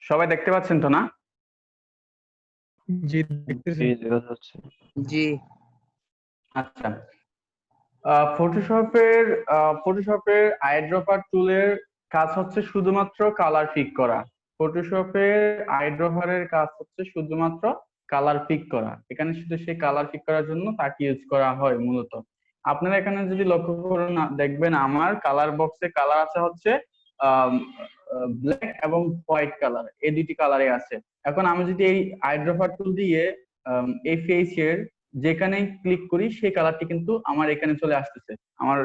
সবাই দেখতে পাচ্ছেন তো না? জি দেখতেছি। জি দেখা যাচ্ছে। জি আচ্ছা, ফটোশপের ফটোশপের আইড্রপার টুলের কাজ হচ্ছে শুধুমাত্র কালার পিক করা। ফটোশপের আইড্রপারের কাজ হচ্ছে শুধুমাত্র কালার পিক করা। এখানে শুধু সেই কালার পিক করার জন্য তাকে ইউজ করা হয় মূলত। আপনারা এখানে যদি লক্ষ্য করুন দেখবেন আমার কালার বক্সে কালার আছে হচ্ছে ব্ল্যাক এবং হোয়াইট কালার, এই দুটি কালারে আছে। এখন আমি যদি এই আইড্রপার টুল দিয়ে এই ফেসের যেখানেই ক্লিক করি সেই কালারটি কিন্তু আমার এখানে চলে আসতেছে। আমার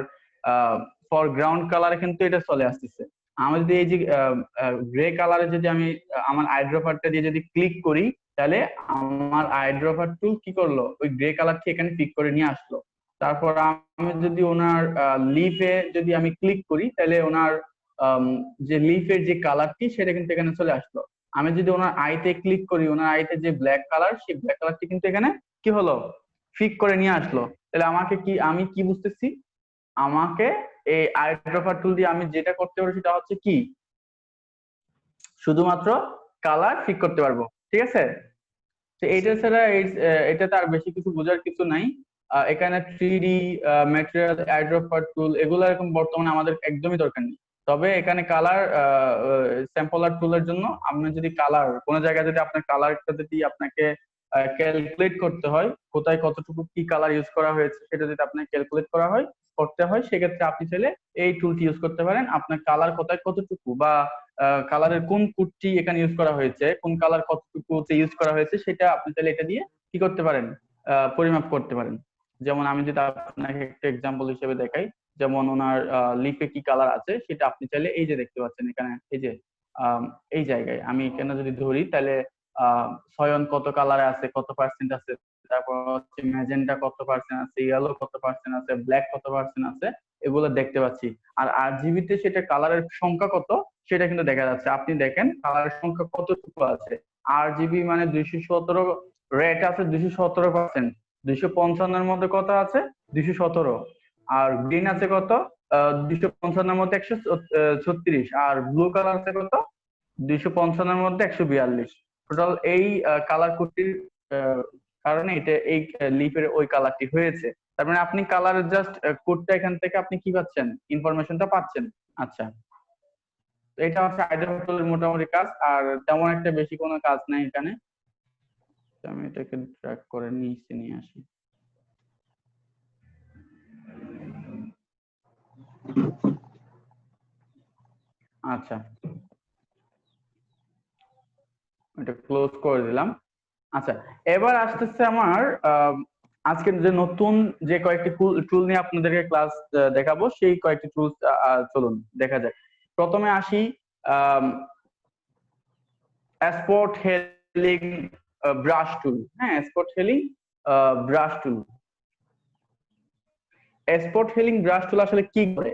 ফরগ্রাউন্ড কালারে কিন্তু এটা চলে আসতেছে। আমি যদি এই যে গ্রে কালারে যদি আমি আমার আইড্রপারটা দিয়ে যদি ক্লিক করি, তাহলে আমার আইড্রপার টুল কি করলো, ওই গ্রে কালারটি এখানে পিক করে নিয়ে আসলো। তারপর আমি যদি ওনার লিফে যদি আমি ক্লিক করি, তাহলে ওনার যে লিফের যে কালারটি সেটা কিন্তু এখানে চলে আসলো। আমি যদি ওনার আইতে ক্লিক করি, ওনার আইতে যে ব্ল্যাক কালার, সেই ব্ল্যাক কালারটি কিন্তু এখানে কি হলো, ফিক করে নিয়ে আসলো। তাহলে আমাকে কি, আমি কি বুঝতেছি, আমাকে এই আইড্রপার টুল দিয়ে আমি যেটা করতে পারি সেটা হচ্ছে কি, শুধুমাত্র কালার ফিক করতে পারবো। ঠিক আছে? তো এটা ছাড়া এটাতে আর বেশি কিছু বোঝার কিছু নাই। এখানে 3D ম্যাটেরিয়াল আইড্রপার টুল এগুলো এরকম বর্তমানে আমাদের একদমই দরকার নেই। তবে এখানে কালার স্যাম্পলার টুলের জন্য আপনি যদি কালার কোনো জায়গায় যদি আপনার কালারটা যদি আপনাকে ক্যালকুলেট করতে হয়, কোথায় কতটুকু কি কালার ইউজ করা হয়েছে সেটা যদি আপনাকে ক্যালকুলেট করা হয় করতে হয়, সেক্ষেত্রে আপনি চাইলে এই টুলটি ইউজ করতে পারেন। আপনার কালার কোথায় কতটুকু বা কালারের কোন কোডটি এখানে ইউজ করা হয়েছে, কোন কালার কতটুকু ইউজ করা হয়েছে, সেটা আপনি চাইলে এটা দিয়ে কি করতে পারেন, পরিমাপ করতে পারেন। যেমন আমি যদি আপনাকে একটা এক্সাম্পল হিসেবে দেখাই, যেমন ওনার লিফে কি কালার আছে সেটা আপনি চাইলে এই যে দেখতে পাচ্ছেন এখানে, এই যে এই জায়গায় আমি এখানে যদি ধরি, তাহলে সয়ন কত কালারে আছে, কত পার্সেন্ট আছে, তারপর হচ্ছে ম্যাজেন্টা কত পার্সেন্ট আছে, ইয়েলো কত পার্সেন্ট আছে, ব্ল্যাক কত পার্সেন্ট আছে, এগুলো দেখতে পাচ্ছি। আর RGB তে সেটা কালারের সংখ্যা কত সেটা কিন্তু দেখা যাচ্ছে। আপনি দেখেন কালারের সংখ্যা কতটুকু আছে। RGB মানে 217, রেড আছে 217%, 255-এর মধ্যে কত আছে, 217। আর গ্রিন আছে কত, 255-এর মধ্যে 136। আর ব্লু কালার আছে কত, 255-এর মধ্যে 142। টোটাল এই কালার কোডটির কারণে এটা এই লিফের ওই কালারটি হয়েছে। তার মানে আপনি কালারের জাস্ট কোডটা এখান থেকে আপনি কি পাচ্ছেন, ইনফরমেশনটা পাচ্ছেন। আচ্ছা, তো এটা হচ্ছে আইডেন্টিফায়ারের মোটামুটি কাজ, আর তেমন একটা বেশি কোনো কাজ নাই এখানে। তো আমি এটাকে ট্র্যাক করে নিচে নিয়ে আসি। আচ্ছা, এটা ক্লোজ করে দিলাম। আচ্ছা, এবার আসতেছে আমার আজকের যে নতুন যে কয়েকটি টুল নিয়ে আপনাদেরকে ক্লাস দেখাবো, সেই কয়েকটি টুলস চলুন দেখা যাক। প্রথমে আসি স্পট হেলিং ব্রাশ টুল। হ্যাঁ, spot healing brush tool. Spot healing brush tool আসলে কি করে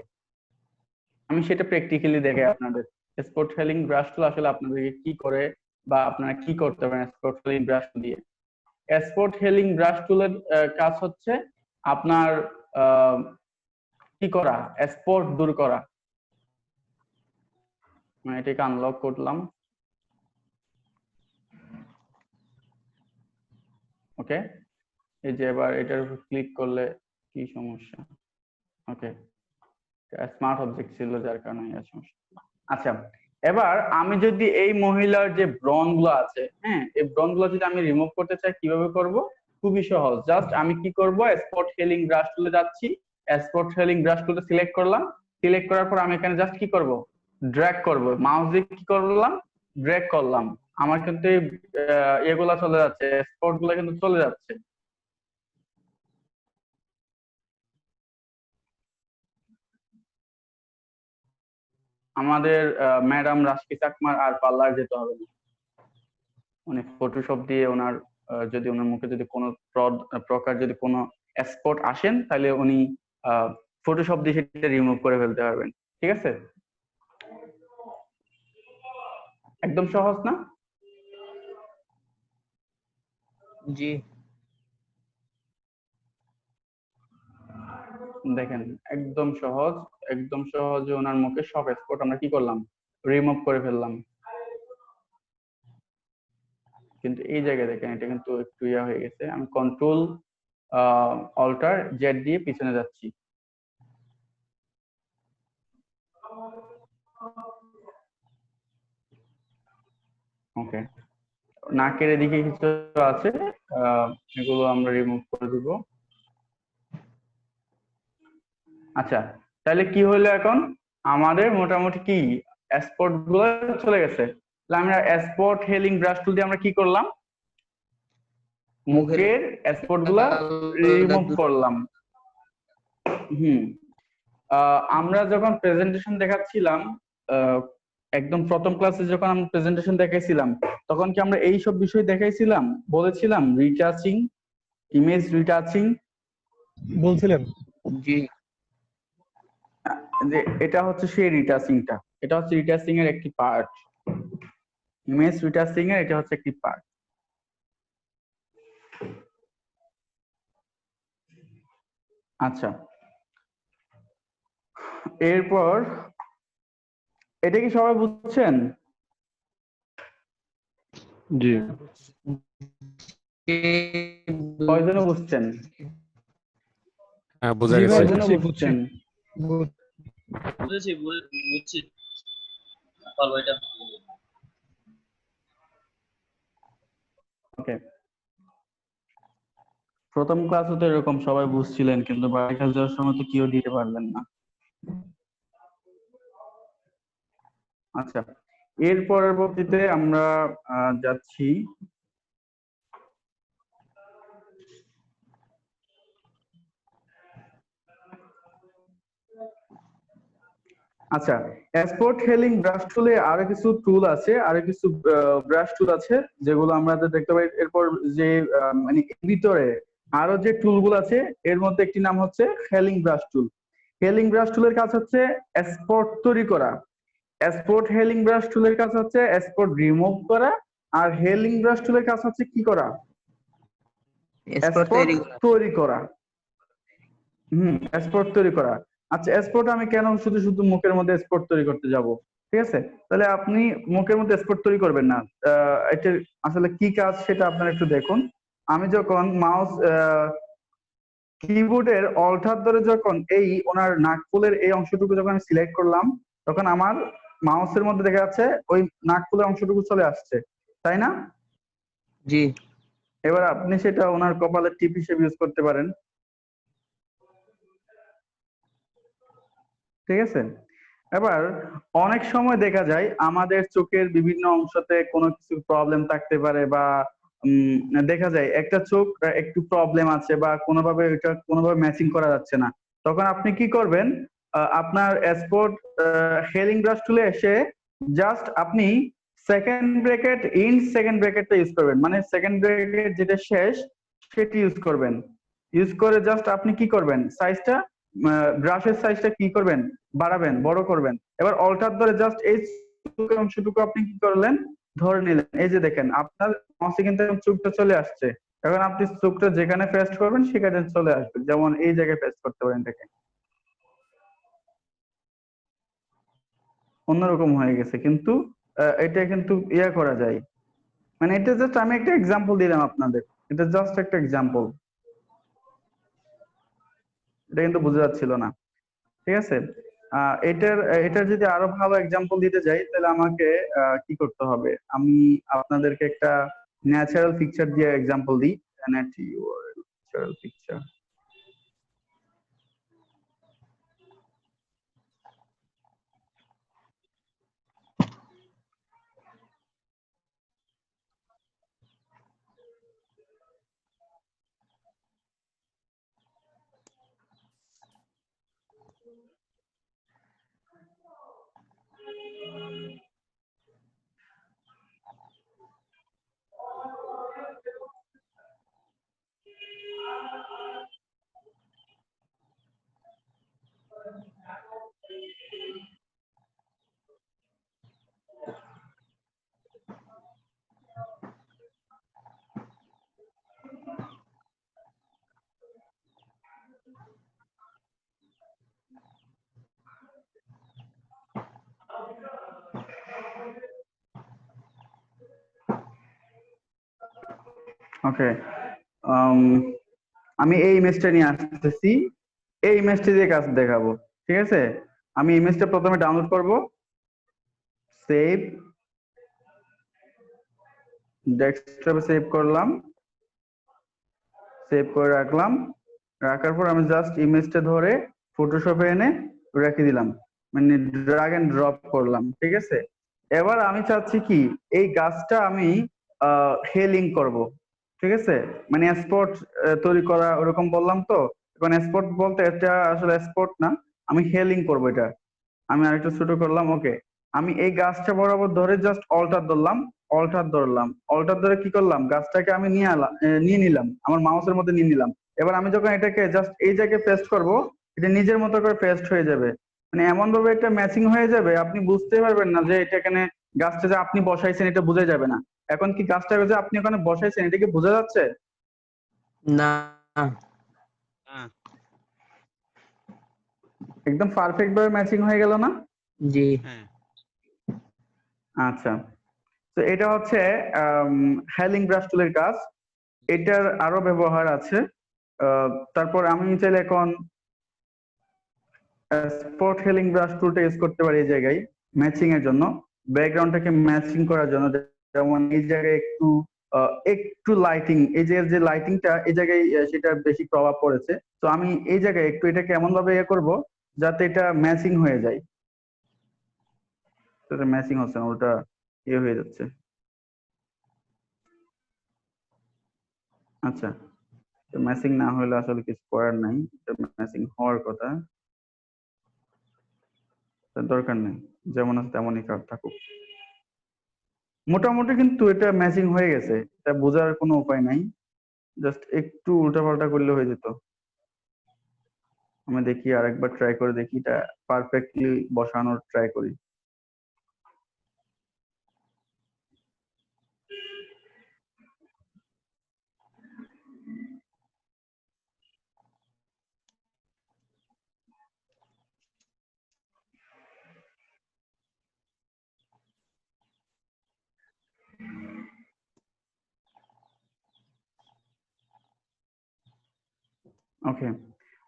আমি সেটা প্র্যাকটিক্যালি দেখাই আপনাদের। স্পট হেলিং ব্রাশ টুল আসলে আপনাদেরকে কি করে বা আপনারা কি করতে পারেন স্পট হেলিং ব্রাশ টুল দিয়ে। স্পট হেলিং ব্রাশ টুলের কাজ হচ্ছে আপনার কি করা, স্পট দূর করা। এটাকে আনলক করলাম। ওকে, এই যে এবার এটার উপর ক্লিক করলে কি সমস্যা, ওকে স্মার্ট অবজেক্ট ছিল যার কারণে এই সমস্যা। আচ্ছা, এবার আমি যদি এই মহিলার যে ব্রণ গুলো আছে, হ্যাঁ এই ব্রণ গুলো যদি আমি রিমুভ করতে চাই, কিভাবে করব, খুবই সহজ। জাস্ট আমি কি করব, স্পট হেলিং ব্রাশ টুলে যাচ্ছি, স্পট হেলিং ব্রাশ টুলটা সিলেক্ট করলাম। সিলেক্ট করার পর আমি এখানে জাস্ট কি করব, ড্র্যাগ করব, মাউস দিয়ে কি করলাম, ড্র্যাগ করলাম। আমার কিন্তু এগুলা চলে যাচ্ছে, স্পট গুলো কিন্তু চলে যাচ্ছে। আমাদের ম্যাডাম রাশকি চাকমার আর পার্লার যেতে হবে না। উনি ফটোশপ দিয়ে ওনার যদি ওনার মুখে যদি কোনো প্রকার যদি কোনো স্পট আসেন, তাহলে উনি ফটোশপ দিয়ে সেটা রিমুভ করে ফেলতে পারবেন। ঠিক আছে, একদম সহজ না? জি দেখেন একদম সহজ, একদম সহজে ওনার মুখে সব স্পট আমরা কি করলাম, রিমুভ করে ফেললাম। কিন্তু এই জায়গায় দেখেন এটা কিন্তু একটু ইয়া হয়ে গেছে। আমি কন্ট্রোল অল্টার জেড দিয়ে পিছনে যাচ্ছি। ওকে, নাকের এদিকে কিছু আছে, এগুলো আমরা রিমুভ করে দিব। আচ্ছা, তাহলে কি হলো এখন? আমাদের মোটামুটি কি স্পট গুলো চলে গেছে। তাহলে আমরা স্পট হেলিং ব্রাশ টুল দিয়ে আমরা কি করলাম? মুখের স্পট গুলা রিমুভ করলাম। হুম। আমরা যখন প্রেজেন্টেশন দেখাচ্ছিলাম, একদম প্রথম ক্লাসে যখন আমরা প্রেজেন্টেশন দেখাইছিলাম, তখন কি আমরা এই সব বিষয় দেখাইছিলাম? বলেছিলাম রিটাচিং, ইমেজ রিটাচিং বলছিলেন। জি যে এটা হচ্ছে সেই রিটাচিংটা, এটা হচ্ছে রিটাচিং এর একটি পার্ট। ইমেজ রিটাচিং এর এটা হচ্ছে একটি পার্ট। আচ্ছা, এরপর এটা কি সবাই বুঝছেন? জি। কয়জনে বুঝছেন? হ্যাঁ, বোঝা জি ভাই, গেছে। কয়জনে বুঝছি, বুঝছেন? বুঝছি পারবো এটা। ওকে, প্রথম ক্লাসে তো এরকম সবাই বুঝছিলেন, কিন্তু পরীক্ষা যাওয়ার সময় তো কেউ দিতে পারলেন না। আচ্ছা, এর পরবর্তীতে আমরা যাচ্ছি আচ্ছা, স্পট হেলিং ব্রাশ টুলে আরো কিছু টুল আছে, আরো কিছু ব্রাশ টুল আছে যেগুলো আমরা দেখতে পাই। এরপর যে মানে এর ভিতরে আরো যে টুল গুলো আছে, এর মধ্যে একটি নাম হচ্ছে healing brush tool. Healing brush টুলের কাজ হচ্ছে স্পট তৈরি করা। স্পট হেলিং ব্রাশ টুলের কাজ হচ্ছে স্পট রিমুভ করা। আর হেলিং ব্রাশ টুলের কাজ হচ্ছে কি করা? স্পট স্পট তৈরি করা। তৈরি করা। স্পট তৈরি করা। আচ্ছা, স্পট আমি কেন শুধু শুধু মুখের মধ্যে স্পট তৈরি করতে যাব? ঠিক আছে, তাহলে আপনি মুখের মধ্যে স্পট তৈরি করবেন না। এটার আসলে কি কাজ সেটা আপনারা একটু দেখুন। আমি যখন মাউস কিবোর্ডের অল্টার ধরে যখন এই ওনার নাকফুলের এই অংশটুকু যখন আমি সিলেক্ট করলাম, তখন আমার মাউসের মধ্যে দেখা যাচ্ছে ওই নাকফুলের অংশটুকু চলে আসছে, তাই না? জি এবার আপনি সেটা ওনার কপালের টিপ হিসেবে ইউজ করতে পারেন। ঠিক আছে, এবার অনেক সময় দেখা যায় আমাদের চোখের বিভিন্ন অংশতে কোনো কিছু প্রবলেম থাকতে পারে, বা দেখা যায় একটা চোখ একটু প্রবলেম আছে, বা কোনোভাবে এটা কোনোভাবে ম্যাচিং করা যাচ্ছে না। তখন আপনি কি করবেন? আপনার স্পট হেলিং ব্রাশ টুলে এসে জাস্ট আপনি সেকেন্ড ব্র্যাকেট ইন সেকেন্ড ব্র্যাকেটটা ইউজ করবেন, মানে সেকেন্ড ব্র্যাকেট যেটা শেষ সেটি ইউজ করবেন। ইউজ করে জাস্ট আপনি কি করবেন? সাইজটা, ব্রাশের সাইজটা কি করবেন? বাড়াবেন, বড় করবেন। এবার অল্টার ধরে জাস্ট এই অংশটুকু আপনি কি করলেন? ধরে নিলেন। এই যে দেখেন আপনার মাউসে কিন্তু চোখটা চলে আসছে। এখন আপনি চোখটা যেখানে পেস্ট করবেন সেখানে চলে আসবে, যেমন এই জায়গায় পেস্ট করতে পারেন। দেখেন অন্যরকম হয়ে গেছে, কিন্তু এটা কিন্তু ইয়া করা যায়। মানে এটা জাস্ট আমি একটা এক্সাম্পল দিলাম আপনাদের, এটা জাস্ট একটা এক্সাম্পল। এটা কিন্তু বোঝা যাচ্ছিল না। ঠিক আছে, এটার এটার যদি আরো ভালো এক্সাম্পল দিতে যাই, তাহলে আমাকে কি করতে হবে? আমি আপনাদেরকে একটা ন্যাচারাল পিকচার দিয়ে এক্সাম্পল দিই। Natural picture. ওকে, আমি এই ইমেজটা নিয়ে আসতেছি, এই ইমেজটা দিয়ে কাজ দেখাবো। ঠিক আছে, আমি ইমেজটা প্রথমে ডাউনলোড করব, সেভ, ডেস্কটপে সেভ করলাম, সেভ করে রাখলাম। রাখার পর আমি জাস্ট ইমেজটা ধরে ফটোশপে এনে রেখে দিলাম, মানে ড্রাগ এন্ড ড্রপ করলাম। ঠিক আছে, এবার আমি চাচ্ছি কি এই গাছটা আমি হেলিং করব। ঠিক আছে, মানে স্পট তৈরি করা ওরকম বললাম তো। এখন স্পট বলতে এটা আসলে স্পট না, আমি হেলিং করব এটা। আমি আরেকটু ছোট করলাম। ওকে, আমি এই গাছটা বরাবর ধরে জাস্ট অল্টার ধরলাম, অল্টার ধরলাম, অল্টার ধরে কি করলাম, গাছটাকে আমি নিয়ে নিলাম, আমার মাউসের মধ্যে নিয়ে নিলাম। এবার আমি যখন এটাকে জাস্ট এই জায়গায় পেস্ট করব, এটা নিজের মতো করে পেস্ট হয়ে যাবে, মানে এমন ভাবে এটা ম্যাচিং হয়ে যাবে আপনি বুঝতে পারবেন না যে এটা এখানে গাছটা যে আপনি বসাইছেন এটা বোঝা যাবে না। এখন কি গাছটাকে যে আপনি ওখানে বসাইছেন এটা কি বোঝা যাচ্ছে? না। একদম পারফেক্ট ভাবে ম্যাচিং হয়ে গেল না? জি। আচ্ছা, তো এটা হচ্ছে হ্যালিং ব্রাশ টুলের কাজ। এটার আরো ব্যবহার আছে। তারপর আমি চাইলে এখন স্পট হেলিং ব্রাশ টুলটা ইউজ করতে পারি এই জায়গায় ম্যাচিং এর জন্য, ব্যাকগ্রাউন্ডটাকে ম্যাচিং করার জন্য। যেমন এই জায়গায় একটু লাইটিং, এই যে লাইটিংটা এই জায়গায় সেটা বেশি প্রভাব পড়েছে। তো আমি এই জায়গায় একটু এটাকে এমন ভাবে করব যাতে এটা ম্যাচিং হয়ে যায়। তো এটা ম্যাচিং হচ্ছে না, ওটা হয়ে যাচ্ছে। আচ্ছা, ম্যাচিং না হলে আসলে কিছু করার নাই, ম্যাচিং হওয়ার কথা, দরকার নেই, যেমন আছে তেমনই থাকুক। মোটামুটি কিন্তু এটা ম্যাচিং হয়ে গেছে, এটা বোঝার কোনো উপায় নাই, জাস্ট একটু উল্টাপাল্টা করলে হয়ে যেত। আমি দেখি আরেকবার ট্রাই করে দেখি, এটা পারফেক্টলি বসানোর ট্রাই করি। ওকে,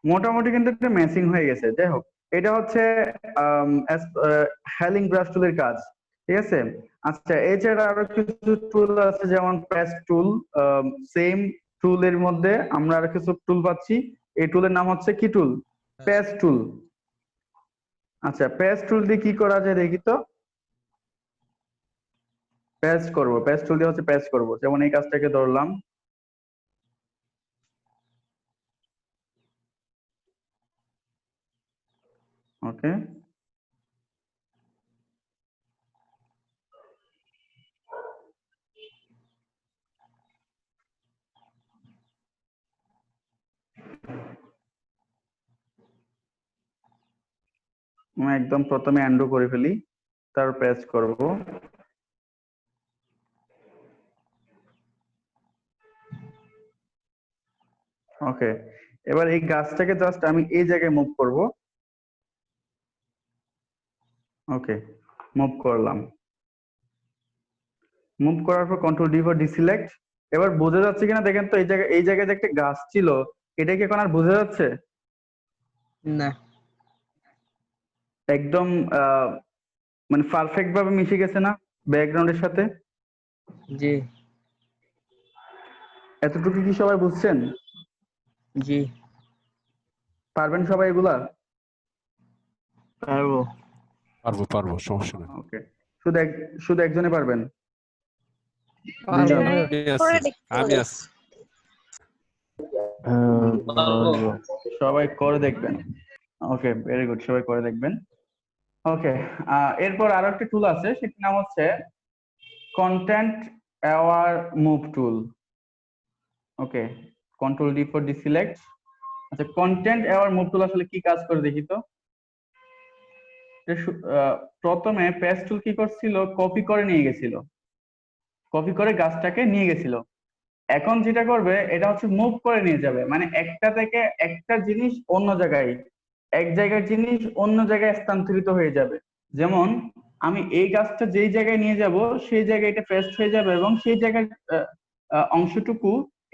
মোটামুটি কিন্তু একটা ম্যাচিং হয়ে গেছে। যাই হোক, এটা হচ্ছে হ্যালিং ব্রাশ টুলের কাজ। ঠিক আছে, আচ্ছা, এছাড়া আরো কিছু টুল আছে, যেমন প্যাচ টুল। সেম টুলের মধ্যে আমরা আরো কিছু টুল পাচ্ছি। এই টুলের নাম হচ্ছে কি টুল? প্যাচ টুল। আচ্ছা, প্যাচ টুল দিয়ে কি করা যায় দেখি তো। প্যাচ করব, প্যাচ টুল দিয়ে হচ্ছে প্যাচ করব। যেমন এই কাজটাকে ধরলাম, ওকে, আমি একদম প্রথমে অ্যান্ডু করে ফেলি, তারপর প্যাচ করব। ওকে, এবার এই গাছটাকে জাস্ট আমি এই জায়গায় মুভ করব। ওকে, মুভ করলাম। মুভ করার পর কন্ট্রোল ডি ফর ডিসিলেক্ট। এবার বোঝা যাচ্ছে কিনা দেখেন তো, এই জায়গায় যে একটা গাছ ছিল এটা কি এখন আর বোঝা যাচ্ছে? না। একদম মানে পারফেক্ট ভাবে মিশে গেছে না ব্যাকগ্রাউন্ডের সাথে? জি। এতটুকু কি সবাই বুঝছেন? জি। পারবেন সবাই এগুলা? পারবো। পারবো, সমস্যা নেই। ওকে, শুধু একজনে পারবেন? পারবো দুইজন? ভাইয়া। আমি আছি। পারবো। সবাই করে দেখবেন। ওকে, ভেরি গুড, সবাই করে দেখবেন। ওকে, এরপর আরো একটা টুল আছে, সেটার নাম হচ্ছে content aware move tool. Okay, control D for deselect. আচ্ছা, কন্টেন্ট অ্যাওয়ার মুভ টুল আসলে কি কাজ করে দেখি তো। প্রথমে পেস্ট টুল কি করছিল, কপি করে নিয়ে গেছিল, কপি করে গাছটাকে নিয়ে গেছিল। এখন যেটা করবে এটা হচ্ছে মুভ করে নিয়ে যাবে, মানে একটা থেকে একটা জিনিস অন্য জায়গায়, এক জায়গার জিনিস অন্য জায়গায় স্থানান্তরিত হয়ে যাবে। যেমন আমি এই গাছটা যেই জায়গায় নিয়ে যাব সেই জায়গায় এটা পেস্ট হয়ে যাবে এবং সেই জায়গায় অংশটুকু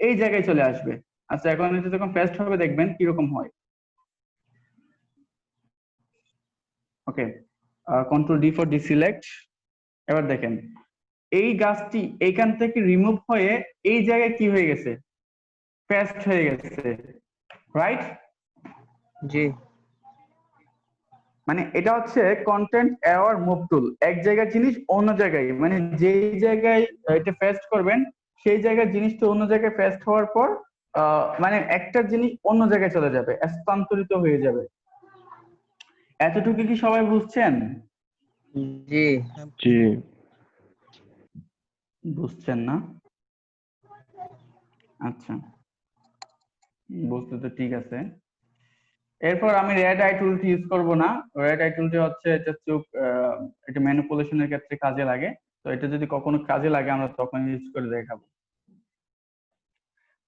এই জায়গায় চলে আসবে। আচ্ছা, এখন এটা যখন পেস্ট হবে দেখবেন কিরকম হয়। ওকে, কন্ট্রোল ডি ফর ডিসিলেক্ট। এবার দেখেন এই গাছটি এইখান থেকে রিমুভ হয়ে এই জায়গায় কি হয়ে গেছে, পেস্ট হয়ে গেছে, রাইট? জি মানে এটা হচ্ছে কন্টেন্ট অ্যাওয়ার মুভ টুল। এক জায়গার জিনিস অন্য জায়গায়, মানে যেই জায়গায় এটা পেস্ট করবেন সেই জায়গার জিনিসটা অন্য জায়গায় পেস্ট হওয়ার পর মানে একটা জিনিস অন্য জায়গায় চলে যাবে, স্থানান্তরিত হয়ে যাবে। এতটুকু কি সবাই বুঝছেন? জি জি বুঝছেন না? আচ্ছা, বুঝতে তো ঠিক আছে। এরপর আমি রেড আই টুলটি ইউজ করব না। রেড আই টুলটি হচ্ছে এটা চুপ, এটা ম্যানিপুলেশনের ক্ষেত্রে কাজে লাগে। তো এটা যদি কখনো কাজে লাগে আমরা তখন ইউজ করে দেখাবো।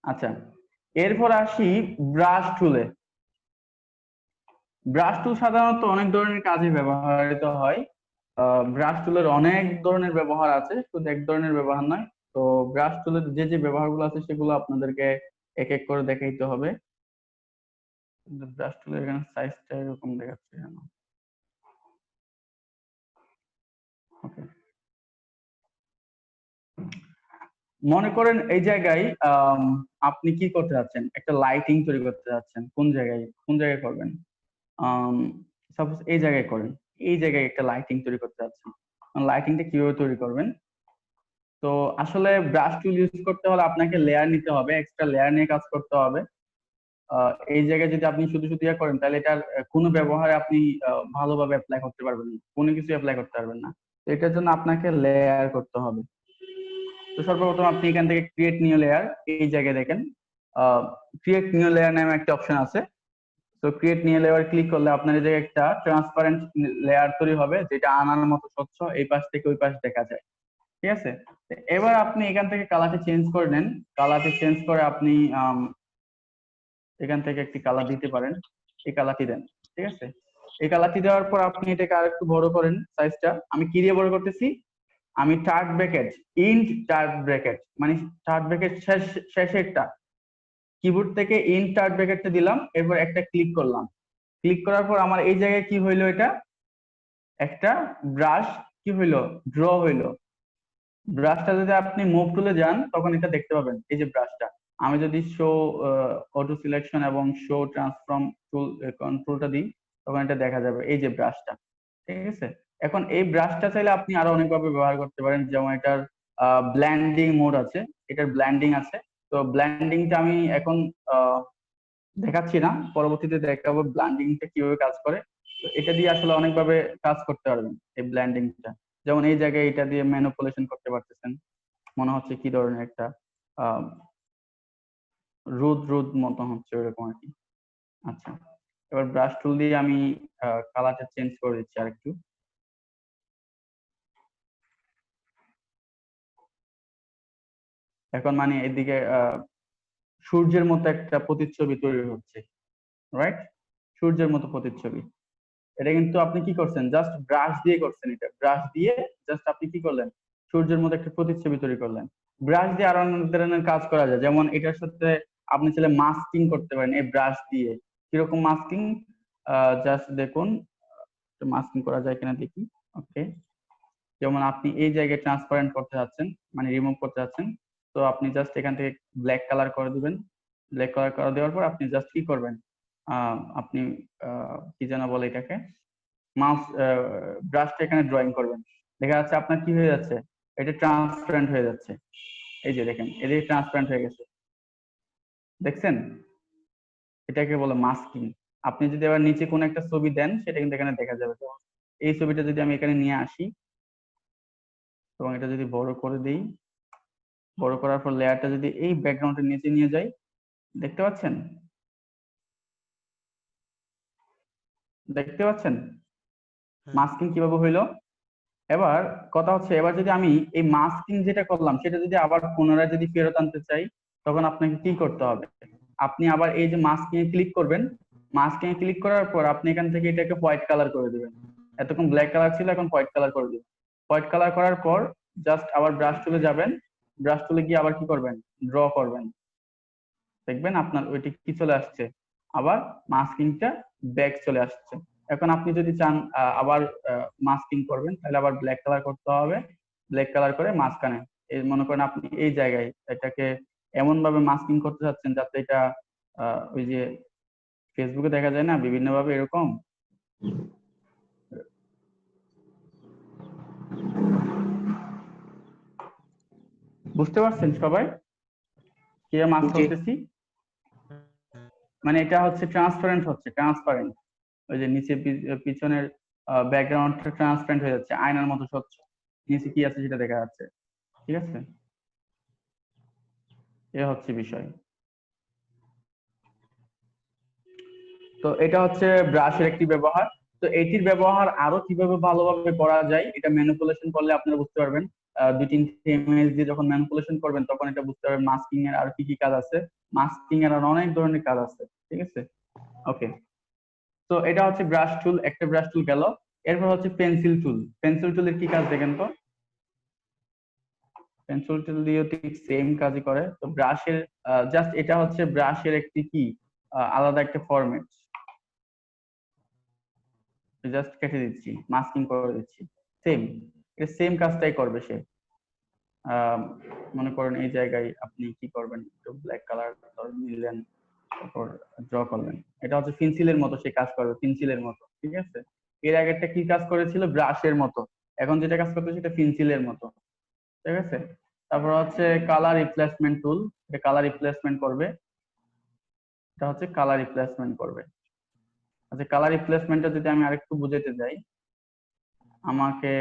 আচ্ছা, এরপর আসি ব্রাশ টুলে। ব্রাশ টুল সাধারণত অনেক ধরনের কাজে ব্যবহৃত হয়। ব্রাশ টুলের অনেক ধরনের ব্যবহার আছে, শুধু এক ধরনের ব্যবহার নয়। তো ব্রাশ টুলের যে যে ব্যবহারগুলো আছে সেগুলো আপনাদেরকে এক এক করে দেখাইতে হবে। ব্রাশ টুলের এখানে সাইজটা এরকম দেখাচ্ছে কেন? ওকে, মনে করেন এই জায়গায় আপনি কি করতে যাচ্ছেন, একটা লাইটিং তৈরি করতে যাচ্ছেন। কোন জায়গায় করবেন? সাপোজ এই জায়গায় করেন, এই জায়গায় একটা লাইটিং তৈরি করতে যাচ্ছেন। লাইটিংটা কিভাবে তৈরি করবেন? তো আসলে ব্রাশ টুল ইউজ করতে হলে আপনাকে লেয়ার নিতে হবে, এক্সট্রা লেয়ার নিয়ে কাজ করতে হবে। এই জায়গায় যদি আপনি শুধু শুধু করেন তাহলে এটার কোনো ব্যবহারে আপনি ভালোভাবে অ্যাপ্লাই করতে পারবেন না, কোনো কিছু অ্যাপ্লাই করতে পারবেন না। তো এটার জন্য আপনাকে লেয়ার করতে হবে। তো সর্বপ্রথম আপনি এখান থেকে ক্রিয়েট নিউ লেয়ার, এই জায়গায় দেখেন ক্রিয়েট নিউ লেয়ার নামে একটা অপশন আছে। তো ক্রিয়েট নিউ লেয়ার ক্লিক করলে আপনার এই জায়গায় একটা ট্রান্সপারেন্ট লেয়ার তৈরি হবে, যেটা আনার মতো স্বচ্ছ, এই পাশ থেকে ওই পাশ দেখা যায়। ঠিক আছে, এবার আপনি এখান থেকে কালারটি চেঞ্জ করে নেন। কালারটি চেঞ্জ করে আপনি এখান থেকে একটি কালার দিতে পারেন, এই কালারটি দেন। ঠিক আছে, এই কালারটি দেওয়ার পর আপনি এটাকে আর একটু বড় করেন সাইজটা। আমি কি দিয়ে বড় করতেছি? আমি third bracket, int third bracket, মানে থার্ড ব্র্যাকেট শেষেরটা, কিবোর্ড থেকে ইন্ট থার্ড ব্র্যাকেটটা দিলাম, এরপর একটা ক্লিক করলাম। ক্লিক করার পর আমার এই জায়গায় কি হইলো, এটা একটা ব্রাশ কি হইলো, ড্র হইলো। ব্রাশটা যদি আপনি মুভ টুলে যান তখন এটা দেখতে পাবেন, এই যে ব্রাশটা। আমি যদি শো অটো সিলেকশন এবং শো ট্রান্সফর্ম টুল কন্ট্রোলটা দিই তখন এটা দেখা যাবে, এই যে ব্রাশটা। ঠিক আছে, এখন এই ব্রাশটা চাইলে আপনি আরো অনেকভাবে ব্যবহার করতে পারেন, যেমন এটার ব্ল্যান্ডিং মোড আছে, এটার ব্ল্যান্ডিং আছে। তো ব্ল্যান্ডিংটা আমি এখন দেখাচ্ছি না, পরবর্তীতে দেখাবো ব্ল্যান্ডিংটা কিভাবে কাজ করে। তো এটা দিয়ে আসলে অনেকভাবে কাজ করতে পারবেন এই ব্ল্যান্ডিংটা। যেমন এই জায়গায় এটা দিয়ে ম্যানিপুলেশন করতে পারতেছেন, মনে হচ্ছে কি ধরনের একটা আহ রোদ রোদ মতো হচ্ছে ওইরকম আর কি। আচ্ছা, এবার ব্রাশ টুল দিয়ে আমি কালারটা চেঞ্জ করে দিচ্ছি আরেকটু। এখন মানে এদিকে সূর্যের মতো একটা প্রতিচ্ছবি তৈরি হচ্ছে, রাইট? সূর্যের মতো প্রতিচ্ছবি। এটা কিন্তু আপনি কি করছেন, জাস্ট ব্রাশ দিয়ে করছেন। এটা ব্রাশ দিয়ে জাস্ট আপনি কি করলেন, সূর্যের মতো একটা প্রতিচ্ছবি তৈরি করলেন। ব্রাশ দিয়ে আরো অনেক ধরনের কাজ করা যায়, যেমন এটার সাথে আপনি চাইলে মাস্কিং করতে পারেন এই ব্রাশ দিয়ে। কিরকম মাস্কিং, জাস্ট দেখুন মাস্কিং করা যায় কিনা দেখি। ওকে, যেমন আপনি এই জায়গায় ট্রান্সপারেন্ট করতে যাচ্ছেন, মানে রিমুভ করতে যাচ্ছেন, তো আপনি জাস্ট এখান থেকে ব্ল্যাক কালার করে দিবেন। ব্ল্যাক কালার করে দেওয়ার পর আপনি জাস্ট কি করবেন, আপনি কি যেন বলে এটাকে, মাউস ব্রাশটা এখানে ড্রয়িং করবেন। দেখা যাচ্ছে আপনার কি হয়ে যাচ্ছে, এটা ট্রান্সপারেন্ট হয়ে যাচ্ছে। এই যে দেখেন, এদিকে ট্রান্সপারেন্ট হয়ে গেছে, দেখছেন? এটাকে বলে মাস্কিং। আপনি যদি আবার নিচে কোনো একটা ছবি দেন সেটা কিন্তু এখানে দেখা যাবে। তো এই ছবিটা যদি আমি এখানে নিয়ে আসি এবং এটা যদি বড় করে দিই, বড় করার পর লেয়ারটা যদি এই ব্যাকগ্রাউন্ডের নিচে নিয়ে যাই, দেখতে পাচ্ছেন? দেখতে পাচ্ছেন মাস্কিং কিভাবে হইলো? এবার কথা হচ্ছে, এবার যদি আমি এই মাস্কিং যেটা করলাম সেটা যদি আবার পুনরায় যদি ফেরত আনতে চাই তখন আপনাকে কি করতে হবে, আপনি আবার এই যে মাস্কিং এ ক্লিক করবেন। মাস্কিং এ ক্লিক করার পর আপনি এখান থেকে এটাকে হোয়াইট কালার করে দিবেন। এতক্ষণ ব্ল্যাক কালার ছিল, এখন হোয়াইট কালার করে দিবেন। হোয়াইট কালার করার পর জাস্ট আবার ব্রাশ টুলে যাবেন, ব্রাশ টুলে গিয়ে আবার কি করবেন, ড্র করবেন, দেখবেন আপনার ওইটি কি চলে আসছে, আবার মাস্কিংটা ব্যাক চলে আসছে। এখন আপনি যদি চান আবার মাস্কিং করবেন, তাহলে আবার ব্ল্যাক কালার করতে হবে, ব্ল্যাক কালার করে মাঝখানে এই মনে করেন আপনি এই জায়গায় এটাকে এমন ভাবে মাস্কিং করতে চাচ্ছেন যাতে এটা ওই যে ফেসবুকে দেখা যায় না বিভিন্ন ভাবে এরকম, বুঝতে পারছেন সবাই কি মাস্ক করতেছি? মানে এটা হচ্ছে ট্রান্সপারেন্ট, হচ্ছে ট্রান্সপারেন্ট, ওই যে নিচে পিছনের ব্যাকগ্রাউন্ডটা ট্রান্সপারেন্ট হয়ে যাচ্ছে, আয়নার মতো স্বচ্ছ, নিচে কি আছে সেটা দেখা যাচ্ছে। ঠিক আছে, এ হচ্ছে বিষয়। তো এটা হচ্ছে ব্রাশের একটি ব্যবহার। তো এটির ব্যবহার আরো কিভাবে ভালোভাবে করা যায় এটা ম্যানিপুলেশন করলে আপনারা বুঝতে পারবেন। 2-3 ইমেজ দিয়ে যখন ম্যানিপুলেশন করবেন তখন এটা বুঝতে পারবেন মাস্কিং এর আর কি কি কাজ আছে, মাস্কিং এর আর অনেক ধরনের কাজ আছে। ঠিক আছে, ওকে। তো এটা হচ্ছে ব্রাশ টুল, একটা ব্রাশ টুল গেল। এরপর হচ্ছে পেন্সিল টুল। পেন্সিল টুলের কি কাজ দেখেন তো? পেন্সিল টুল দিয়েও ঠিক সেম কাজই করে। তো ব্রাশের জাস্ট এটা হচ্ছে ব্রাশের একটি কি আলাদা একটা ফরম্যাট, জাস্ট কেটে দিচ্ছি, মাস্কিং করে দিচ্ছি, সেম এটা সেম কাজটাই করবে সে। মনে করেন এই জায়গায় আপনি কি করবেন, একটু ব্ল্যাক কালার নিলেন, তারপর ড্র করলেন, এটা হচ্ছে পেন্সিলের মতো সে কাজ করবে, পেন্সিলের মতো। ঠিক আছে, এর আগেরটা কি কাজ করেছিল, ব্রাশের মতো, এখন যেটা কাজ করতে সেটা পেন্সিলের মতো। ঠিক আছে, তারপর হচ্ছে কালার রিপ্লেসমেন্ট টুল, এটা কালার রিপ্লেসমেন্ট করবে, এটা হচ্ছে কালার রিপ্লেসমেন্ট করবে। আচ্ছা, কালার রিপ্লেসমেন্টটা যদি আমি আরেকটু বুঝাতে যাই, আমাকে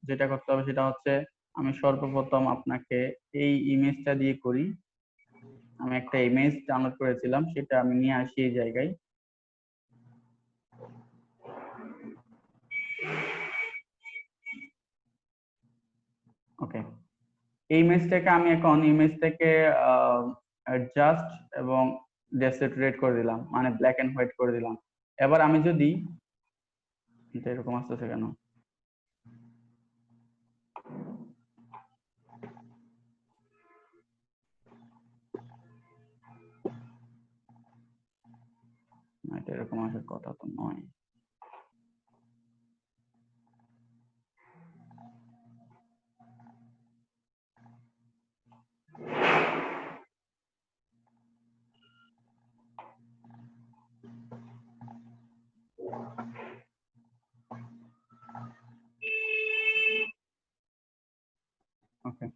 যেটা করতে হবে সেটা হচ্ছে আমি সর্বপ্রথম আপনাকে এই ইমেজটা দিয়ে করি। আমি একটা ইমেজ ডাউনলোড করেছিলাম, সেটা আমি নিয়ে আসি এই জায়গায়। ওকে, এই ইমেজটাকে আমি এখন ইমেজ থেকে অ্যাডজাস্ট এবং ডেসেটুরেট করে দিলাম, মানে ব্ল্যাক এন্ড হোয়াইট করে দিলাম। এবার আমি যদি এটা এরকম আসতেছে কেন, এটা এরকম আসার কথা তো নয়। ওকে,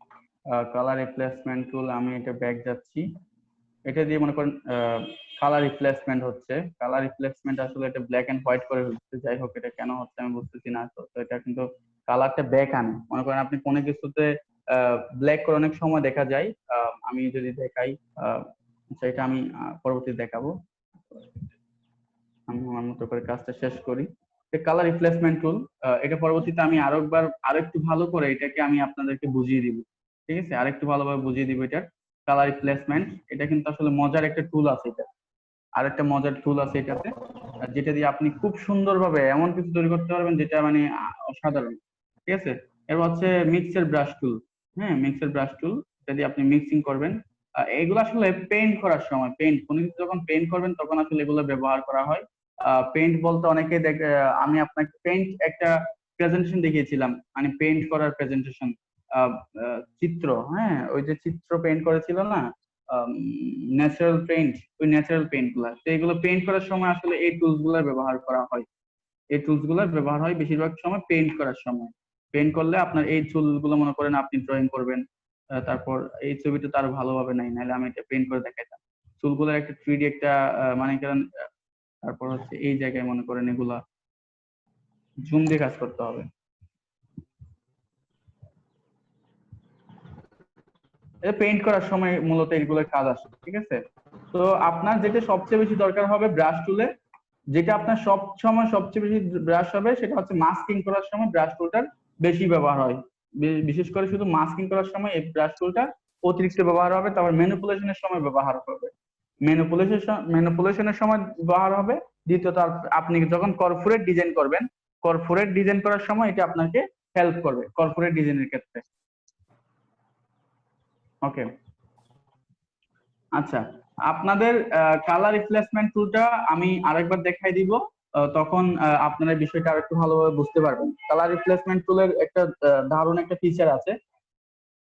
কালার রিপ্লেসমেন্ট টুল, আমি এটা ব্যাক যাচ্ছি, এটা দিয়ে মনে করেন কালার রিপ্লেসমেন্ট হচ্ছে। কালার রিপ্লেসমেন্ট আসলে এটা ব্ল্যাক এন্ড হোয়াইট করে হচ্ছে, যাই হোক এটা কেন হচ্ছে আমি বুঝতেছি না। তো এটা কিন্তু কালারটা ব্যাক আনে, মনে করেন আপনি কোনো কিছুতে ব্ল্যাক করে অনেক সময় দেখা যায়। আমি যদি দেখাই, সেটা আমি পরবর্তীতে দেখাবো, আমি আমার মতো করে কাজটা শেষ করি। কালার রিপ্লেসমেন্ট টুল, এটা পরবর্তীতে আমি আরেকটু ভালো করে এটাকে আমি আপনাদেরকে বুঝিয়ে দিব। ঠিক আছে, আরেকটু ভালোভাবে বুঝিয়ে দিব এটার কালার রিপ্লেসমেন্ট। এটা কিন্তু আসলে মজার একটা টুল আছে, এটা আরেকটা মজার টুল আছে এটাতে, যেটা দিয়ে আপনি খুব সুন্দরভাবে এমন কিছু তৈরি করতে পারবেন যেটা মানে অসাধারণ। ঠিক আছে, এবার হচ্ছে মিক্সের ব্রাশ টুল। হ্যাঁ, মিক্সের ব্রাশ টুল, এটা দিয়ে আপনি মিক্সিং করবেন। এগুলো আসলে পেইন্ট করার সময়, কোনো কিছু যখন পেইন্ট করবেন তখন আসলে এগুলো ব্যবহার করা হয়। পেইন্ট বলতে অনেকে আমি আপনাকে পেইন্ট একটা প্রেজেন্টেশন দেখিয়েছিলাম, মানে পেইন্ট করার প্রেজেন্টেশন, চিত্র, হ্যাঁ ওই যে চিত্র পেইন্ট করেছিল না, ন্যাচারাল পেইন্ট, ওই ন্যাচারাল পেইন্ট গুলা, তো এগুলো পেইন্ট করার সময় আসলে এই টুলস গুলা ব্যবহার করা হয়। এই টুলস গুলো ব্যবহার হয় বেশিরভাগ সময় পেইন্ট করার সময়। পেইন্ট করলে আপনার এই টুল গুলো মনে করেন আপনি ড্রয়িং করবেন, তারপর এই ছবিটা তো আরো ভালোভাবে নাই, নাহলে আমি এটা পেইন্ট করে দেখাইতাম। টুলগুলোর একটা 3D একটা মানে কারণ, তারপর হচ্ছে এই জায়গায় মনে করেন এগুলা জুম দিয়ে কাজ করতে হবে। পেইন্ট করার সময় মূলত এগুলোর কাজ আসে। ঠিক আছে, তো আপনার যেটা সবচেয়ে বেশি দরকার হবে ব্রাশ টুলে, যেটা আপনার সব সময় সবচেয়ে বেশি ব্রাশ হবে সেটা হচ্ছে মাস্কিং করার সময় ব্রাশ টুলটার বেশি ব্যবহার হয়। বিশেষ করে শুধু মাস্কিং করার সময় এই ব্রাশ টুলটা অতিরিক্ত ব্যবহার হবে, তারপর ম্যানিপুলেশনের সময় ব্যবহার হবে, ম্যানিপুলেশনের সময় ব্যবহার হবে। দ্বিতীয়ত আপনি যখন কর্পোরেট ডিজাইন করবেন, কর্পোরেট ডিজাইন করার সময় এটা আপনাকে হেল্প করবে কর্পোরেট ডিজাইনের ক্ষেত্রে। ওকে, আচ্ছা, আপনাদের কালার রিপ্লেসমেন্ট টুলটা আমি আরেকবার দেখাই দিব, তখন আপনারা বিষয়টা আরেকটু ভালোভাবে বুঝতে পারবেন। কালার রিপ্লেসমেন্ট টুলের একটা দারুণ একটা ফিচার আছে,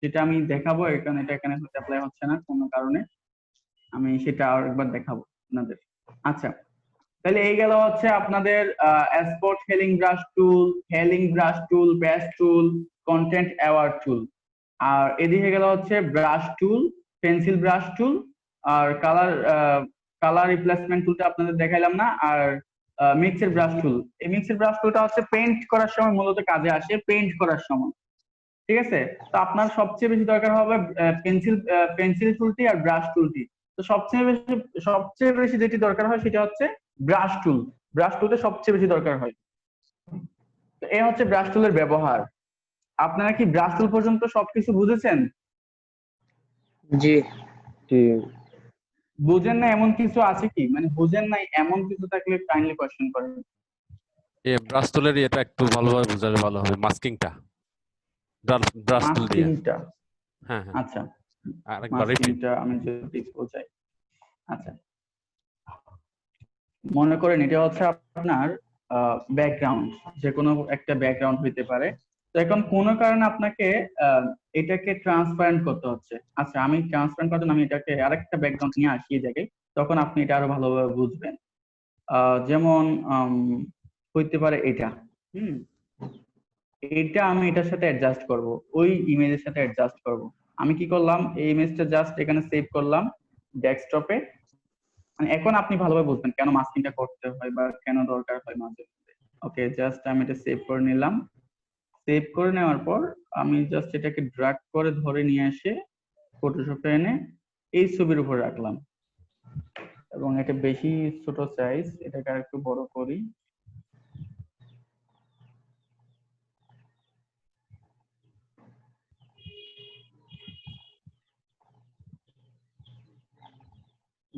যেটা আমি দেখাবো। এখানে এটা এখানে অ্যাপ্লাই হচ্ছে না কোনো কারণে, আমি সেটা আরেকবার দেখাবো আপনাদের। আচ্ছা, তাহলে এই গেল হচ্ছে আপনাদের স্পট হেলিং ব্রাশ টুল, ব্যাস টুল, কন্টেন্ট অ্যাওয়ার্ড টুল। আর এদিকে গেল হচ্ছে brush tool, pencil brush tool, আর কালার রিপ্লেসমেন্ট টুলটা আপনাদের দেখাইলাম না। আর মিক্সের ব্রাশ টুল, এই মিক্সের ব্রাশ টুলটা হচ্ছে পেইন্ট করার সময় মূলত কাজে আসে, পেইন্ট করার সময়। ঠিক আছে, তো আপনার সবচেয়ে বেশি দরকার হবে পেন্সিল টুলটি আর ব্রাশ টুলটি। তো সবচেয়ে বেশি যেটি দরকার হয় সেটা হচ্ছে ব্রাশ টুল। ব্রাশ টুলটা সবচেয়ে বেশি দরকার হয়। তো এই হচ্ছে ব্রাশ টুলের ব্যবহার। আপনারা কি ব্রাশ টুল পর্যন্ত সবকিছু বুঝেছেন? জি জি বুঝেন না এমন কিছু আছে কি, মানে বুঝেন নাই এমন কিছু থাকলে কাইন্ডলি কোয়েশ্চেন করেন। ব্রাশ টুলের এটা একটু ভালোভাবে বোঝালে ভালো হবে, মাস্কিংটা ব্রাশ টুল দিয়ে। মাস্কিংটা, হ্যাঁ হ্যাঁ, আচ্ছা, আরেকবার রিপিট। মাস্কিংটা আমি যদি বোঝাই। আচ্ছা, মনে করেন এটা হচ্ছে আপনার ব্যাকগ্রাউন্ড, যে কোনো একটা ব্যাকগ্রাউন্ড হইতে পারে। তো এখন কোনো কারণে আপনাকে এটাকে ট্রান্সপারেন্ট করতে হচ্ছে। আচ্ছা, আমি ট্রান্সপারেন্ট করার জন্য আমি এটাকে আরেকটা ব্যাকগ্রাউন্ড নিয়ে আসি এই জায়গায়, তখন আপনি এটা আরো ভালোভাবে বুঝবেন। যেমন হইতে পারে এটা, হুম, এটা আমি এটার সাথে অ্যাডজাস্ট করব, ওই ইমেজের সাথে অ্যাডজাস্ট করব। আমি কি করলাম, এই ইমেজটা জাস্ট এখানে সেভ করলাম ডেস্কটপে। মানে এখন আপনি ভালোভাবে বুঝবেন কেন মাস্কিংটা করতে হয় বা কেন দরকার হয় মাঝে মধ্যে। ওকে, জাস্ট আমি এটা সেভ করে নিলাম। সেভ করে নেওয়ার পর আমি জাস্ট এটাকে ড্র্যাগ করে ধরে নিয়ে এসে ফটোশপে এনে এই ছবির উপর রাখলাম, এবং এটা বেশি ছোট সাইজ, এটাকে আর একটু বড় করি।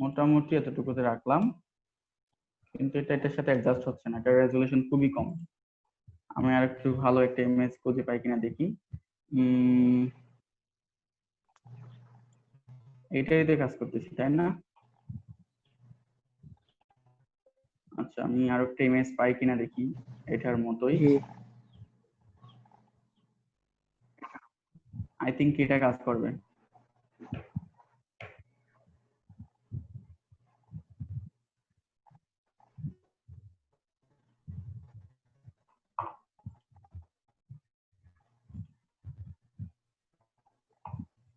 মোটামুটি এতটুকুতে রাখলাম, কিন্তু এটা এটার সাথে অ্যাডজাস্ট হচ্ছে না, এটার রেজলিউশন খুবই কম। আমি আর একটু ভালো একটা ইমেজ খুঁজে পাই কিনা দেখি। এটাই দিয়ে কাজ করতেছি, তাই না? আচ্ছা, আমি আর একটা ইমেজ পাই কিনা দেখি এটার মতোই। জি আই থিংক এটা কাজ করবে।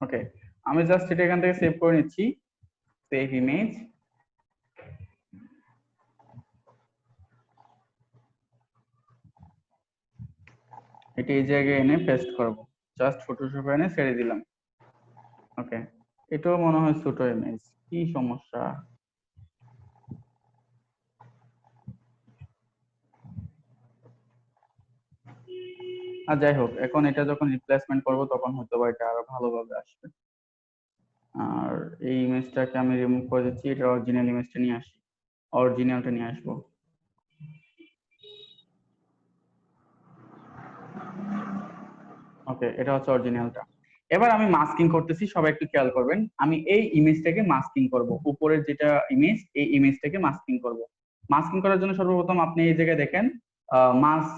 ওকে, আমি জাস্ট এটা এখান থেকে সেভ করে নিচ্ছি, সেভ ইমেজ। এটা এই জায়গায় এনে পেস্ট করব, জাস্ট ফটোশপে এনে ছেড়ে দিলাম। ওকে, এটাও মনে হয় ছোট ইমেজ, কি সমস্যা? আর যাই হোক, এখন এটা যখন রিপ্লেসমেন্ট করব তখন হয়তো বা এটা আরো ভালোভাবে আসবে। আর এই ইমেজটাকে আমি রিমুভ করে দিচ্ছি, এটা অরিজিনাল ইমেজটা নিয়ে আসি, অরিজিনালটা নিয়ে আসবো। ওকে, এটা হচ্ছে অরিজিনালটা। এবার আমি মাস্কিং করতেছি, সবাই একটু খেয়াল করবেন। আমি এই ইমেজটাকে মাস্কিং করব, উপরের যেটা ইমেজ, এই ইমেজটাকে মাস্কিং করব। মাস্কিং করার জন্য সর্বপ্রথম আপনি এই জায়গায় দেখেন mask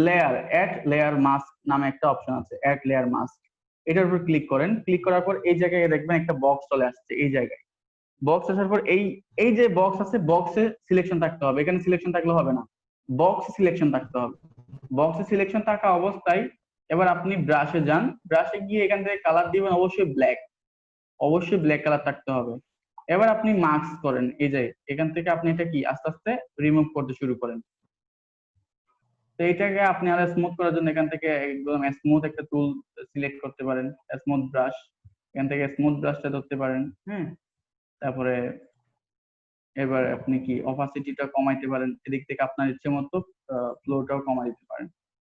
layer, add layer mask নামে একটা অপশন আছে, অ্যাড লেয়ার মাস্ক। এটার উপর ক্লিক করেন। ক্লিক করার পর এই জায়গায় দেখবেন একটা বক্স চলে আসছে। এই জায়গায় বক্স আসার পর এই এই যে বক্স আছে, বক্সে সিলেকশন থাকতে হবে। এখানে সিলেকশন থাকলে হবে না, বক্সে সিলেকশন থাকতে হবে। বক্সে সিলেকশন থাকা অবস্থায় এবার আপনি ব্রাশে যান, ব্রাশে গিয়ে এখান থেকে কালার দিবেন অবশ্যই ব্ল্যাক, অবশ্যই ব্ল্যাক কালার থাকতে হবে। এবার আপনি মাস্ক করেন, এই যে এখান থেকে আপনি এটা কি আস্তে আস্তে রিমুভ করতে শুরু করেন। তো এটাকে আপনি আরো স্মুথ করার জন্য এখান থেকে একদম স্মুথ একটা টুল সিলেক্ট করতে পারেন, স্মুথ ব্রাশ। এখান থেকে স্মুথ ব্রাশটা ধরতে পারেন, হ্যাঁ। তারপরে এবার আপনি কি অপাসিটিটা কমাইতে পারেন, এদিক থেকে আপনার ইচ্ছে মতো ফ্লোটাও কমাই দিতে পারেন।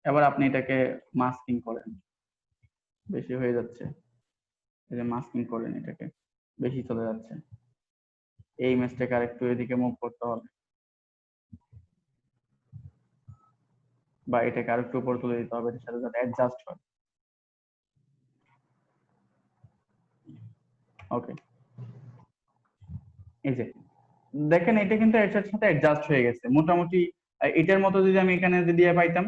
এবার আপনি এটাকে মাস্কিং করেন, বেশি হয়ে যাচ্ছে, এই যে মাস্কিং করেন, এটাকে বেশি চলে যাচ্ছে। এই ইমেজটাকে আরেকটু এদিকে মুভ করতে হবে, বা এটাকে আরেকটু উপর তুলে দিতে হবে, এটার সাথে যাতে অ্যাডজাস্ট হয়। ওকে, এই যে দেখেন এটা কিন্তু এটার সাথে অ্যাডজাস্ট হয়ে গেছে মোটামুটি। এটার মতো যদি আমি এখানে যদি পাইতাম,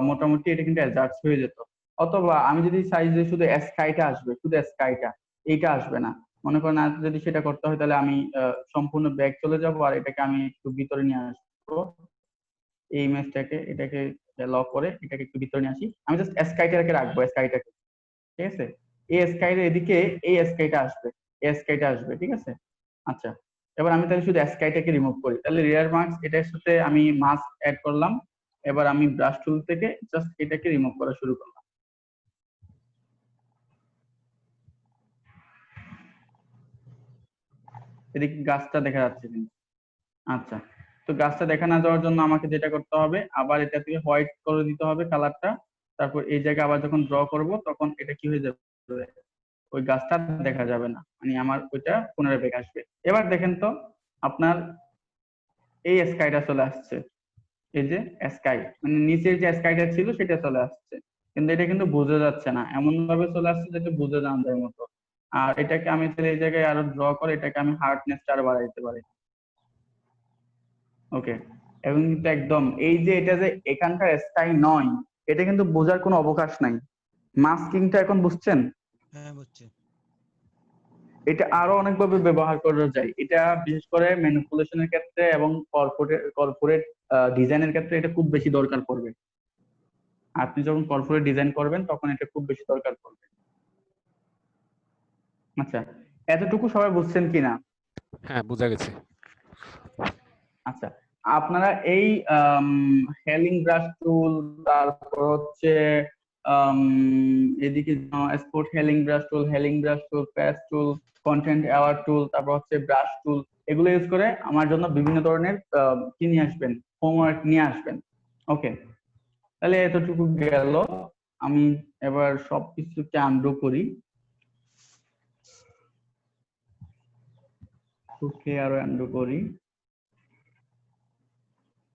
মোটামুটি এটা কিন্তু অ্যাডজাস্ট হয়ে যেত। অথবা আমি যদি চাই যে শুধু স্কাইটা আসবে, শুধু স্কাইটা, এইটা আসবে না, মনে করেন আর যদি সেটা করতে হয় তাহলে আমি সম্পূর্ণ ব্যাক চলে যাব আর এটাকে আমি একটু ভিতরে নিয়ে আসবো। এই ইমেজটাকে এটাকে লক করে এটাকে একটু ভিতরে নিয়ে আসি, আমি জাস্ট স্কাইটাকে রাখবো, স্কাইটাকে, ঠিক আছে। এই স্কাইটার এদিকে এই স্কাইটা আসবে, এই স্কাইটা আসবে, ঠিক আছে। আচ্ছা, এবার আমি তাহলে শুধু স্কাইটাকে রিমুভ করি, তাহলে রিয়ার মার্কস এটার সাথে আমি মাস্ক অ্যাড করলাম। এবার আমি ব্রাশ টুল থেকে জাস্ট এটাকে রিমুভ করা শুরু করলাম। এদিকে গাছটা দেখা যাচ্ছে কিন্তু। আচ্ছা, তো গাছটা দেখা না যাওয়ার জন্য আমাকে যেটা করতে হবে, আবার এটা থেকে হোয়াইট করে দিতে হবে কালারটা। তারপর এই জায়গায় আবার যখন ড্র করব তখন এটা কি হয়ে যাবে, ওই গাছটা দেখা যাবে না, মানে আমার ওইটা পুনরায় বেঁকে আসবে। এবার দেখেন তো আপনার এই স্কাইটা চলে আসছে, এই যে স্কাই, মানে নিচের যে স্কাইটা ছিল সেটা চলে আসছে, কিন্তু এটা কিন্তু বোঝা যাচ্ছে না, এমন ভাবে চলে আসছে যেটা বোঝা যাওয়ার যায় মতো। আর এটাকে আমি তাহলে এই জায়গায় আরো ড্র করে এটাকে আমি হার্ডনেসটা আরো বাড়াই দিতে পারি। ওকে, এবং কিন্তু একদম এই যে এটা যে এখানকার স্কাই নয়, এটা কিন্তু বোঝার কোনো অবকাশ নাই। মাস্কিংটা এখন বুঝছেন? হ্যাঁ বুঝছি। এটা আরো অনেকভাবে ব্যবহার করা যায়, এটা বিশেষ করে ম্যানিপুলেশনের ক্ষেত্রে এবং কর্পোরেট ডিজাইনের ক্ষেত্রে এটা খুব বেশি দরকার পড়বে। আপনি যখন কর্পোরেট ডিজাইন করবেন তখন এটা খুব বেশি দরকার পড়বে। আচ্ছা, এতটুকু সবাই বুঝছেন কিনা? হ্যাঁ, বোঝা গেছে। আচ্ছা, আপনারা এই হেলিং ব্রাশ টুল, তারপর হচ্ছে এদিকে sport healing brush tool, patch tool, content aware টুল, তারপর হচ্ছে ব্রাশ টুল, এগুলো ইউজ করে আমার জন্য বিভিন্ন ধরনের কি নিয়ে আসবেন, হোমওয়ার্ক নিয়ে আসবেন। ওকে, তাহলে এতটুকু গেল। আমি এবার সবকিছুকে আনডু করি। ওকে, আরো আনডু করি,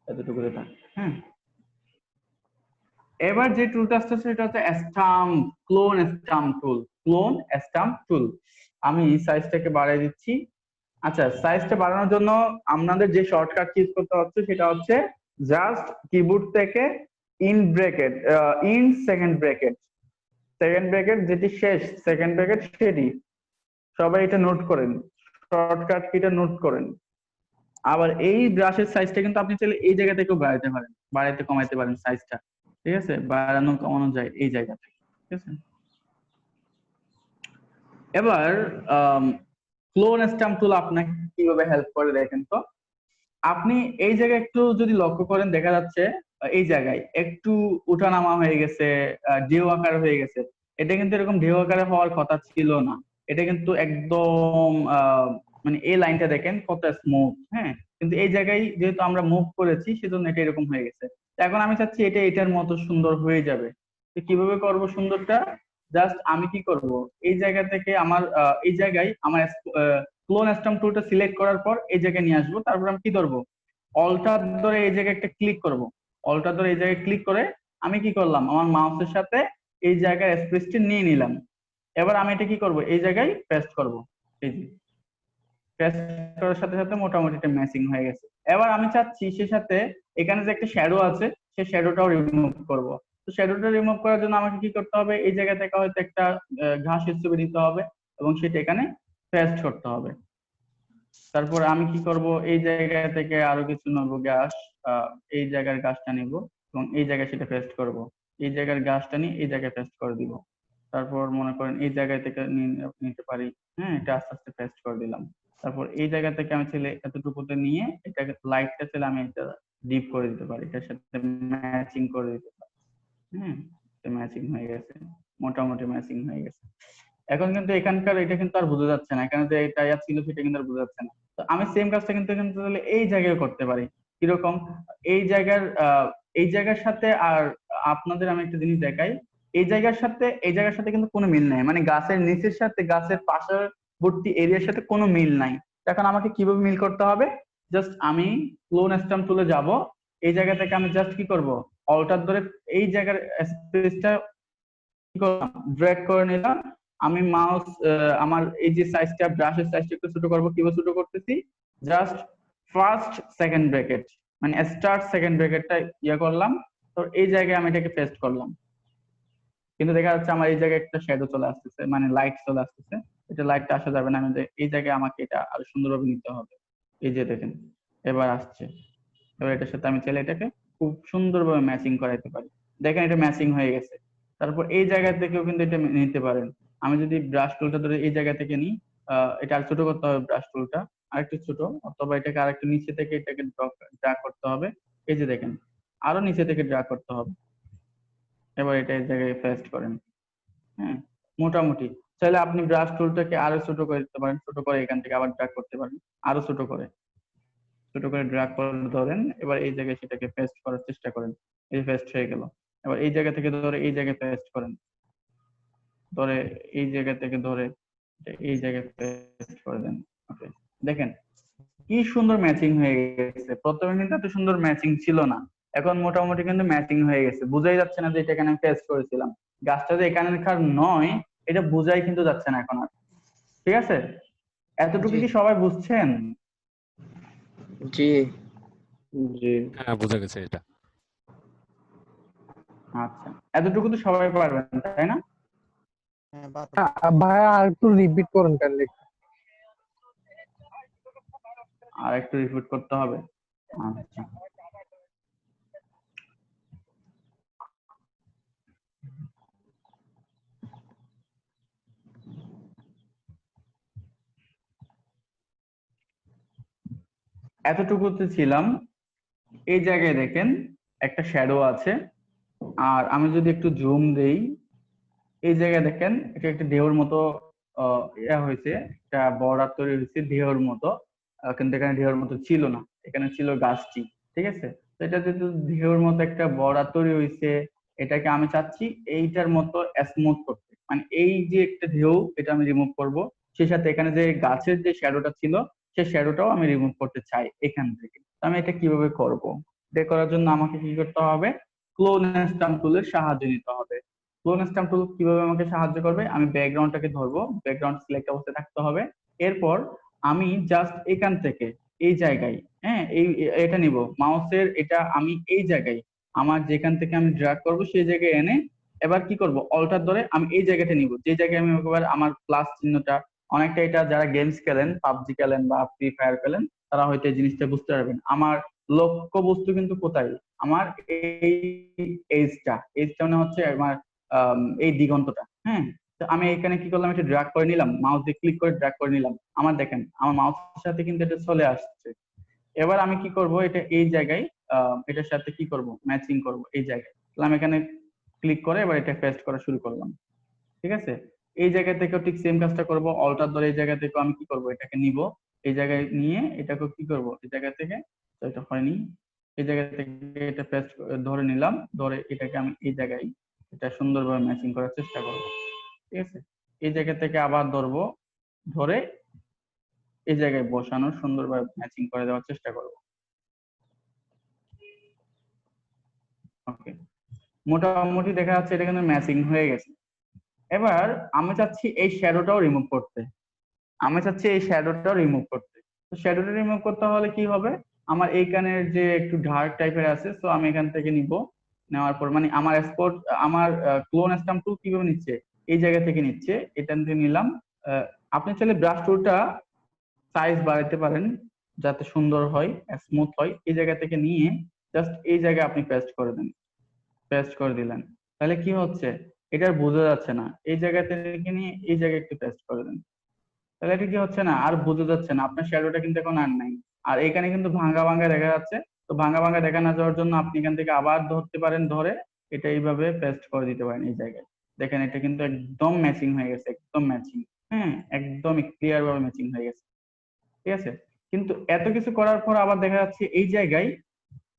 এতটুকু থাক। হ্যাঁ, এবার যে টুলটা আসছে সেটা হচ্ছে ক্লোন স্টাম্প টুল। আমি সাইজটাকে বাড়িয়ে দিচ্ছি। আচ্ছা, সাইজটা বাড়ানোর জন্য আপনাদের যে শর্টকাট ইউজ করতে হচ্ছে সেটা হচ্ছে জাস্ট কিবোর্ড থেকে সেকেন্ড ব্র্যাকেট যেটি শেষ সেকেন্ড ব্র্যাকেট সেটি, সবাই এটা নোট করেন, শর্টকাট কিটা নোট করেন। আবার এই ব্রাশের সাইজটা কিন্তু আপনি চাইলে এই জায়গা থেকেও বাড়াইতে কমাইতে পারেন সাইজটা, ঠিক আছে, বাড়ানো কমানো যায় এই জায়গা থেকে, ঠিক আছে। এবার ক্লোন স্ট্যাম্প টুল আপনাকে কিভাবে হেল্প করে দেখেন তো। আপনি এই জায়গায় একটু যদি লক্ষ্য করেন, দেখা যাচ্ছে এই জায়গায় একটু উঠানামা হয়ে গেছে, ঢেউ আকার হয়ে গেছে। এটা কিন্তু এরকম ঢেউ আকারে হওয়ার কথা ছিল না, এটা কিন্তু একদম মানে এই লাইনটা দেখেন কত স্মুথ, হ্যাঁ। কিন্তু এই জায়গায় যেহেতু আমরা মুভ করেছি সেজন্য এটা এরকম হয়ে গেছে। এখন আমি চাচ্ছি এটা এটার মতো সুন্দর হয়ে যাবে। তো কিভাবে করব সুন্দরটা? জাস্ট আমি কি করব, এই জায়গা থেকে এই জায়গায় আমার ক্লোন স্ট্যাম্প টুলটা সিলেক্ট করার পর এই জায়গায় নিয়ে আসবো। তারপর আমি কি করবো, অল্টার ধরে এই জায়গায় একটা ক্লিক করব, অল্টার ধরে এই জায়গায় ক্লিক করে আমি কি করলাম, আমার মাউসের সাথে এই জায়গায় স্পেসটি নিয়ে নিলাম। এবার আমি এটা কি করব, এই জায়গায় পেস্ট করব। এই যে পেস্ট করার সাথে সাথে মোটামুটি এটা ম্যাচিং হয়ে গেছে। এবার আমি চাচ্ছি সে সাথে এখানে যে একটা শ্যাডো আছে সেই শ্যাডোটাও রিমুভ করব। তো শ্যাডোটা রিমুভ করার জন্য আমাকে কি করতে হবে, এই জায়গা থেকে হয়তো একটা ঘাসের ছবি দিতে হবে এবং সেটা এখানে পেস্ট করতে হবে। তারপর আমি কি করব, এই জায়গা থেকে আরো কিছু নেব ঘাস, এই জায়গার ঘাসটা নিব এবং এই জায়গায় সেটা পেস্ট করব। এই জায়গার ঘাসটা নিয়ে এই জায়গায় পেস্ট করে দিব। তারপর মনে করেন এই জায়গা থেকে নিতে পারি, হ্যাঁ, এটা আস্তে আস্তে পেস্ট করে দিলাম। তারপর এই জায়গা থেকে আমি ছেলে এতটুকুতে নিয়ে এটাকে লাইটটা ছেলে আমি এটা ডিপ করে দিতে পারি, এটার সাথে ম্যাচিং করে দিতে পারি। হ্যাঁ, ম্যাচিং হয়ে গেছে, মোটামুটি ম্যাচিং হয়ে গেছে। এখন কিন্তু এখানকার এটা কিন্তু আর বোঝা যাচ্ছে না, এখানে যে এটা ছিল সেটা কিন্তু আর বোঝা যাচ্ছে না। তো আমি সেম কাজটা কিন্তু তাহলে এই জায়গায় করতে পারি। কিরকম, এই জায়গার সাথে আর আপনাদের আমি একটা জিনিস দেখাই, এই জায়গার সাথে কিন্তু কোনো মিল নাই, মানে গাছের নিচের সাথে গাছের পার্শ্ববর্তী এরিয়ার সাথে কোনো মিল নাই। এখন আমাকে কিভাবে মিল করতে হবে, জাস্ট আমি ক্লোন স্ট্যাম্প টুলে যাব, এই জায়গা থেকে আমি জাস্ট কি করব, অল্টার ধরে এই জায়গার স্পেসটা কি করলাম, ড্র্যাগ করে নিলাম, আমি মাউস আমার এই যে সাইজটা, ব্রাশের সাইজটা একটু ছোট করবো। কিভাবে ছোট করতেছি? জাস্ট ফার্স্ট সেকেন্ড ব্র্যাকেট, মানে স্টার্ট সেকেন্ড ব্র্যাকেটটা ইয়ে করলাম, তো এই জায়গায় আমি এটাকে পেস্ট করলাম। কিন্তু দেখা যাচ্ছে আমার এই জায়গায় একটা শ্যাডো চলে আসতেছে, মানে লাইট চলে আসতেছে। এটা লাইটটা আসা যাবে না, আমি এই জায়গায় আমাকে এটা আরো সুন্দরভাবে নিতে হবে। এই যে দেখেন এবার আসছে। এবার এটার সাথে আমি চাইলে এটাকে খুব সুন্দরভাবে ম্যাচিং করাইতে পারি। দেখেন এটা ম্যাচিং হয়ে গেছে। তারপর এই জায়গা থেকেও কিন্তু এটা নিতে পারেন। আমি যদি ব্রাশ টুলটা ধরে এই জায়গা থেকে নিই, এটা আর ছোট করতে হবে ব্রাশ টুলটা, আরেকটু ছোট, অথবা এটাকে আরেকটু নিচে থেকে এটাকে ড্রা করতে হবে। এই যে দেখেন আরো নিচে থেকে ড্রা করতে হবে। এবার এটা এই জায়গায় পেস্ট করেন। হ্যাঁ, মোটামুটি চাইলে আপনি ব্রাশ টুলটাকে আরো ছোট করে দিতে পারেন, ছোট করে এখান থেকে আবার ড্রা করতে পারেন, আরো ছোট করে ড্র্যাগ করে ধরেন। এবার এই জায়গায় সেটাকে পেস্ট করার চেষ্টা করেন। এই পেস্ট হয়ে গেল। এবার এই জায়গা থেকে ধরে এই জায়গায় পেস্ট করেন, ধরে এই জায়গা থেকে ধরে এই জায়গায় পেস্ট করে দেন। ওকে, দেখেন কি সুন্দর ম্যাচিং হয়ে গেছে। প্রথমে কিন্তু এত সুন্দর ম্যাচিং ছিল না, এখন মোটামুটি কিন্তু ম্যাচিং হয়ে গেছে। বোঝাই যাচ্ছে না যে এটা এখানে পেস্ট করেছিলাম। গাছটা যে এখানকার নয় এটা বোঝাই কিন্তু যাচ্ছে না এখন আর। ঠিক আছে, এতটুকু জি কি সবাই বুঝছেন? জি জি। হ্যাঁ, বোঝা গেছে এটা। আচ্ছা, এতটুকু তো সবাই পারবেন তাই না? ভাইয়া আর একটু রিপিট করুন কাইন্ডলি। আর একটু রিপিট করতে হবে। আচ্ছা, এতটুকুতে ছিলাম। এই জায়গায় দেখেন একটা শ্যাডো আছে। আর আমি যদি একটু জুম দেই, এই জায়গায় দেখেন এটা একটা ঢেউর মতো ইয়া হয়েছে, একটা বর্ডার তৈরি হয়েছে ঢেউর মতো। কিন্তু এখানে ঢেউর মতো ছিল না, এখানে ছিল গাছটি। ঠিক আছে, তো এটা যেহেতু ঢেউর মতো একটা বর্ডার তৈরি হয়েছে, এটাকে আমি চাচ্ছি এইটার মতো স্মুথ করতে, মানে এই যে একটা ঢেউ এটা আমি রিমুভ করব। সেই সাথে এখানে যে গাছের যে শ্যাডোটা ছিল সেই শ্যাডোটাও আমি রিমুভ করতে চাই এখান থেকে। তো আমি এটা কিভাবে করব? এটা করার জন্য আমাকে কি করতে হবে? ক্লোন স্টাম্প টুলের সাহায্য নিতে হবে। ক্লোন স্ট্যাম্প টুল কিভাবে আমাকে সাহায্য করবে? আমি ব্যাকগ্রাউন্ডটাকে ধরবো, ব্যাকগ্রাউন্ড সিলেক্ট অবস্থায় থাকতে হবে। এরপর আমি জাস্ট এখান থেকে এই জায়গায়, হ্যাঁ এটা নিব মাউসের, এটা আমি এই জায়গায় আমার যেখান থেকে আমি ড্র্যাগ করব সেই জায়গায় এনে এবার কি করব, অল্টার ধরে আমি এই জায়গাটা নিব, যে জায়গায় আমি এবার আমার প্লাস চিহ্নটা, অনেকটা এটা যারা গেমস খেলেন, পাবজি খেলেন বা ফ্রি ফায়ার খেলেন, তারা হয়তো এই জিনিসটা বুঝতে পারবেন। আমার লক্ষ্য বস্তু কিন্তু কোথায়? আমার এই এইজটা মানে হচ্ছে আমার এই দিগন্তটা। হ্যাঁ, তো আমি এখানে কি করলাম, এটা ড্র্যাগ করে নিলাম, মাউস দিয়ে ক্লিক করে ড্র্যাগ করে নিলাম। আমার দেখেন আমার মাউসের সাথে কিন্তু এটা চলে আসছে। এবার আমি কি করব, এটা এই জায়গায় এটার সাথে কি করব, ম্যাচিং করব এই জায়গায়। তাহলে আমি এখানে ক্লিক করে এবার এটা পেস্ট করা শুরু করলাম। ঠিক আছে, এই জায়গা থেকেও ঠিক সেম কাজটা করব, অল্টার ধরে এই জায়গা থেকেও আমি কি করব, এটাকে নিব, এই জায়গায় নিয়ে এটাকে কি করব, এই জায়গা থেকে, তো এটা হয়নি, এই জায়গা থেকে এটা পেস্ট ধরে নিলাম, ধরে এটাকে আমি এই জায়গায় এটা সুন্দরভাবে ম্যাচিং করার চেষ্টা করব। ঠিক আছে, এই জায়গা থেকে আবার ধরবো, ধরে এই জায়গায় বসানো, সুন্দরভাবে ম্যাচিং করে দেওয়ার চেষ্টা করব। ওকে, মোটামুটি দেখা যাচ্ছে এটা কিন্তু ম্যাচিং হয়ে গেছে। এবার আমি চাচ্ছি এই শ্যাডোটাও রিমুভ করতে, তো শ্যাডোটা রিমুভ করতে হলে কি হবে, আমার এইখানের যে একটু ডার্ক টাইপের আছে, তো আমি এখান থেকে নিব। নেওয়ার পর মানে আমার স্পট, আমার ক্লোন স্ট্যাম্প টুল কিভাবে নিচ্ছে, এই জায়গা থেকে নিচ্ছে, এটা থেকে নিলাম। আহ, আপনি চাইলে ব্রাশ টুলটা সাইজ বাড়াতে পারেন যাতে সুন্দর হয়, স্মুথ হয়। এই জায়গা থেকে নিয়ে জাস্ট এই জায়গায় আপনি পেস্ট করে দেন, পেস্ট করে দিলেন। তাহলে কি হচ্ছে, এটা আর বোঝা যাচ্ছে না। এই জায়গা থেকে নিয়ে এই জায়গায় একটু পেস্ট করে দেন, তাহলে এটা কি হচ্ছে না, আর বোঝা যাচ্ছে না, আপনার শ্যাডোটা কিন্তু এখন আর নাই। আর এখানে কিন্তু ভাঙা ভাঙা দেখা যাচ্ছে। তো ভাঙা ভাঙা দেখা না যাওয়ার জন্য আপনি এখান থেকে আবার ধরতে পারেন, ধরে এটা এইভাবে পেস্ট করে দিতে পারেন এই জায়গায়। দেখেন এটা কিন্তু একদম ম্যাচিং হয়ে গেছে, একদম ম্যাচিং। হ্যাঁ, একদম ক্লিয়ার ভাবে ম্যাচিং হয়ে গেছে। ঠিক আছে, কিন্তু এত কিছু করার পর আবার দেখা যাচ্ছে এই জায়গায়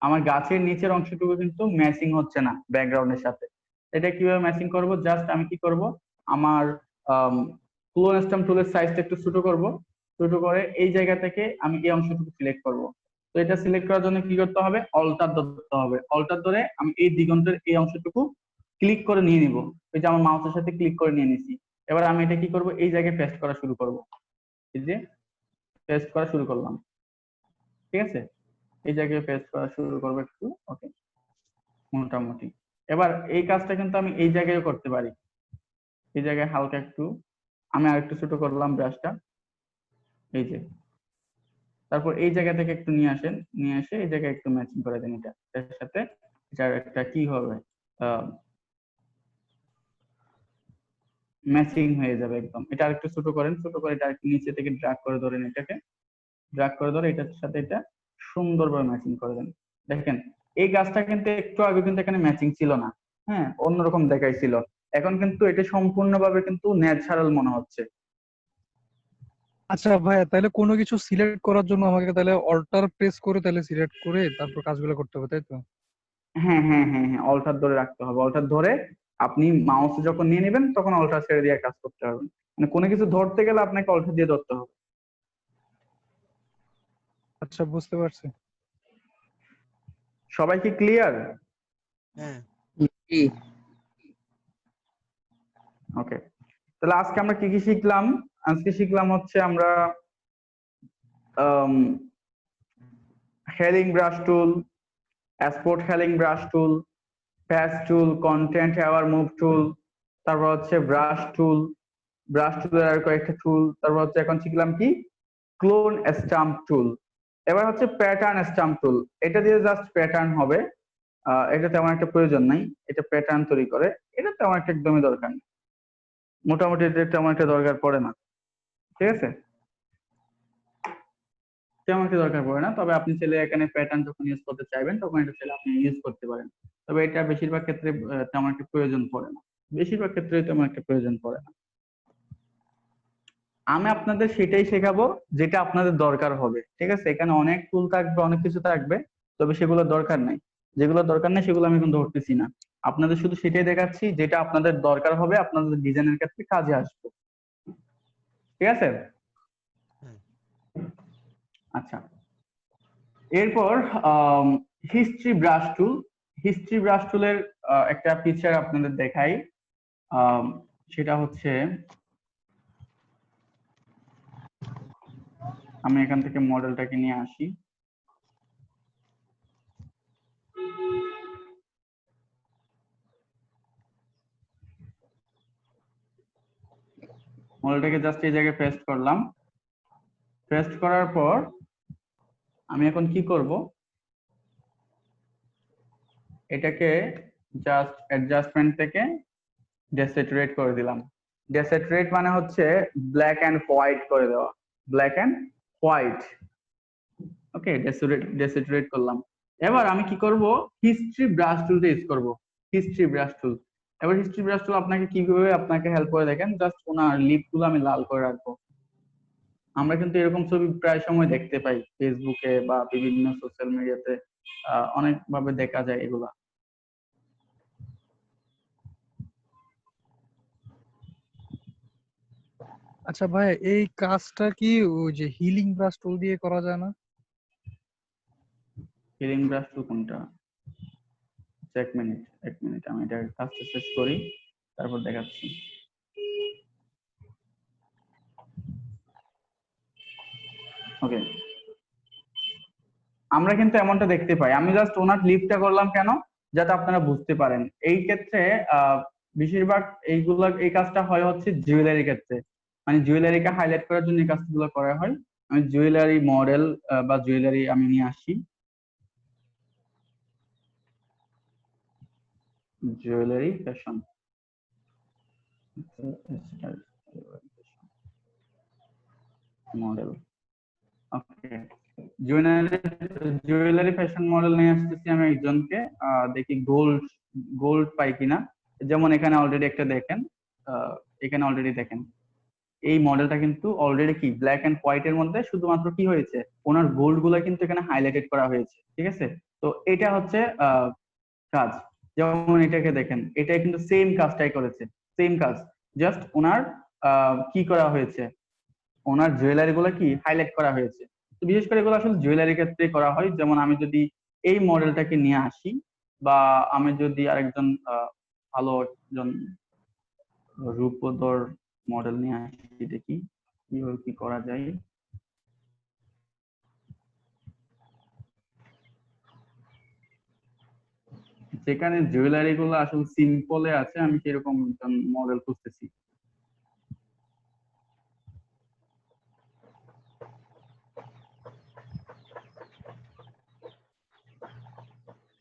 আমার গাছের নিচের অংশটুকু কিন্তু ম্যাচিং হচ্ছে না ব্যাকগ্রাউন্ডের সাথে। এটা কিভাবে ম্যাচিং করব, জাস্ট আমি কি করব, আমার ক্লোন স্ট্যাম্প টুলের সাইজটা একটু ছোট করব, ছোট করে এই জায়গা থেকে আমি এই অংশটুকু সিলেক্ট করব। তো এটা সিলেক্ট করার জন্য কি করতে হবে, অল্টার ধরতে হবে, অল্টার ধরে আমি এই দিগন্তের এই অংশটুকু ক্লিক করে নিয়ে নিব। ওই যে আমার মাউসের সাথে ক্লিক করে নিয়ে নিছি। এবার আমি এটা কি করব, এই জায়গায় পেস্ট করা শুরু করব। এই যে পেস্ট করা শুরু করলাম, ঠিক আছে, এই জায়গায় পেস্ট করা শুরু করবো একটু। ওকে, মোটামুটি। এবার এই কাজটা কিন্তু আমি এই জায়গায় করতে পারি। এই জায়গায় হালকা একটু আমি আরেকটু ছোট করলাম ব্রাশটা, এই যে। তারপর এই জায়গা থেকে একটু নিয়ে আসেন, নিয়ে এসে এই জায়গায় একটু ম্যাচিং করে দেন এটা এর সাথে। এটার একটা কি হবে, ম্যাচিং হয়ে যাবে একদম। এটা আরেকটু ছোট করেন, ছোট করে এটা আরেকটু নিচে থেকে ড্র্যাগ করে ধরেন, এটাকে ড্র্যাগ করে ধরে এটার সাথে এটা সুন্দরভাবে ম্যাচিং করে দেন। দেখেন এই গাছটা কিন্তু একটু আগে কিন্তু এখানে ম্যাচিং ছিল না, হ্যাঁ, অন্যরকম দেখাইছিল। এখন কিন্তু এটা সম্পূর্ণভাবে কিন্তু ন্যাচারাল মনে হচ্ছে। আচ্ছা ভাইয়া, তাহলে কোনো কিছু সিলেক্ট করার জন্য আমাকে তাহলে অল্টার প্রেস করে তাহলে সিলেক্ট করে তারপর কাজগুলো করতে হবে, তাই তো? হ্যাঁ হ্যাঁ হ্যাঁ হ্যাঁ, অল্টার ধরে রাখতে হবে। অল্টার ধরে আপনি মাউস যখন নিয়ে নেবেন তখন অল্টার ছেড়ে দিয়ে কাজ করতে হবে। মানে কোনো কিছু ধরতে গেলে আপনাকে অল্টার দিয়ে ধরতে হবে। আচ্ছা, বুঝতে পারছি। সবাই কি ক্লিয়ার? হ্যাঁ। জি। ওকে, তাহলে আজকে আমরা কি কি শিখলাম? আজকে শিখলাম হচ্ছে আমরা healing brush tool, spot healing brush tool, patch tool, content aware move tool, তারপর হচ্ছে ব্রাশ টুল, ব্রাশ টুলের আর কয়েকটা টুল, তারপর হচ্ছে এখন শিখলাম কি ক্লোন স্টাম্প টুল। এবার হচ্ছে প্যাটার্ন স্টাম্প টুল। এটা দিয়ে জাস্ট প্যাটার্ন হবে, এটা তেমন একটা প্রয়োজন নাই। এটা প্যাটার্ন তৈরি করে, এটা তেমন একটা একদমই দরকার নেই, মোটামুটি এটা তেমন একটা দরকার পড়ে না, ঠিক আছে, তেমন একটা দরকার পড়ে না। তবে আপনি চাইলে এখানে প্যাটার্ন যখন ইউজ করতে চাইবেন তখন এটা চাইলে আপনি ইউজ করতে পারেন। তবে এটা বেশিরভাগ ক্ষেত্রে তেমন একটা প্রয়োজন পড়ে না, বেশিরভাগ ক্ষেত্রে তেমন একটা প্রয়োজন পড়ে না। আমি আপনাদের সেটাই শেখাবো যেটা আপনাদের দরকার হবে, ঠিক আছে। এখানে অনেক টুল থাকবে, অনেক কিছু থাকবে, তবে সেগুলো দরকার নাই। যেগুলো দরকার নাই সেগুলো আমি এখন ধরতেছি না। আপনাদের শুধু সেটাই দেখাচ্ছি যেটা আপনাদের দরকার হবে, আপনাদের ডিজাইনের ক্ষেত্রে কাজে আসবে, ঠিক আছে। আচ্ছা, এরপর হিস্ট্রি ব্রাশ টুল। হিস্ট্রি ব্রাশ টুলের একটা পিকচার আপনাদের দেখাই। সেটা হচ্ছে, আমি এখান থেকে মডেলটাকে নিয়ে আসি। মডেলটাকে জাস্ট এই জায়গায় পেস্ট করলাম। পেস্ট করার পর আমি এখন কি করব, এটাকে জাস্ট অ্যাডজাস্টমেন্ট থেকে ডেস্যাচুরেট করে দিলাম। ডেস্যাচুরেট মানে হচ্ছে ব্ল্যাক এন্ড হোয়াইট করে দেওয়া, ব্ল্যাক এন্ড হোয়াইট। ওকে, ডেস্যাচুরেট করলাম। এবার আমি কি করব, হিস্ট্রি ব্রাশ টুলটা ইউজ করব। হিস্ট্রি ব্রাশ টুল, এবার হিস্ট্রি ব্রাশ টুল আপনাকে কিভাবে আপনাকে হেল্প করে দেখেন, জাস্ট ওনার লিপ গুলো আমি লাল করে রাখবো। আমরা কিন্তু এরকম ছবি প্রায় সময় দেখতে পাই ফেসবুকে বা বিভিন্ন সোশ্যাল মিডিয়াতে, অনেক ভাবে দেখা যায় এগুলা। আচ্ছা ভাই, এই কাজটা কি ওই যে হিলিং ব্রাশ টুল দিয়ে করা যায় না? হিলিং ব্রাশ টুল কোনটা? এক মিনিট, এক মিনিট, আমি এটা কাজটা শেষ করি তারপর দেখাচ্ছি। ওকে, আমরা কিন্তু এমনটা দেখতে পাই। আমি জাস্ট ওনার লিপটা করলাম কেন, যাতে আপনারা বুঝতে পারেন। এই ক্ষেত্রে বেশিরভাগ এইগুলা, এই কাজটা হয় হচ্ছে জুয়েলারি ক্ষেত্রে, মানে জুয়েলারিকে হাইলাইট করার জন্য এই কাজগুলো করা হয়। আমি জুয়েলারি মডেল বা জুয়েলারি আমি নিয়ে আসি, জুয়েলারি ফ্যাশন মডেল। ওকে, জুয়েলারি ফ্যাশন মডেল নিয়ে আসতেছি আমি একজনকে। দেখি গোল্ড গোল্ড পাই কিনা। যেমন এখানে অলরেডি একটা দেখেন, এখানে অলরেডি দেখেন এই মডেলটা কিন্তু অলরেডি কি ব্ল্যাক এন্ড হোয়াইট এর মধ্যে শুধুমাত্র কি হয়েছে, ওনার গোল্ড গুলা কিন্তু এখানে হাইলাইটেড করা হয়েছে, ঠিক আছে। তো এটা হচ্ছে কাজ। যেমন এটাকে দেখেন, এটা কিন্তু সেম কাজটাই করেছে, সেম কাজ, জাস্ট ওনার কি করা হয়েছে, ওনার জুয়েলারি গুলো কি হাইলাইট করা হয়েছে। তো বিশেষ করে এগুলো আসলে জুয়েলারি ক্ষেত্রে করা হয়। যেমন আমি যদি এই মডেলটাকে নিয়ে আসি, বা আমি যদি আরেকজন ভালো একজন রূপধর মডেল নিয়ে আসি, দেখি কিভাবে কি করা যায়। যেখানে জুয়েলারি গুলো আসলে সিম্পলে আছে, আমি সেরকম মডেল খুঁজতেছি।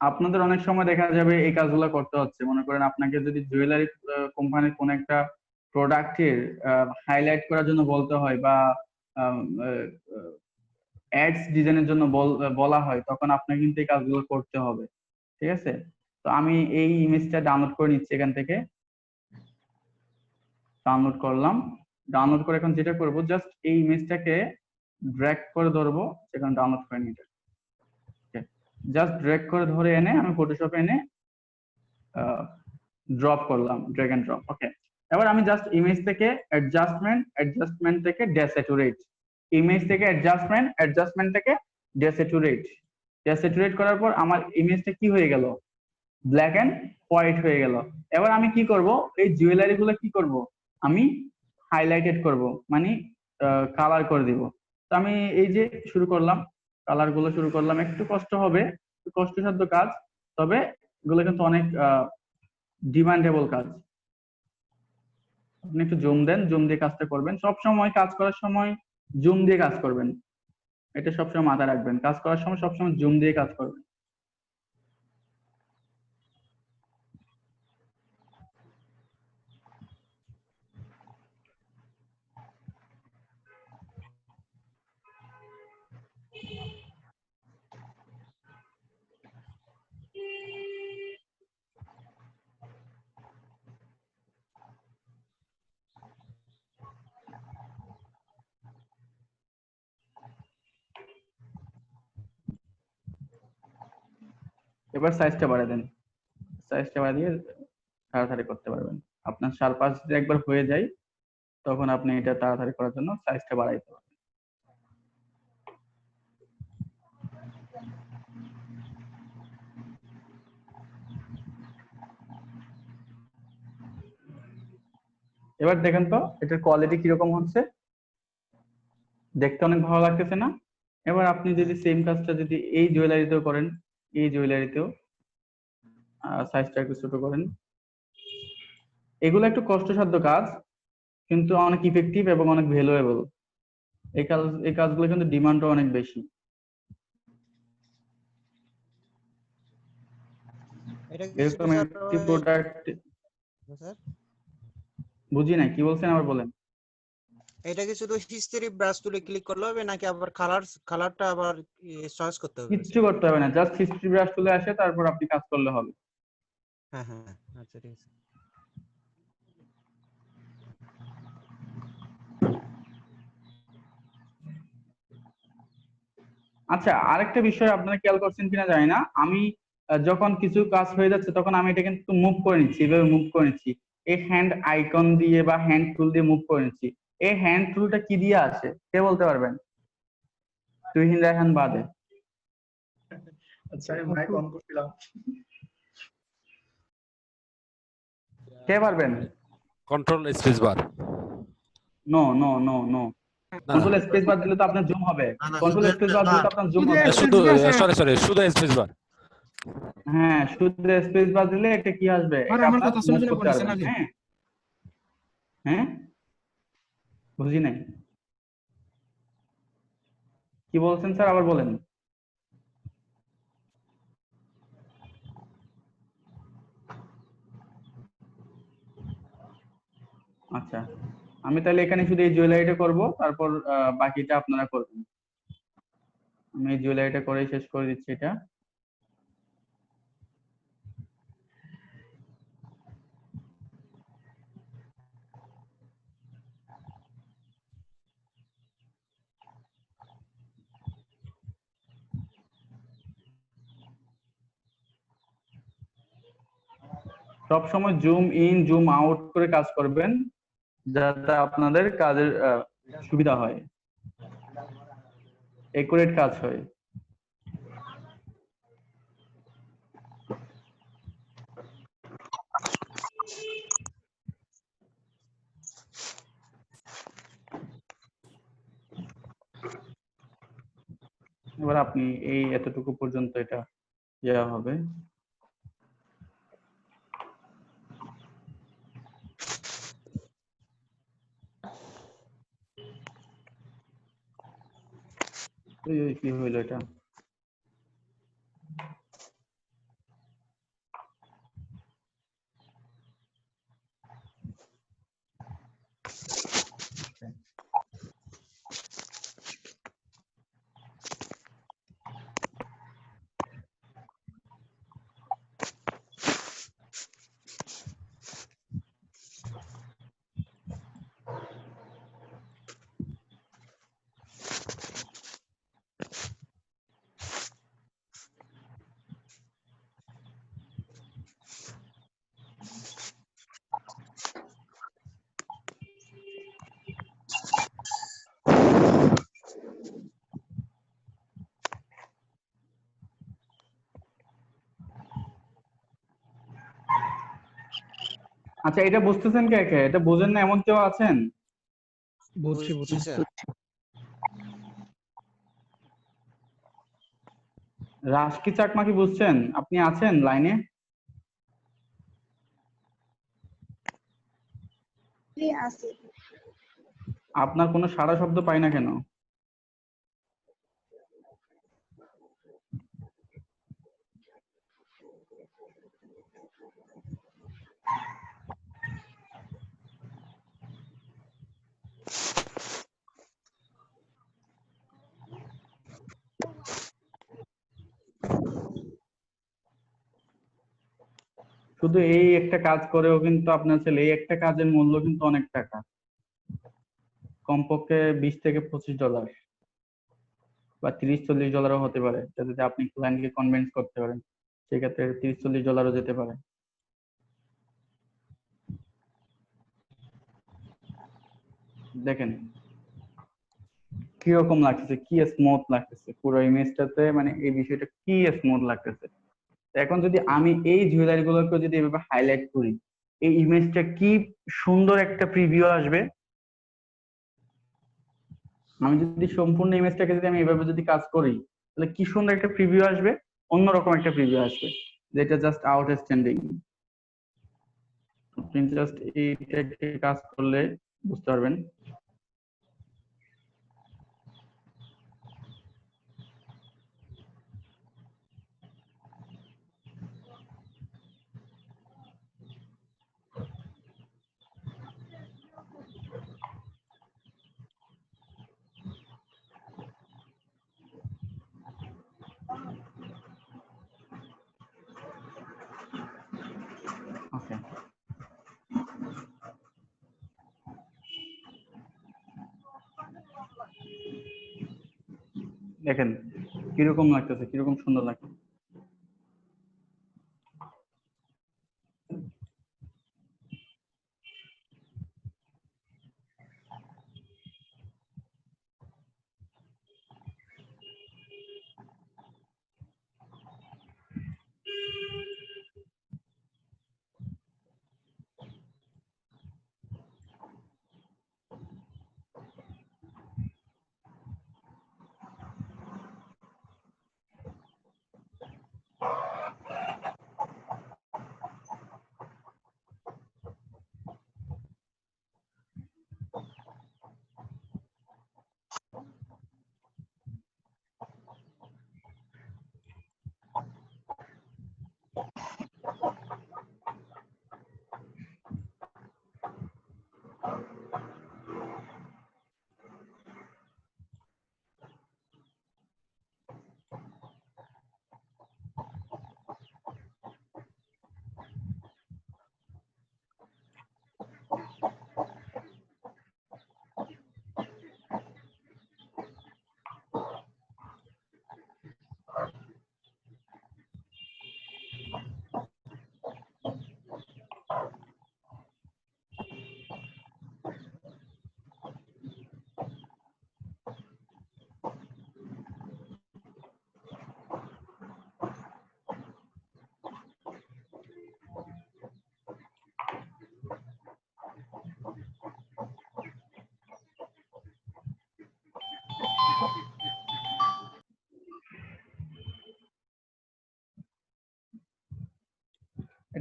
আপনাদের অনেক সময় দেখা যাবে এই কাজগুলো করতে হচ্ছে। মনে করেন আপনাকে যদি জুয়েলারি কোম্পানির কোন একটা প্রোডাক্টের হাইলাইট করার জন্য বলতে হয় বা অ্যাডস ডিজাইনের জন্য বলা হয়, তখন আপনাকে কিন্তু এই কাজগুলো করতে হবে। ঠিক আছে, তো আমি এই ইমেজটা ডাউনলোড করে নিচ্ছি এখান থেকে। ডাউনলোড করলাম। ডাউনলোড করে এখন যেটা করব, জাস্ট এই ইমেজটাকে ড্র্যাগ করে ধরবো, সেখানে ডাউনলোড করে নিতে জাস্ট ড্র্যাগ করে ধরে এনে আমি ফটোশপে এনে ড্রপ করলাম, ড্র্যাগ এন্ড ড্রপ। ওকে, এবার আমি জাস্ট ইমেজ থেকে অ্যাডজাস্টমেন্ট থেকে ডেস্যাচুরেট, ইমেজ থেকে অ্যাডজাস্টমেন্ট থেকে ডেস্যাচুরেট করার পর আমার ইমেজটা কি হয়ে গেল, ব্ল্যাক এন্ড হোয়াইট হয়ে গেল। এবার আমি কি করব, এই জুয়েলারি গুলো কি করব, আমি হাইলাইটেড করব, মানে কালার করে দিব। তো আমি এই যে শুরু করলাম, কালার গুলো শুরু করলাম। একটু কষ্ট হবে, একটু কষ্টসাধ্য কাজ, তবে এগুলো কিন্তু অনেক ডিমান্ডেবল কাজ। আপনি একটু জুম দেন, জুম দিয়ে কাজটা করবেন। সব সময় কাজ করার সময় জুম দিয়ে কাজ করবেন, এটা সবসময় মাথায় রাখবেন। কাজ করার সময় সবসময় জুম দিয়ে কাজ করবেন। এবার সাইজটা বাড়িয়ে দেন, সাইজটা বাড়িয়ে তাড়াতাড়ি করতে পারবেন। আপনার 4-5 যদি একবার হয়ে যায়, তখন আপনি এটা তাড়াতাড়ি করার জন্য সাইজটা বাড়াইতে পারবেন। এবার দেখেন তো এটার কোয়ালিটি কিরকম হচ্ছে, দেখতে অনেক ভালো লাগতেছে না? এবার আপনি যদি সেম কাজটা যদি এই জুয়েলারিতেও করেন, এই জুয়েলারিতেও সাইজটা একটু ছোট করেন। এগুলো একটু কষ্টসাধ্য কাজ, কিন্তু অনেক ইফেক্টিভ এবং অনেক ভ্যালুয়েবল। এই কাজগুলো কিন্তু ডিমান্ডও অনেক বেশি। এটা কি এরকম শুধু একটি প্রোডাক্ট, স্যার বুঝি নাই কি বলছেন, আবার বলেন। এটা কি শুধু হিস্টরি ব্রাশ টুলে ক্লিক করলে হবে নাকি আবার কালারটা আবার চয়েস করতে হবে? কিচ্ছু করতে হবে না, জাস্ট হিস্ট্রি ব্রাশ তুলে আসে, তারপর আপনি কাজ করলে হবে। হ্যাঁ হ্যাঁ আচ্ছা ঠিক আছে। আচ্ছা, আরেকটা বিষয় আপনারা খেয়াল করছেন কিনা জানি না, আমি যখন কিছু কাজ হয়ে যাচ্ছে তখন আমি এটা কিন্তু মুভ করে নিচ্ছি, এভাবে মুভ করে নিচ্ছি। এই হ্যান্ড আইকন দিয়ে বা হ্যান্ড টুল দিয়ে মুভ করে নিচ্ছি। এই হ্যান্ড টুলটা কি দিয়ে আছে কে বলতে পারবেন? তুহিন রায়হান বাদে। আচ্ছা, আমি মাইক অন করছিলাম। কে পারবেন? Control space bar. No no no no, control space bar দিলে তো আপনার জুম হবে। কন্ট্রোল স্পেস বার দিলে তো আপনার জুম হবে। শুধু সরি শুধু স্পেস বার। হ্যাঁ, শুধু স্পেস বার দিলে এটা কি আসবে, এটা আপনার মুভ করতে পারবেন। হ্যাঁ হ্যাঁ, বুঝি নাই কি বলছেন স্যার, আবার বলেন। আচ্ছা, আমি তাহলে এখানে শুধু এই জুয়েলারিটা করব, তারপর বাকিটা আপনারা করবেন। আমি এই জুয়েলারিটা করেই শেষ করে দিচ্ছি এটা। সবসময় জুম ইন জুম আউট করে কাজ করবেন, যাতে আপনাদের কাজের সুবিধা হয়, একুরেট কাজ হয়। এবার আপনি এই এতটুকু পর্যন্ত এটা ইয়া হবে। কি হইলো এটা? আচ্ছা, এটা বুঝতেছেন কে কে? এটা বুঝেন না এমন কেউ আছেন? বুঝছি বুঝছি বুঝছি। স্যার। রাশকি চাকমা কি বুঝছেন? আপনি আছেন লাইনে? জি আছে। আপনার কোনো সাড়া শব্দ পাই না কেন? শুধু এই একটা কাজ করেও কিন্তু আপনার ছেলে, এই একটা কাজের মূল্য কিন্তু অনেক টাকা, কমপক্ষে $20 থেকে $25 বা $30-40 হতে পারে। এটা যদি আপনি ক্লায়েন্টকে কনভিন্স করতে পারেন, সেক্ষেত্রে $30-40 যেতে পারে। দেখেন কিরকম লাগতেছে, কি স্মুথ লাগতেছে পুরো ইমেজটাতে, মানে এই বিষয়টা কি স্মুথ লাগতেছে। এখন যদি আমি এই জুয়েলারি গুলোকে যদি এভাবে হাইলাইট করি, এই ইমেজটা কি সুন্দর একটা প্রিভিউ আসবে। আমি যদি সম্পূর্ণ ইমেজটাকে যদি আমি এভাবে যদি কাজ করি, তাহলে কি সুন্দর একটা প্রিভিউ আসবে, অন্যরকম একটা প্রিভিউ আসবে, যেটা জাস্ট আউটস্ট্যান্ডিং। আপনি জাস্ট এইটাকে কাজ করলে বুঝতে পারবেন। ওকে, দেখেন কিরকম লাগতেছে, কিরকম সুন্দর লাগছে।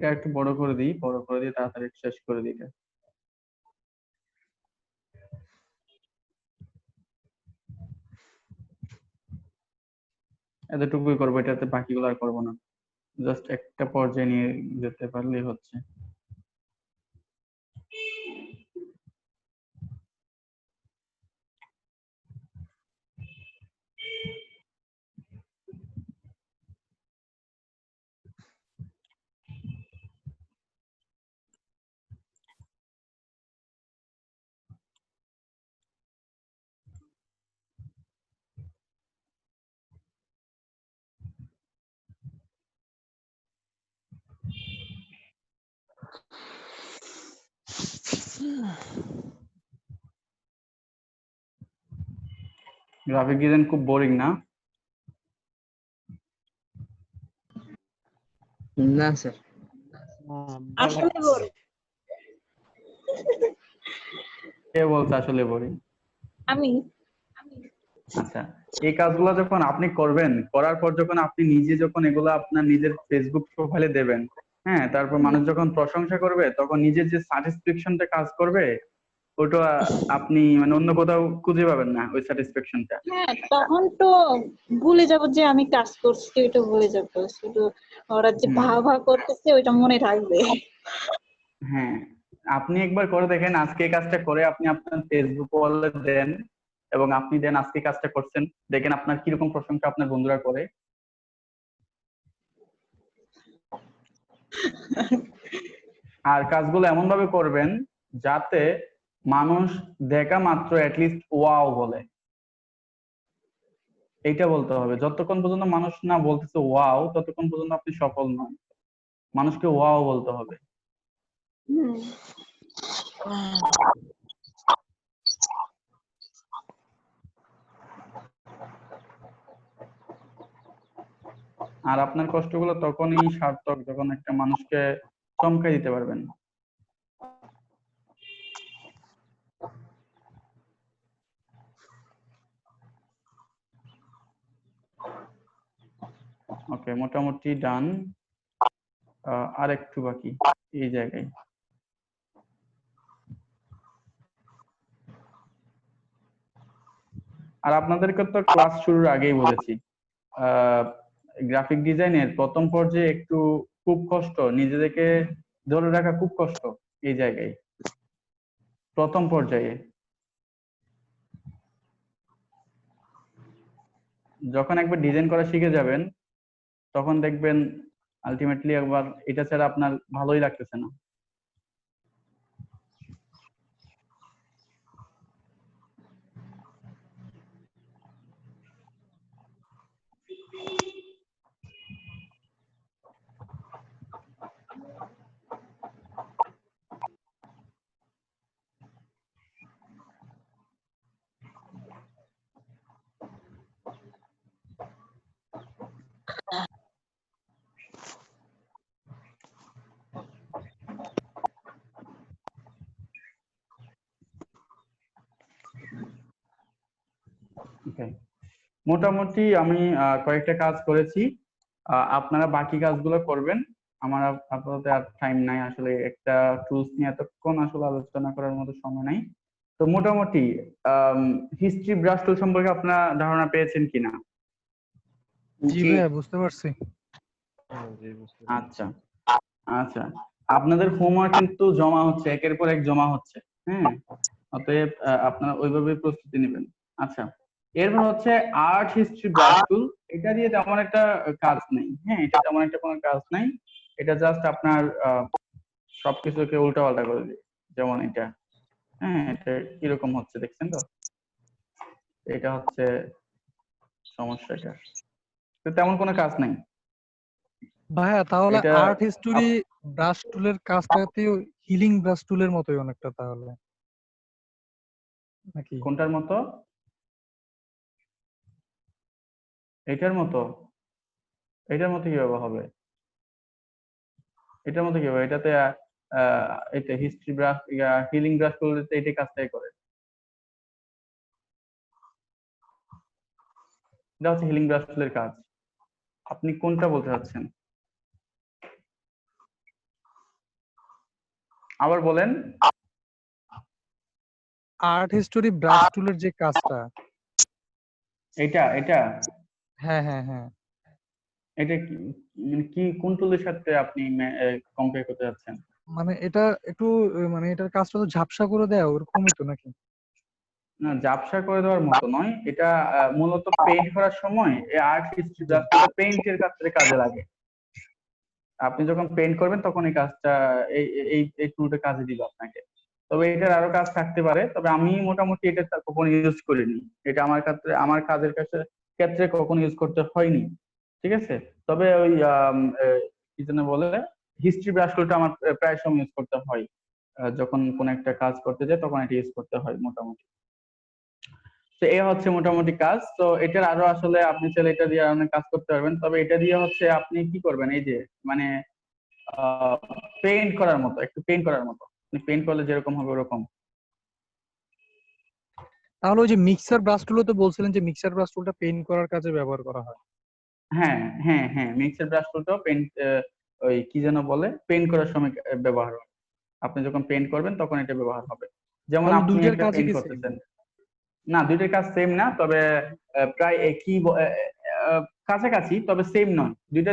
এটা একটু বড় করে দিই, বড় করে দিয়ে তাড়াতাড়ি শেষ করে দিই এটা। এতটুকুই করবো, এটাতে বাকিগুলো আর করবো না, জাস্ট একটা পর্যায়ে নিয়ে যেতে পারলেই হচ্ছে। গ্রাফিক ডিজাইন খুব বোরিং না? না স্যার। আসলে বল কে বলছে আসলে বোরিং? আমি আচ্ছা, এই কাজগুলো যখন আপনি করবেন, করার পর যখন আপনি নিজে যখন এগুলো আপনার নিজের ফেসবুক প্রোফাইলে দেবেন, হ্যাঁ, তারপর মানুষ যখন প্রশংসা করবে, তখন নিজের যে স্যাটিসফ্যাকশনটা কাজ করবে, ওটা আপনি মানে অন্য কোথাও খুঁজে পাবেন না, ওই স্যাটিসফ্যাকশনটা। হ্যাঁ তখন তো ভুলে যাব যে আমি কাজ করছি, ওইটা ভুলে যাব, শুধু ওরা যে হুম। ভা ভা করতেছে ওইটা মনে থাকবে। হ্যাঁ, আপনি একবার করে দেখেন, আজকে এই কাজটা করে আপনি আপনার ফেসবুক ওয়ালে দেন, এবং আপনি দেন আজকে এই কাজটা করছেন, দেখেন আপনার কিরকম প্রশংসা আপনার বন্ধুরা করে। আর কাজগুলো এমন ভাবে করবেন যাতে মানুষ দেখা মাত্র অ্যাটলিস্ট ওয়াও বলে। এইটা বলতে হবে, যতক্ষণ পর্যন্ত মানুষ না বলতেছে ওয়াও, ততক্ষণ পর্যন্ত আপনি সফল নন। মানুষকে ওয়াও বলতে হবে। হুম। আর আপনার কষ্টগুলো তখনই সার্থক যখন একটা মানুষকে চমকাই দিতে পারবেন। ওকে, মোটামুটি ডান। আর একটু বাকি এই জায়গায়। আর আপনাদেরকে তো ক্লাস শুরুর আগেই বলেছি, গ্রাফিক ডিজাইনের প্রথম পর্যায়ে একটু খুব কষ্ট, নিজেদেরকে ধরে রাখা খুব কষ্ট এই জায়গায়, প্রথম পর্যায়ে। যখন একবার ডিজাইন করা শিখে যাবেন, তখন দেখবেন আলটিমেটলি একবার এটা ছাড়া আপনার ভালোই লাগতেছে না। ওকে, মোটামুটি আমি কয়েকটা কাজ করেছি, আপনারা বাকি কাজগুলো করবেন। আমার আপাতত আর টাইম নাই, আসলে একটা টুলস নিয়ে এতক্ষণ আসলে আলোচনা করার মতো সময় নাই। তো মোটামুটি হিস্ট্রি ব্রাশ টুল সম্পর্কে আপনারা ধারণা পেয়েছেন কিনা? জি জি। ভাইয়া, বুঝতে পারছি। আচ্ছা আচ্ছা, আপনাদের হোমওয়ার্ক কিন্তু জমা হচ্ছে, একের পর এক জমা হচ্ছে, হ্যাঁ, অতএব আপনারা ওইভাবে প্রস্তুতি নেবেন। আচ্ছা, এরপর হচ্ছে আর্ট হিস্ট্রি ব্রাশ টুল। এটা দিয়ে তেমন একটা কাজ নেই, হ্যাঁ, এটা তেমন একটা কোনো কাজ নাই। এটা জাস্ট আপনার সবকিছুকে উল্টাপাল্টা করে দিবে, যেমন এটা, হ্যাঁ, এটা কিরকম হচ্ছে দেখছেন তো, এটা হচ্ছে সমস্যাটা, তো তেমন কোনো কাজ নাই ভাইয়া তাহলে এটা। আর্ট হিস্টোরি ব্রাশ টুলের কাজটাতে হিলিং ব্রাশ টুলের মতোই অনেকটা তাহলে, নাকি? কোনটার মতো? এটার মতো? এটার মতো কিভাবে হবে? এটার মতো কিভাবে? এটাতে এটা হিস্ট্রি ব্রাশ, হিলিং ব্রাশ করলে তো এটাই কাজটাই করে। এটা হচ্ছে হিলিং ব্রাশ টুলের কাজ। আপনি কোনটা বলতে চাচ্ছেন? আবার বলেন। আর্ট হিস্টোরি ব্রাশ টুলের যে কাজটা, এটা এটা হ্যাঁ হ্যাঁ হ্যাঁ, এটা কি, মানে কি কোন টুলের সাথে আপনি কম্পেয়ার করতে যাচ্ছেন? মানে এটা একটু মানে এটার কাজটা তো ঝাপসা করে দেয় ওরকমই তো নাকি? না, ঝাপসা করে দেওয়ার মতো নয় এটা। মূলত পেইন্ট করার সময় এই আর্ট হিস্ট্রি জি। ব্রাশটা পেইন্টের ক্ষেত্রে কাজে লাগে। আপনি যখন পেইন্ট করবেন তখন এই কাজটা এই এই এই টুলটা কাজে দিবে আপনাকে। তবে এটার আরো কাজ থাকতে পারে, তবে আমি মোটামুটি এটা কখনো ইউজ করিনি। এটা আমার ক্ষেত্রে, আমার কাজের ক্ষেত্রে কখনো ইউজ করতে হয়নি। ঠিক আছে। তবে ওই কি যেন বলে, হিস্ট্রি ব্রাশগুলোটা আমার প্রায় সময় ইউজ করতে হয়। যখন কোন একটা কাজ করতে যাই তখন এটা ইউজ করতে হয় মোটামুটি। তো এই হচ্ছে মোটামুটি কাজ। তো এটার আরো আসলে আপনি চাইলে এটা দিয়ে অনেক কাজ করতে পারবেন, তবে এটা দিয়ে হচ্ছে আপনি কি করবেন, এই যে মানে পেইন্ট করার মতো, একটু পেইন্ট করার মতো। আপনি পেইন্ট করলে যেরকম হবে ওরকম। তাহলে ওই যে মিক্সার ব্রাশ টুলও তো বলছিলেন যে মিক্সার ব্রাশ টুলটা পেইন্ট করার কাজে ব্যবহার করা হয়। হ্যাঁ হ্যাঁ হ্যাঁ, মিক্সার ব্রাশ টুলটাও পেইন্ট, ওই কি যেন বলে, পেইন্ট করার সময় ব্যবহার হয়। আপনি যখন পেইন্ট করবেন তখন এটা ব্যবহার হবে। যেমন তাহলে আপনি দুইটার একটা কাজই পেইন্ট কি সেম? করতেছেন। না, দুইটার কাজ সেম না, তবে প্রায় একই কাছাকাছি, তবে সেম নয়। দুইটা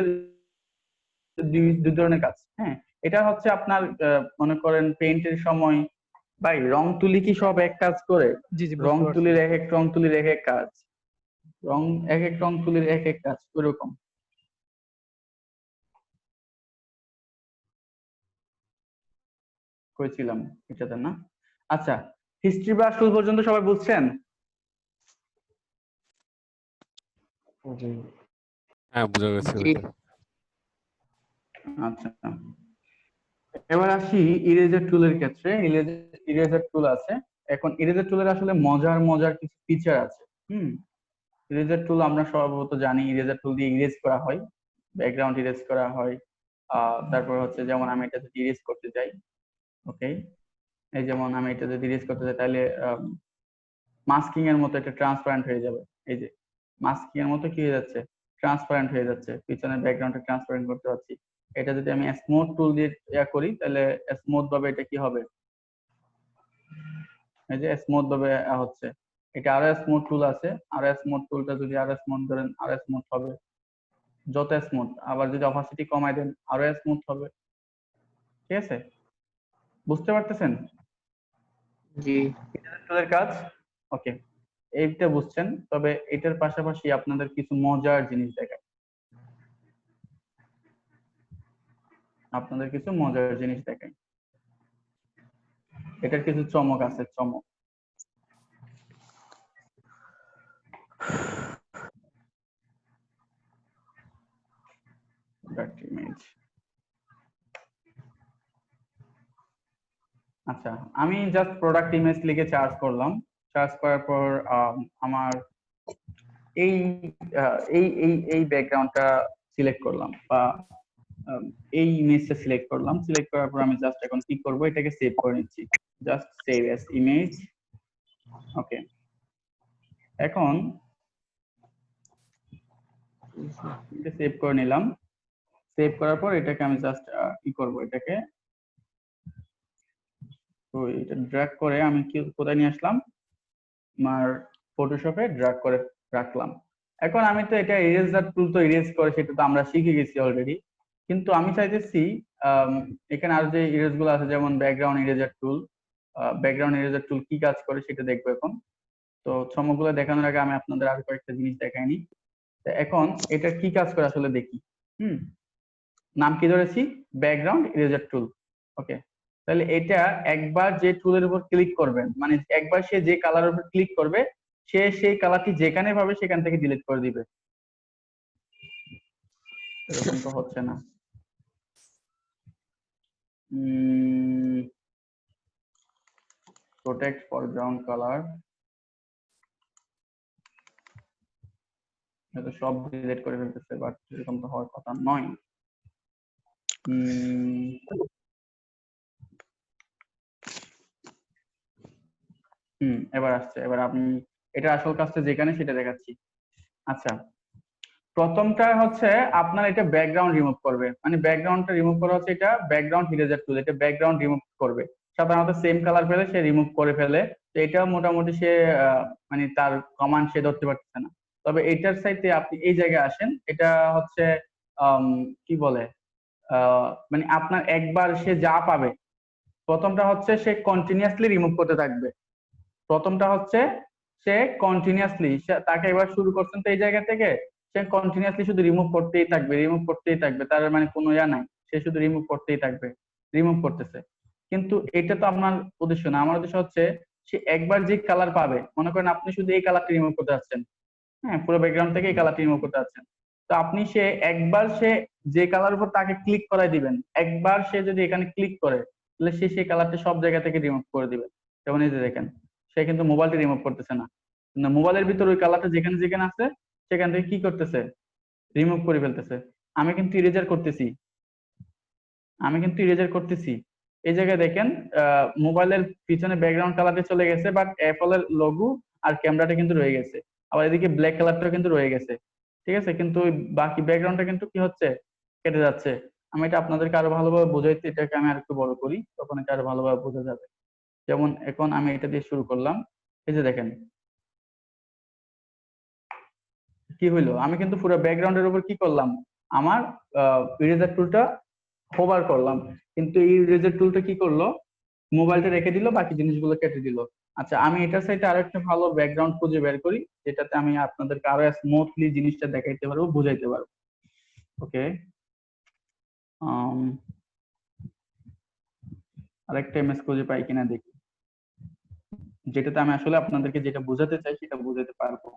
দুই ধরনের কাজ। হ্যাঁ, এটা হচ্ছে আপনার মনে করেন পেইন্টের সময়, ভাই রং তুলি কি সব এক কাজ করে? জি জি, রং বুঝতে পারছি তুলির বুঝতে এক এক পারছি। রং তুলির এক এক কাজ, রং এক এক রং তুলির এক এক কাজ, ওরকম। করেছিলাম এটাতে না। আচ্ছা, হিস্ট্রি বা টুল পর্যন্ত সবাই বুঝছেন? জি হ্যাঁ, বুঝা গেছে জি ওইটা। আচ্ছা, এবার আসি ইরেজার টুলের ক্ষেত্রে। ইরেজার টুল আছে। এখন ইরেজার টুলের আসলে মজার মজার কিছু ফিচার আছে। ইরেজার টুল আমরা সর্বত জানি, ইরেজার টুল দিয়ে ইরেজ করা হয়, ব্যাকগ্রাউন্ড ইরেজ করা হয়। তারপর হচ্ছে যেমন আমি এটা যদি ইরেজ করতে চাই, ওকে, এই যেমন আমি এটা যদি ইরেজ করতে চাই তাহলে মাস্কিং এর মতো এটা ট্রান্সপারেন্ট হয়ে যাবে। এই যে মাস্কিং এর মতো কি হয়ে যাচ্ছে, ট্রান্সপারেন্ট হয়ে যাচ্ছে, পিছনের ব্যাকগ্রাউন্ডটা ট্রান্সপারেন্ট করতে পারছি। এটা যদি আমি স্মুথ টুল দিয়ে করি তাহলে স্মুথ ভাবে এটা কি হবে, এই যে স্মুথ ভাবে হচ্ছে। এটা আরো স্মুথ টুল আছে, আরো স্মুথ টুলটা যদি আরো স্মুথ ধরেন আরো স্মুথ হবে, যত স্মুথ। আবার যদি অপাসিটি কমাই দেন আরো স্মুথ হবে। ঠিক আছে, বুঝতে পারতেছেন জি টুলের কাজ? ওকে, এইটা বুঝছেন। তবে এটার পাশাপাশি আপনাদের কিছু মজার জিনিস দেখায়, আপনাদের কিছু মজার জিনিস দেখাই। এটার কিছু চমক আছে, চমক। Product image। আচ্ছা, আমি জাস্ট প্রোডাক্ট ইমেজ লিখে সার্চ করলাম। সার্চ করার পর আমার এই এই ব্যাকগ্রাউন্ডটা সিলেক্ট করলাম, বা এই ইমেজটা সিলেক্ট করলাম। সিলেক্ট করার পর আমি জাস্ট এখন কি করব, এটাকে সেভ করে নিচ্ছি। Just save as image. Okay, এখন এটা সেভ করে নিলাম। সেভ করার পর এটাকে আমি জাস্ট কি করব, এটাকে তো এটা ড্র্যাগ করে আমি কি কোথায় নিয়ে আসলাম, আমার ফটোশপে ড্র্যাগ করে রাখলাম। এখন আমি তো এটা ইরেজার টুল তো ইরেজ করে সেটা তো আমরা শিখে গেছি অলরেডি, কিন্তু আমি চাইতেছি এখানে আর যে ইরেজ গুলো আছে যেমন ব্যাকগ্রাউন্ড ইরেজার টুল, ব্যাকগ্রাউন্ড ইরেজার টুল কি কাজ করে সেটা দেখবো এখন। তো চমকগুলো দেখানোর আগে আমি আপনাদের আরো কয়েকটা জিনিস দেখাইনি। তো এখন এটা কি কাজ করে আসলে দেখি। নাম কি ধরেছি, ব্যাকগ্রাউন্ড ইরেজার টুল। ওকে, তাহলে এটা একবার যে টুলের উপর ক্লিক করবেন, মানে একবার সে যে কালারের উপর ক্লিক করবে, সে সেই কালারটি যেখানে পাবে সেখান থেকে ডিলিট করে দিবে। এরকম তো হচ্ছে না। প্রোটেক্ট ফরগ্রাউন্ড কালার, এটা সব ডিলিট করে ফেলতেছে, বাট এরকম তো হওয়ার কথা নয়। এবার আসছে। এবার আপনি এটা আসল কাজটা যেখানে সেটা দেখাচ্ছি। আচ্ছা, প্রথমটা হচ্ছে আপনার এটা ব্যাকগ্রাউন্ড রিমুভ করবে, মানে ব্যাকগ্রাউন্ডটা রিমুভ করা হচ্ছে এটা ব্যাকগ্রাউন্ড ইরেজার টুল, এটা ব্যাকগ্রাউন্ড রিমুভ করবে। সাধারণত সেম কালার পেলে সে রিমুভ করে ফেলে, তো এটা মোটামুটি সে মানে তার কমান্ড সে ধরতে পারতেছে না। তবে এটার সাইডে আপনি এই জায়গায় আসেন, এটা হচ্ছে কি বলে মানে আপনার একবার সে যা পাবে, প্রথমটা হচ্ছে সে কন্টিনিউয়াসলি রিমুভ করতে থাকবে। প্রথমটা হচ্ছে সে কন্টিনিউয়াসলি, তাকে এবার শুরু করছেন তো এই জায়গা থেকে, সে কন্টিনিউয়াসলি শুধু রিমুভ করতেই থাকবে, রিমুভ করতেই থাকবে, তার মানে কোনো ইয়া নাই, সে শুধু রিমুভ করতেই থাকবে, রিমুভ করতেছে। কিন্তু এটা তো আপনার উদ্দেশ্য না, আমার উদ্দেশ্য হচ্ছে সে একবার যে কালার পাবে, মনে করেন আপনি শুধু এই কালারটা রিমুভ করতে যাচ্ছেন, হ্যাঁ পুরো ব্যাকগ্রাউন্ড থেকে এই কালারটা রিমুভ করতে যাচ্ছেন, তো আপনি সে একবার সে যে কালার উপর তাকে ক্লিক করাই দিবেন, একবার সে যদি এখানে ক্লিক করে তাহলে সে সেই কালারটা সব জায়গা থেকে রিমুভ করে দিবে। যেমন এই যে দেখেন, সে কিন্তু মোবাইলটা রিমুভ করতেছে না, মোবাইলের ভিতর ওই কালারটা যেখানে যেখানে আছে সেখান থেকে কি করতেছে, রিমুভ করে ফেলতেছে। আমি কিন্তু ইরেজার করতেছি, এই জায়গায় দেখেন মোবাইলের পিছনে ব্যাকগ্রাউন্ড কালারটা চলে গেছে, বাট অ্যাপল এর লোগো আর ক্যামেরাটা কিন্তু রয়ে গেছে, আবার এদিকে ব্ল্যাক কালারটাও কিন্তু রয়ে গেছে, ঠিক আছে, কিন্তু ওই বাকি ব্যাকগ্রাউন্ডটা কিন্তু কি হচ্ছে, কেটে যাচ্ছে। আমি এটা আপনাদেরকে আরো ভালোভাবে বোঝাইতে, এটাকে আমি আর একটু বড় করি, তখন এটা আরো ভালোভাবে বোঝা যাবে। যেমন এখন আমি এটা দিয়ে শুরু করলাম, এই যে দেখেন কি হইলো, আমি কিন্তু পুরো ব্যাকগ্রাউন্ডের উপর কি করলাম, আমার ইরেজার টুলটা হোভার করলাম, কিন্তু এই ইরেজার টুলটা কি করলো, মোবাইলটা রেখে দিল, বাকি জিনিসগুলো কেটে দিল। আচ্ছা, আমি এটার সাইডে আরো একটা ভালো ব্যাকগ্রাউন্ড খুঁজে বের করি, যেটাতে আমি আপনাদেরকে আরো স্মুথলি জিনিসটা দেখাইতে পারবো, বুঝাইতে পারবো। ওকে, আরেকটা ইমেজ খুঁজে পাই কিনা দেখি, যেটাতে আমি আসলে আপনাদেরকে যেটা বোঝাতে চাই সেটা বোঝাতে পারবো।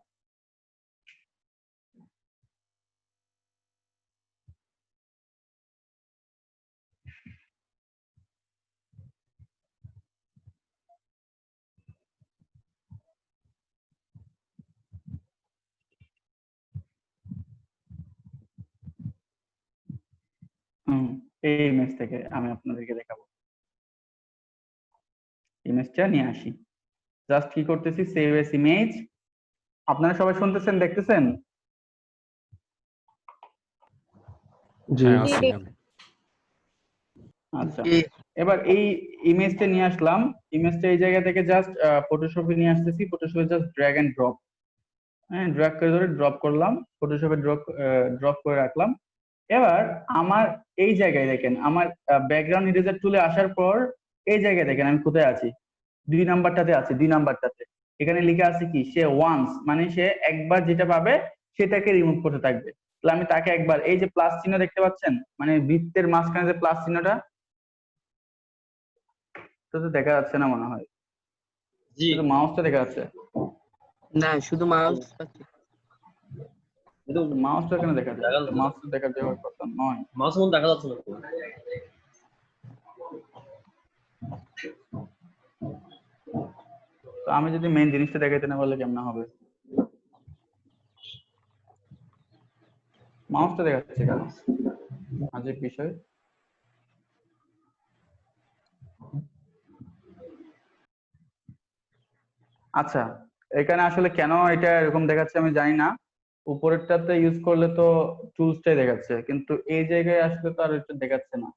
এই ইমেজ থেকে আমি আপনাদেরকে দেখাবো, ইমেজটা নিয়ে আসি, জাস্ট কি করতেছি, সেভ এস ইমেজ। আপনারা সবাই শুনতেছেন, দেখতেছেন? জি হ্যাঁ আছি আমি। আচ্ছা, এবার এই ইমেজটা নিয়ে আসলাম, ইমেজটা এই জায়গা থেকে জাস্ট ফটোশপে নিয়ে আসতেছি, ফটোশপে জাস্ট ড্র্যাগ এন্ড ড্রপ, হ্যাঁ ড্র্যাগ করে ধরে ড্রপ করলাম, ফটোশপে ড্রপ করে রাখলাম। এবার আমার এই জায়গায় দেখেন, আমার ব্যাকগ্রাউন্ড ইরেজার টুলে আসার পর এই জায়গায় দেখেন আমি কোথায় আছি, 2 নাম্বারটাতে আছি, 2 নাম্বারটাতে। এখানে লেখা আছে কি, সে ওয়ান্স, মানে সে একবার যেটা পাবে সেটাকে রিমুভ করতে থাকবে। তাহলে আমি তাকে একবার, এই যে প্লাস চিহ্ন দেখতে পাচ্ছেন, মানে বৃত্তের মাঝখানে যে প্লাস চিহ্নটা, তো দেখা যাচ্ছে না মনে হয়, জি শুধু মাউসটা দেখা যাচ্ছে, না, শুধু মাউস কিন্তু মাউসটা কেন দেখা দেখা যাচ্ছে, যাচ্ছে না। মাউসটা দেখা যাওয়ার কথা নয়। মাউস মন দেখা যাচ্ছে না তো। তো আমি যদি মেইন জিনিসটা দেখাইতে না পারলে কেমন হবে, মাউসটা দেখাচ্ছে কেন, আজের বিষয়। আচ্ছা, এখানে আসলে কেন এটা এরকম দেখাচ্ছে আমি জানি না, উপরেরটাতে ইউজ করলে তো টুলসটাই দেখাচ্ছে, কিন্তু এই জায়গায় আসলে তো আর এটা দেখাচ্ছে না,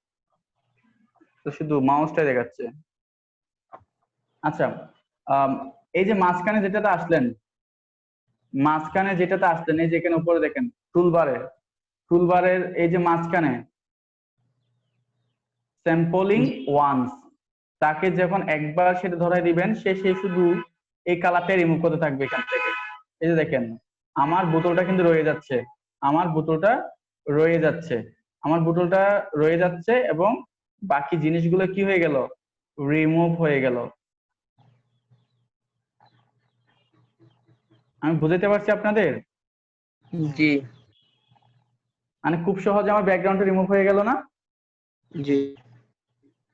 তো শুধু মাউসটাই দেখাচ্ছে। আচ্ছা, এই যে মাঝখানে যেটাতে আসলেন, এই যে এখানে উপরে দেখেন টুলবারের এই যে মাঝখানে স্যাম্পলিং ওয়ান্স, তাকে যখন একবার সেটা ধরাই দিবেন, সে শুধু এই কালারটা রিমুভ করতে থাকবে এখান থেকে। এই যে দেখেন, আমার বোতলটা কিন্তু রয়ে যাচ্ছে, আমার বোতলটা রয়ে যাচ্ছে এবং বাকি জিনিসগুলো কি হয়ে গেল, রিমুভ হয়ে গেল। আমি বুঝাতে পারছি আপনাদের? জি মানে খুব সহজে আমার ব্যাকগ্রাউন্ডটা রিমুভ হয়ে গেল না, জি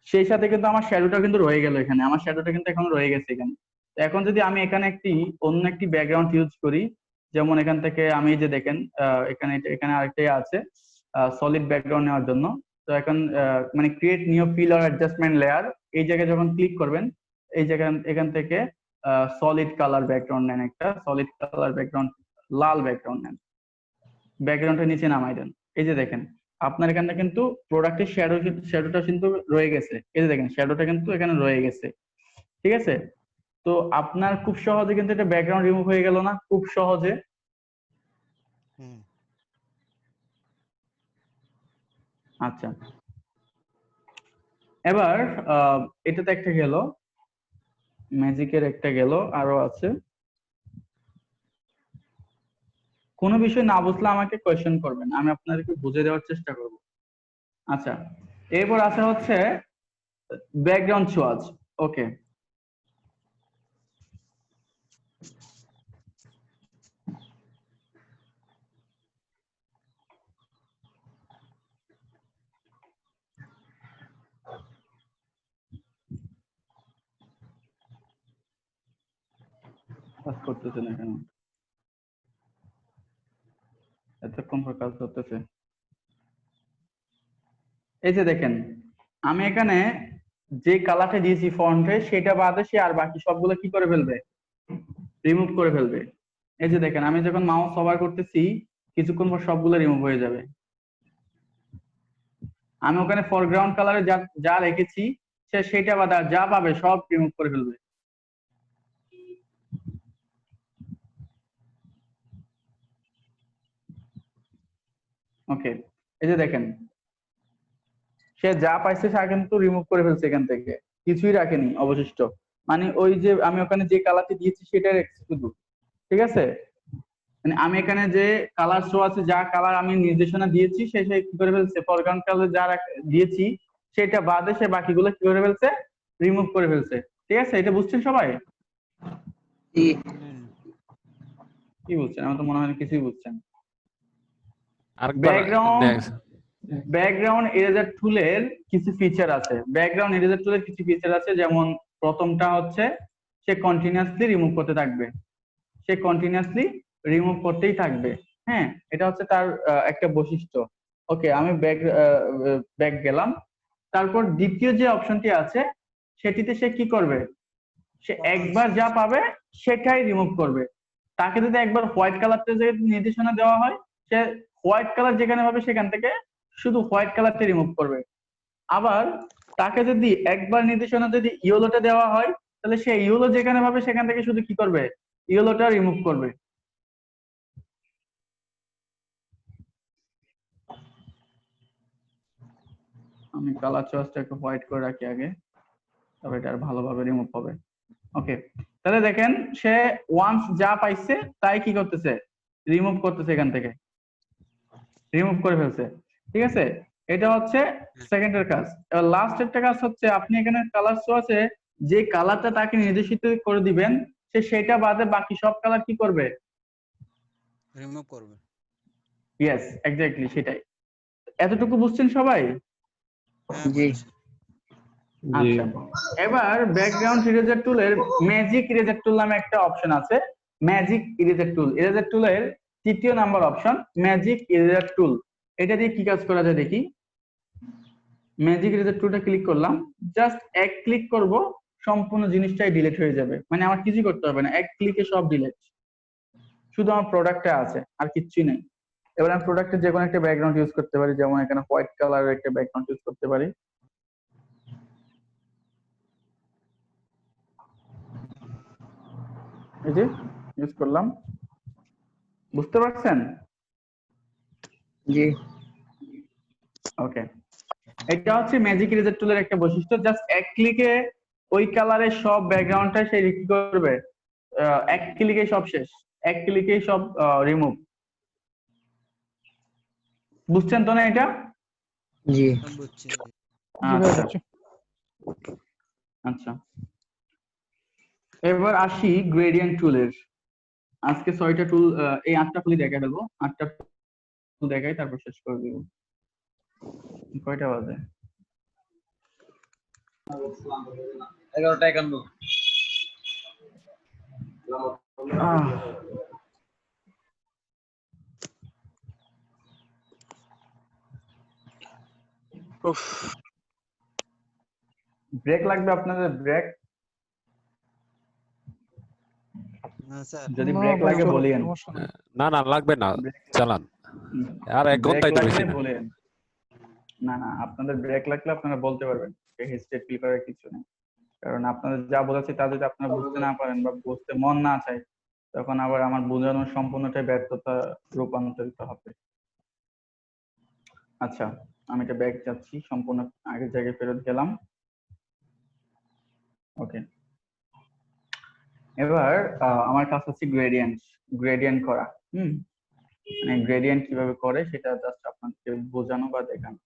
সেই সাথে কিন্তু আমার শ্যাডোটা কিন্তু রয়ে গেল এখানে, আমার শ্যাডোটা কিন্তু এখন রয়ে গেছে এখানে। তো এখন যদি আমি এখানে অন্য একটি ব্যাকগ্রাউন্ড ইউজ করি, যেমন এখান থেকে আমি যে দেখেন এখানে আরেকটাই আছে সলিড ব্যাকগ্রাউন্ড নেওয়ার জন্য। তো এখন মানে ক্রিয়েট নিউ ফিল আর অ্যাডজাস্টমেন্ট লেয়ার, এই জায়গায় যখন ক্লিক করবেন, এই জায়গা এখান থেকে সলিড কালার ব্যাকগ্রাউন্ড নেন, একটা সলিড কালার ব্যাকগ্রাউন্ড, লাল ব্যাকগ্রাউন্ড নেন, ব্যাকগ্রাউন্ডটা নিচে নামাই দেন, এই যে দেখেন আপনার এখানে কিন্তু প্রোডাক্টের শ্যাডোটা কিন্তু রয়ে গেছে, এই যে দেখেন শ্যাডোটা কিন্তু এখানে রয়ে গেছে, ঠিক আছে? তো আপনার খুব সহজে কিন্তু এটা ব্যাকগ্রাউন্ড রিমুভ হয়ে গেল না, খুব সহজে। হুম আচ্ছা, এবার এটাতে একটা গেল, ম্যাজিকের একটা গেল, আরো আছে। কোনো বিষয় না বুঝলে আমাকে কোয়েশ্চেন করবেন, আমি আপনাদেরকে বুঝিয়ে দেওয়ার চেষ্টা করব। আচ্ছা, এরপর আছে হচ্ছে ব্যাকগ্রাউন্ড সোয়াজ। ওকে, কাজ করতেছে না কেন? এতক্ষণ পর কাজ করতেছে। এই যে দেখেন আমি এখানে যে কালারটা দিয়েছি ফন্টে সেটা বাদে সে আর বাকি সবগুলো কি করে ফেলবে? রিমুভ করে ফেলবে। এই যে দেখেন আমি যখন মাউস ওভার করতেছি কিছুক্ষণ পর সবগুলো রিমুভ হয়ে যাবে। আমি ওখানে ফরগ্রাউন্ড কালারে যা যা রেখেছি সে সেটা বাদে আর যা পাবে সব রিমুভ করে ফেলবে। ওকে, এই যে দেখেন সে যা পাইছে সে কিন্তু রিমুভ করে ফেলছে, এখান থেকে কিছুই রাখেনি অবশিষ্ট। মানে ওই যে আমি ওখানে যে কালারটি দিয়েছি সেটাই রেখেছি শুধু, ঠিক আছে? মানে আমি এখানে যে কালার শো আছে, যা কালার আমি নির্দেশনা দিয়েছি সে সে কি করে ফেলছে, ফরগ্রাউন্ড কালার যা দিয়েছি সেটা বাদে সে বাকিগুলো কি করে ফেলছে? রিমুভ করে ফেলছে, ঠিক আছে? এটা বুঝছেন সবাই? জি কি বুঝছেন? আমার তো মনে হয় না কিছুই বুঝছেন। আরেকবার ব্যাকগ্রাউন্ড ইরেজার টুলের কিছু ফিচার আছে, ব্যাকগ্রাউন্ড ইরেজার টুলের কিছু ফিচার আছে, যেমন প্রথমটা হচ্ছে সে কন্টিনিউয়াসলি রিমুভ করতে থাকবে, সে কন্টিনিউয়াসলি রিমুভ করতেই থাকবে। হ্যাঁ, এটা হচ্ছে তার একটা বৈশিষ্ট্য। ওকে, আমি ব্যাক গেলাম। তারপর দ্বিতীয় যে অপশনটি আছে সেটিতে সে কি করবে? সে একবার যা পাবে সেটাই রিমুভ করবে। তাকে যদি একবার হোয়াইট কালারটা যে নির্দেশনা দেওয়া হয় সে হোয়াইট কালার যেখানে পাবে সেখান থেকে শুধু হোয়াইট কালারটা রিমুভ করবে। আবার তাকে যদি একবার নির্দেশনা যদি ইয়েলোটা দেওয়া হয় তাহলে সে ইয়েলো যেখানে পাবে সেখান থেকে শুধু কি করবে? ইয়েলোটা রিমুভ করবে। আমি কালার চয়েসটা একটু হোয়াইট করে রাখি আগে, তবে এটা আর ভালোভাবে রিমুভ হবে। ওকে, তাহলে দেখেন সে ওয়ান্স যা পাইছে তাই কি করতেছে? রিমুভ করতেছে, এখান থেকে রিমুভ করে ফেলছে, ঠিক আছে? এটা হচ্ছে সেকেন্ডের কাজ। এবার লাস্টেরটা কাজ হচ্ছে আপনি এখানে কালার শো আছে, যে কালারটা তাকে নির্দেশিত করে দিবেন সে সেটা বাদে বাকি সব কালার কি করবে? রিমুভ করবে। ইয়েস, এক্স্যাক্টলি সেটাই। এতটুকু বুঝছেন সবাই? হ্যাঁ জি বুঝেছি। আচ্ছা, এবার ব্যাকগ্রাউন্ড ইরেজার টুলের ম্যাজিক ইরেজার টুল নামে একটা অপশন আছে। ম্যাজিক ইরেজার টুলের তৃতীয় নাম্বার অপশন ম্যাজিক ইরেজার টুল। এটা দিয়ে কি কাজ করা যায় দেখি। ম্যাজিক ইরেজার টুলটা ক্লিক করলাম, জাস্ট এক ক্লিক করব সম্পূর্ণ জিনিসটাই ডিলিট হয়ে যাবে। মানে আমার কিছু করতে হবে না, এক ক্লিকে সব ডিলিট। শুধু আমার প্রোডাক্টটা আছে, আর কিচ্ছুই নেই। এবার আমি প্রোডাক্টের যে কোনো একটা ব্যাকগ্রাউন্ড ইউজ করতে পারি, যেমন এখানে হোয়াইট কালারের একটা ব্যাকগ্রাউন্ড ইউজ করতে পারি। এই যে ইউজ করলাম, বুঝতে পারছেন? জি ওকে, এটা হচ্ছে ম্যাজিক ইরেজার টুলের একটা বৈশিষ্ট্য। জাস্ট এক ক্লিকে ওই কালারের সব ব্যাকগ্রাউন্ডটা সে কি করবে? এক ক্লিকে সব শেষ, এক ক্লিকেই সব রিমুভ। বুঝছেন তো না এটা? জি আমি বুঝছি। জি ভাই, আচ্ছা বুঝছি। আচ্ছা, এবার আসি গ্রেডিয়েন্ট টুলের। আজকে 6টা টুল, এই 8টা টুলই দেখা ফেলবো, 8টা টুল দেখাই তারপর শেষ করে দিব। কয়টা বাজে? 11:51। ব্রেক লাগবে আপনাদের? ব্রেক হ্যাঁ স্যার। যদি না ব্রেক ভাই, লাগে চলো, বলিয়েন। সমস্যা নাই। না না লাগবে না, চালান। আর 1 ব্রেক ঘন্টাই তো লাগলে বেশি না। বলেন। না না, আপনাদের ব্রেক লাগলে আপনারা বলতে পারবেন, হেজিটেট ফিল করার কিছু নেই। কারণ আপনাদের যা বলেছি তা যদি আপনারা বুঝতে না পারেন বা বুঝতে মন না চায়, তখন আবার আমার বোঝানোর সম্পূর্ণটাই ব্যর্থতা রূপান্তরিত হবে। আচ্ছা, আমি এটা ব্যাক যাচ্ছি, সম্পূর্ণ আগের জায়গায় ফেরত গেলাম। ওকে, এবার আমার কাছে হচ্ছে গ্রেডিয়েন্ট করা। মানে গ্রেডিয়েন্ট কিভাবে করে সেটা জাস্ট আপনাকে বোঝানো বা দেখানো।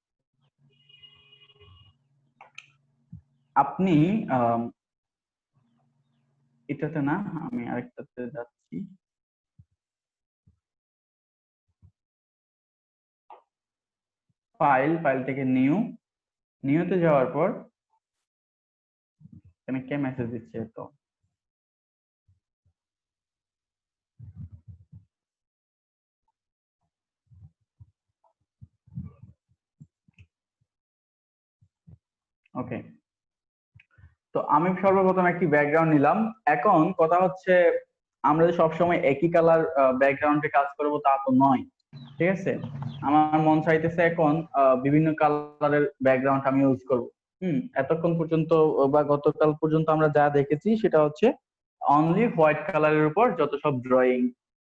আপনি এটাতে না, আমি আরেকটাতে যাচ্ছি। ফাইল থেকে নিউতে যাওয়ার পর এখানে কে মেসেজ দিচ্ছে তো? ওকে, তো আমি সর্বপ্রথম একটি ব্যাকগ্রাউন্ড নিলাম। এখন কথা হচ্ছে, আমরা যে সবসময় একই কালার ব্যাকগ্রাউন্ডে কাজ করবো তা তো নয়, ঠিক আছে? আমার মন চাইতেছে এখন বিভিন্ন কালারের ব্যাকগ্রাউন্ড আমি ইউজ করবো। এতক্ষণ পর্যন্ত বা গতকাল পর্যন্ত আমরা যা দেখেছি সেটা হচ্ছে অনলি হোয়াইট কালারের উপর যত সব ড্রয়িং।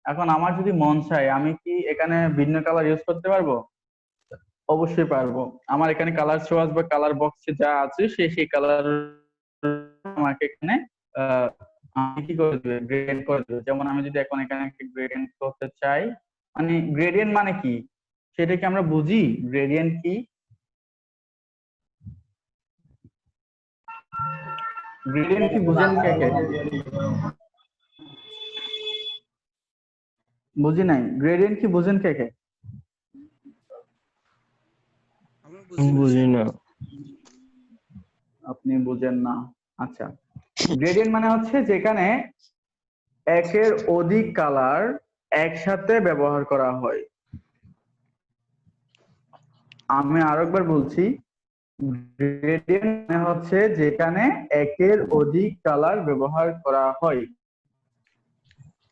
এখন আমার যদি মন চায়, আমি কি এখানে ভিন্ন কালার ইউজ করতে পারবো? অবশ্যই পারবো। আমার এখানে কালার চয়েস বা কালার বক্সে যা আছে সেই কালার আমাকে এখানে আমি কি করে দিবে, গ্রেডিয়েন্ট করে দিবে। যেমন আমি যদি এখন এখানে একটা গ্রেডিয়েন্ট করতে চাই, মানে গ্রেডিয়েন্ট মানে কি সেটা কি আমরা বুঝি? গ্রেডিয়েন্ট কি? গ্রেডিয়েন্ট কি বুঝেন কে কে? বুঝি নাই, গ্রেডিয়েন্ট কি বুঝেন কে কে? আমরা বুঝি না বুঝি না। আপনি বুঝেন না? আচ্ছা, গ্রেডিয়েন্ট মানে হচ্ছে যেখানে একের অধিক কালার একসাথে ব্যবহার করা হয়। আমি আরেকবার বলছি, গ্রেডিয়েন্ট মানে হচ্ছে যেখানে একের অধিক কালার ব্যবহার করা হয়।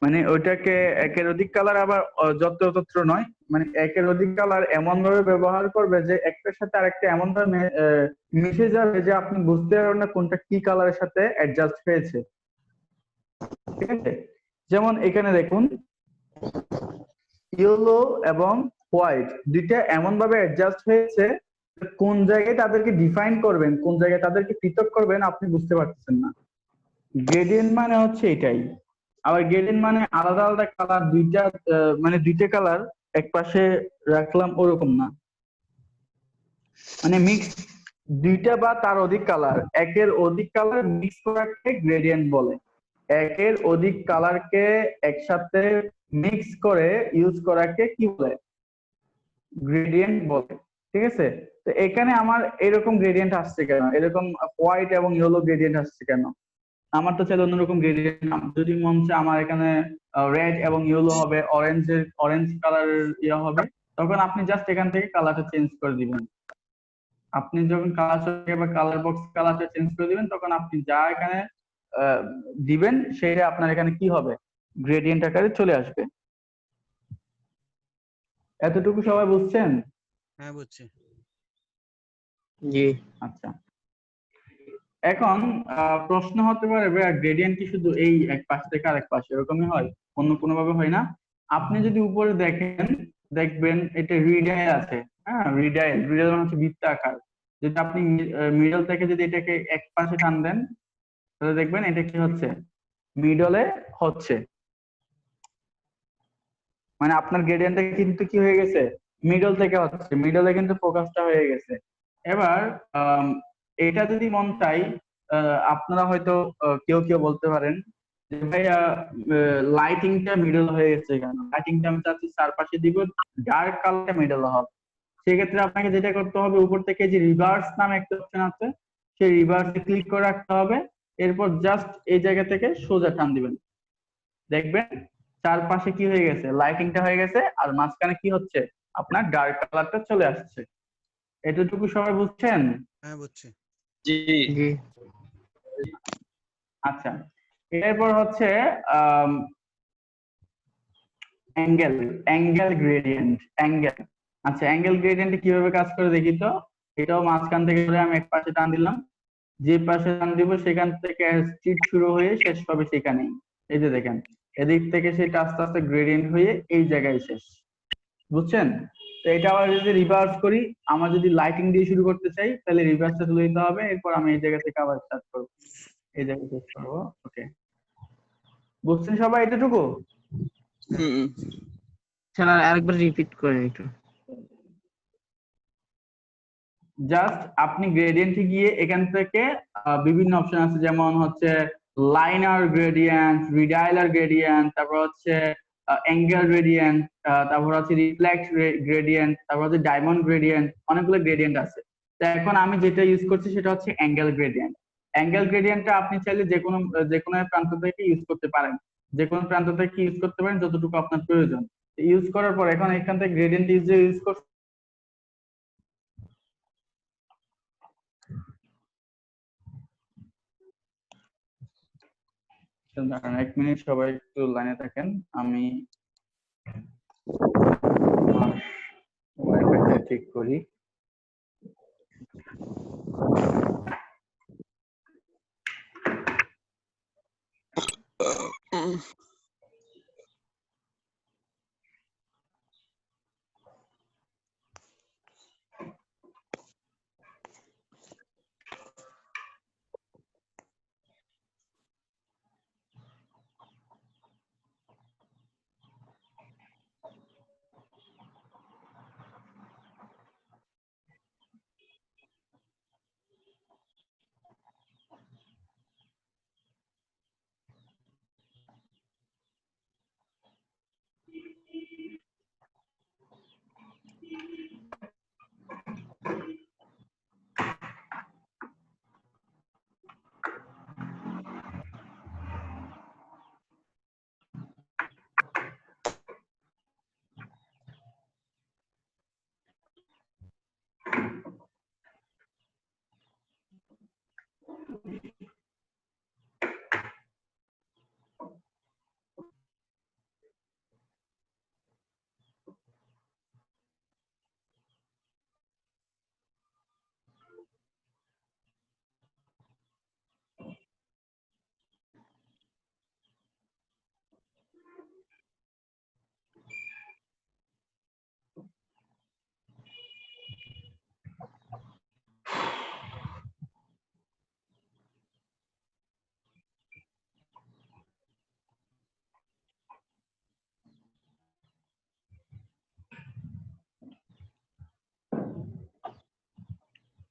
মানে ওইটাকে একের অধিক কালার আবার যত্রতত্র নয়, মানে একের অধিক কালার এমন ভাবে ব্যবহার করবে যে একটার সাথে আরেকটা এমন ভাবে মিশে যাবে যে আপনি বুঝতে পারবেন না কোনটা কি কালারের সাথে অ্যাডজাস্ট হয়েছে, ঠিক আছে? যেমন এখানে দেখুন, ইয়েলো এবং হোয়াইট দুইটা এমন ভাবে অ্যাডজাস্ট হয়েছে, কোন জায়গায় তাদেরকে ডিফাইন করবেন, কোন জায়গায় তাদেরকে পৃথক করবেন আপনি বুঝতে পারতেছেন না। গ্রেডিয়েন্ট মানে হচ্ছে এটাই। আবার গ্রেডিয়েন্ট মানে আলাদা আলাদা কালার দুইটা, মানে দুইটা কালার এক পাশে রাখলাম ওরকম না, মানে মিক্স দুইটা বা তার অধিক কালার, একের অধিক কালার মিক্স করাকে গ্রেডিয়েন্ট বলে। একের অধিক কালারকে একসাথে মিক্স করে ইউজ করাকে কি বলে? গ্রেডিয়েন্ট বলে, ঠিক আছে? তো এখানে আমার এরকম গ্রেডিয়েন্ট আসছে কেন, এরকম হোয়াইট এবং ইয়েলো গ্রেডিয়েন্ট আসছে কেন? আমার তো চাইলে অন্যরকম গ্রেডিয়েন্ট, যদি মন চায় আমার এখানে রেড এবং ইয়েলো হবে, অরেঞ্জ কালার ইয়ে হবে, তখন আপনি জাস্ট এখান থেকে কালারটা চেঞ্জ করে দিবেন। আপনি যখন কালার বা কালার বক্স কালারটা চেঞ্জ করে দিবেন, তখন আপনি যা এখানে দিবেন সেটা আপনার এখানে কি হবে? গ্রেডিয়েন্ট আকারে চলে আসবে। এতটুকু সবাই বুঝছেন? হ্যাঁ বুঝছি। জি। আচ্ছা, এখন প্রশ্ন হতে পারে ভাইয়া গ্রেডিয়েন্ট কি শুধু এই এক পাশ থেকে আরেক পাশে এরকমই হয়, অন্য কোনো ভাবে হয় না? আপনি যদি উপরে দেখেন, দেখবেন এটা রিডাইল আছে। হ্যাঁ, রিডাইল মানে হচ্ছে বৃত্তাকার। যদি আপনি মিডল থেকে যদি এটাকে এক পাশে টান দেন, তাহলে দেখবেন এটা কি হচ্ছে, মিডলে হচ্ছে। মানে আপনার গ্রেডিয়েন্টটা কিন্তু কি হয়ে গেছে, মিডল থেকে হচ্ছে, মিডলে কিন্তু ফোকাসটা হয়ে গেছে। এবার এটা যদি মন চাই, আপনারা হয়তো কেউ কেউ বলতে পারেন যে ভাইয়া লাইটিংটা মিডল হয়ে গেছে কেন? লাইটিংটা আমি চাচ্ছি চারপাশে দিব, ডার্ক কালারটা মিডল হবে। সেক্ষেত্রে আপনাকে যেটা করতে হবে, উপর থেকে যে রিভার্স নামে একটা অপশন আছে, সেই রিভার্সে ক্লিক করে রাখতে হবে। এরপর জাস্ট এই জায়গা থেকে সোজা টান দিবেন, দেখবেন চারপাশে কি হয়ে গেছে, লাইটিংটা হয়ে গেছে, আর মাঝখানে কি হচ্ছে, আপনার ডার্ক কালারটা চলে আসছে। এতটুকু সবাই বুঝছেন? হ্যাঁ বুঝছি। জি। জি। আচ্ছা, এরপর হচ্ছে অ্যাঙ্গেল গ্রেডিয়েন্ট, অ্যাঙ্গেল। আচ্ছা, অ্যাঙ্গেল গ্রেডিয়েন্টে কিভাবে কাজ করে দেখি তো। এটাও মাঝখান থেকে ধরে আমি এক পাশে টান দিলাম, যে পাশে টান দিব সেখান থেকে স্ট্রিট শুরু হয়ে শেষ হবে সেখানেই। এই যে দেখেন, এদিক থেকে সেটা আস্তে আস্তে গ্রেডিয়েন্ট হয়ে এই জায়গায় শেষ। বুঝছেন? তো এটা আবার যদি রিভার্স করি, আমরা যদি লাইটিং দিয়ে শুরু করতে চাই তাহলে রিভার্সটা তুলে দিতে হবে, এরপর আমি এই জায়গা থেকে আবার স্টার্ট করবো, এই জায়গায় শেষ করবো। ওকে, বুঝছেন সবাই এতটুকু? স্যার আরেকবার রিপিট করেন একটু। জাস্ট আপনি গ্রেডিয়েন্টে গিয়ে এখান থেকে বিভিন্ন অপশন আছে, যেমন হচ্ছে লাইনার গ্রেডিয়েন্ট, রিডাইলার গ্রেডিয়েন্ট, তারপর হচ্ছে অ্যাঙ্গেল গ্রেডিয়েন্ট, তারপর হচ্ছে রিফ্লেক্ট গ্রেডিয়েন্ট, তারপর হচ্ছে ডায়মন্ড গ্রেডিয়েন্ট, অনেকগুলো গ্রেডিয়েন্ট আছে। তো এখন আমি যেটা ইউজ করছি সেটা হচ্ছে অ্যাঙ্গেল গ্রেডিয়েন্ট। অ্যাঙ্গেল গ্রেডিয়েন্টটা আপনি চাইলে যে কোনো প্রান্ত থেকে ইউজ করতে পারেন, যে কোনো প্রান্ত থেকে ইউজ করতে পারেন যতটুকু আপনার প্রয়োজন। ইউজ করার পর এখন এখান থেকে গ্রেডিয়েন্ট ইউজ করতে দাঁড়ান 1 মিনিট, সবাই একটু লাইনে থাকেন। আমি ওয়াইফাইটা ঠিক করি।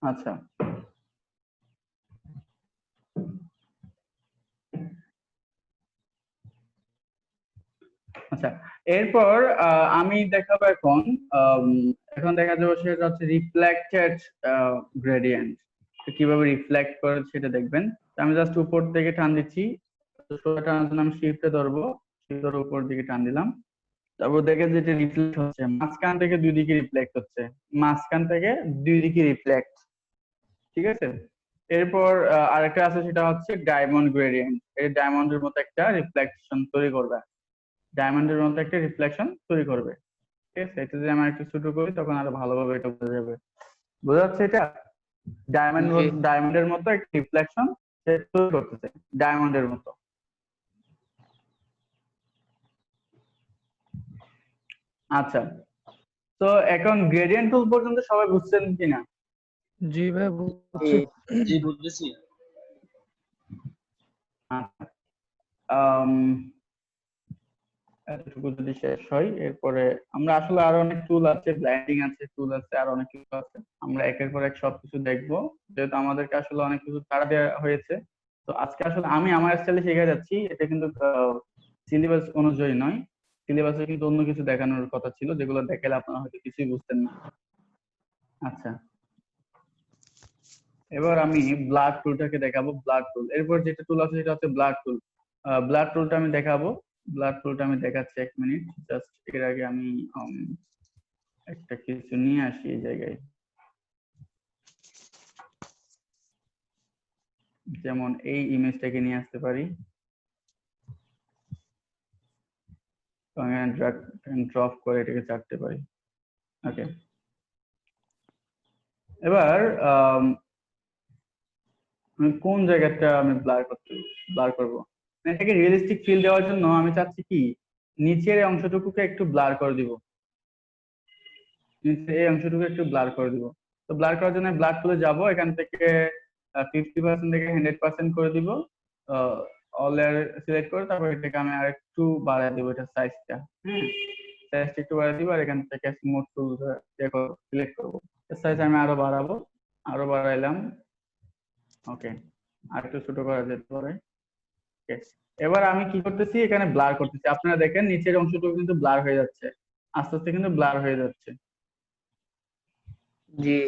আচ্ছা, আচ্ছা, এরপর আমি দেখাবো এখন। আম, এখন দেখা যাবে সেটা হচ্ছে রিফ্লেক্টেড গ্রেডিয়েন্ট। কিভাবে রিফ্লেক্ট করে সেটা দেখবেন। তো আমি জাস্ট উপর থেকে টান দিচ্ছি, সোজা টানার জন্য আমি শিফটে ধরবো, শিফট ধরে উপর দিকে টান দিলাম। তারপর দেখে যেটা রিফ্লেক্ট হচ্ছে, মাঝখান থেকে দুই দিকে রিফ্লেক্ট হচ্ছে, মাঝখান থেকে দুই দিকে রিফ্লেক্ট। ঠিক আছে? এরপর আরেকটা আছে, সেটা হচ্ছে ডায়মন্ড গ্রেডিয়েন্ট। এই ডায়মন্ডের মতো একটা রিফ্লেকশন তৈরি করবে, ডায়মন্ডের মতো একটা রিফ্লেকশন তৈরি করবে। ঠিক আছে? এটা যদি আমরা একটু ছোট করি তখন আরো ভালোভাবে এটা বোঝা যাবে। বোঝা যাচ্ছে এটা? ডায়মন্ডের মতো একটা রিফ্লেকশন সে তৈরি করতেছে, ডায়মন্ডের মতো। আচ্ছা, তো এখন গ্রেডিয়েন্ট টুল পর্যন্ত সবাই বুঝছেন কিনা? জি ভাই বুঝছি। জি বুঝতেছি। আচ্ছা, এতটুকু যদি শেষ হয়, এরপরে আমরা আসলে আরো অনেক টুল আছে, ব্লাইন্ডিং আছে, টুল আছে, আর অনেক কিছু আছে। আমরা একের পর এক সবকিছু দেখবো, যেহেতু আমাদেরকে আসলে অনেক কিছু ছাড়া দেওয়া হয়েছে। তো আজকে আসলে আমি আমার স্টাইলে শিখে যাচ্ছি, এটা কিন্তু সিলেবাস অনুযায়ী নয়। সিলেবাসে কিন্তু অন্য কিছু দেখানোর কথা ছিল, যেগুলো দেখালে আপনারা হয়তো কিছুই বুঝতেন না। আচ্ছা, এবার আমি ব্লাড টুলটাকে দেখাবো। ব্লাড টুল, এরপর যেটা টুল আছে সেটা হচ্ছে ব্লাড টুল। ব্লাড টুলটা আমি দেখাবো, ব্লাড টুলটা আমি দেখাচ্ছি 1 মিনিট। জাস্ট এর আগে আমি একটা কিছু নিয়ে আসি এই জায়গায়, যেমন এই ইমেজটাকে নিয়ে আসতে পারি। তো আমি ড্র্যাগ এন্ড ড্রপ করে এটাকে ছাড়তে পারি। ওকে, এবার আমি কোন জায়গাটা আমি ব্লার করবো, এটাকে রিয়েলিস্টিক ফিল দেওয়ার জন্য আমি চাচ্ছি কি নিচের এই অংশটুকুকে একটু ব্লার করে দিব, নিচের এই অংশটুকু একটু ব্লার করে দিব। তো ব্লার করার জন্য ব্লার টুলে যাব, এখান থেকে 50% থেকে 100% করে দিব, অল লেয়ার সিলেক্ট করে তারপর এটাকে আমি আরেকটু বাড়ায় দেবো, এটা সাইজটা, হ্যাঁ সাইজটা একটু বাড়ায় দিব, আর এখান থেকে স্মুথ টুল সিলেক্ট করবো, সাইজ আমি আরো বাড়াবো, আরো বাড়াইলাম। ওকে, আর একটু ছোট করা যেতে পারে। এবার আমি কি করতেছি, এখানে ব্লার করতেছি, আপনারা দেখেন নিচের অংশটুকু কিন্তু ব্লার হয়ে যাচ্ছে, আস্তে আস্তে কিন্তু ব্লার হয়ে যাচ্ছে। জি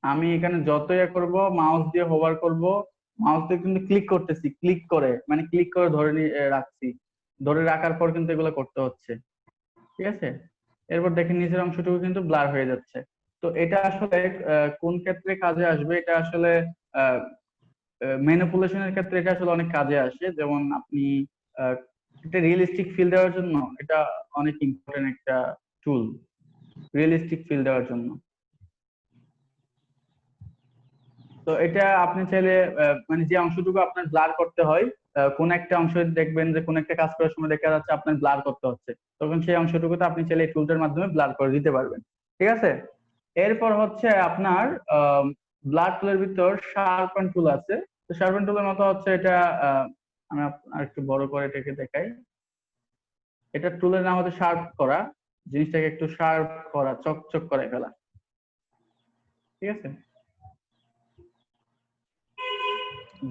আমি এখানে যত ইয়ে করব, মাউস দিয়ে হোভার করব, মাউস দিয়ে কিন্তু ক্লিক করতেছি, ক্লিক করে মানে ক্লিক করে ধরে রাখছি, ধরে রাখার পর কিন্তু এগুলো করতে হচ্ছে, ঠিক আছে। এরপর দেখেন নিচের অংশটুকু কিন্তু ব্লার হয়ে যাচ্ছে। তো এটা আসলে কোন ক্ষেত্রে কাজে আসবে, এটা আসলে ম্যানিপুলেশনের ক্ষেত্রে এটা আসলে অনেক কাজে আসে। যেমন আপনি একটা রিয়েলিস্টিক ফিল দেওয়ার জন্য এটা অনেক ইম্পর্টেন্ট একটা টুল, রিয়েলিস্টিক ফিল দেওয়ার জন্য। তো এটা আপনি চাইলে মানে যে অংশটুকু আপনার ব্লার করতে হয়, কোন একটা অংশ দেখবেন যে কোন একটা কাজ করার সময় দেখা যাচ্ছে আপনার ব্লার করতে হচ্ছে, তখন সেই অংশটুকুতে আপনি চাইলে এই টুলটার মাধ্যমে ব্লার করে দিতে পারবেন, ঠিক আছে। এরপর হচ্ছে আপনার ব্লার টুলের ভিতর শার্পেন টুল আছে। তো শার্পেন টুলের মতো হচ্ছে এটা, আমি আর একটু বড় করে এটাকে দেখাই। এটা টুলের নাম হচ্ছে শার্প করা, জিনিসটাকে একটু শার্প করা, চকচক করে ফেলা, ঠিক আছে।